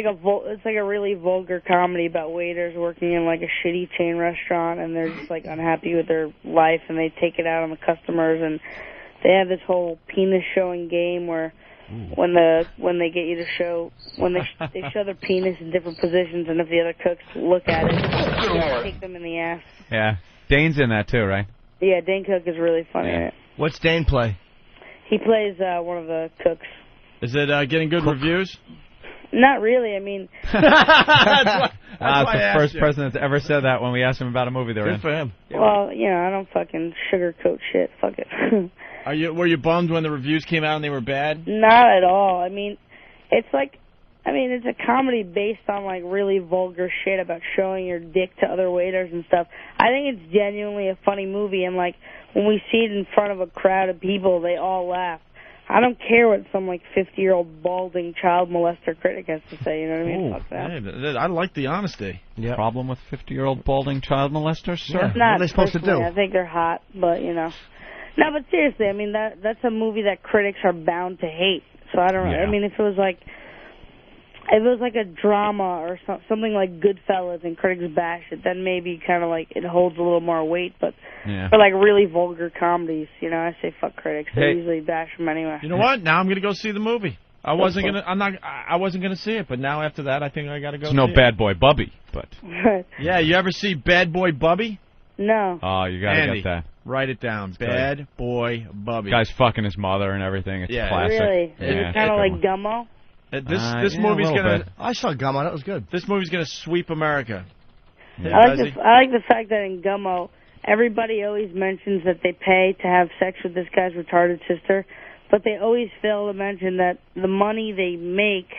like a really vulgar comedy about waiters working in like a shitty chain restaurant, and they're just like unhappy with their life, and they take it out on the customers, and they have this whole penis showing game where when they get you to show they show their penis in different positions, and if the other cooks look at it, they take them in the ass. Yeah, Dane's in that too, right? Yeah, Dane Cook is really funny in it. What's Dane play? He plays one of the cooks. Is it getting good reviews? Not really. I mean, that's the first person that's ever said that when we asked him about a movie they're in. Good for him. Well, you know, I don't fucking sugarcoat shit. Fuck it. Were you bummed when the reviews came out and they were bad? Not at all. I mean, it's a comedy based on like really vulgar shit about showing your dick to other waiters and stuff. I think it's genuinely a funny movie, and like when we see it in front of a crowd of people, they all laugh. I don't care what some like 50-year-old balding child molester critic has to say. You know what I mean? Fuck that. I like the honesty. Yep. Problem with 50-year-old balding child molesters, sir? Yeah. What are they supposed to do? I think they're hot, but you know. No, but seriously, I mean that's a movie that critics are bound to hate. So I don't know. I mean, if it was like a drama or something like Goodfellas and critics bash it, then maybe kind of like it holds a little more weight. But for like really vulgar comedies, you know, I say fuck critics. They usually bash them anyway. You know what? Now I'm gonna go see the movie. I wasn't gonna see it, but now after that, I think I gotta go. It's no Bad Boy Bubby, but yeah, you ever see Bad Boy Bubby? No. Oh, you gotta get that. Write it down. Bad Boy Bubby. Guy's fucking his mother and everything. It's classic. Really? Is it kind of like Gummo? This movie's gonna. I saw Gummo. That was good. This movie's gonna sweep America. Yeah. I like the fact that in Gummo, everybody always mentions that they pay to have sex with this guy's retarded sister, but they always fail to mention that the money they make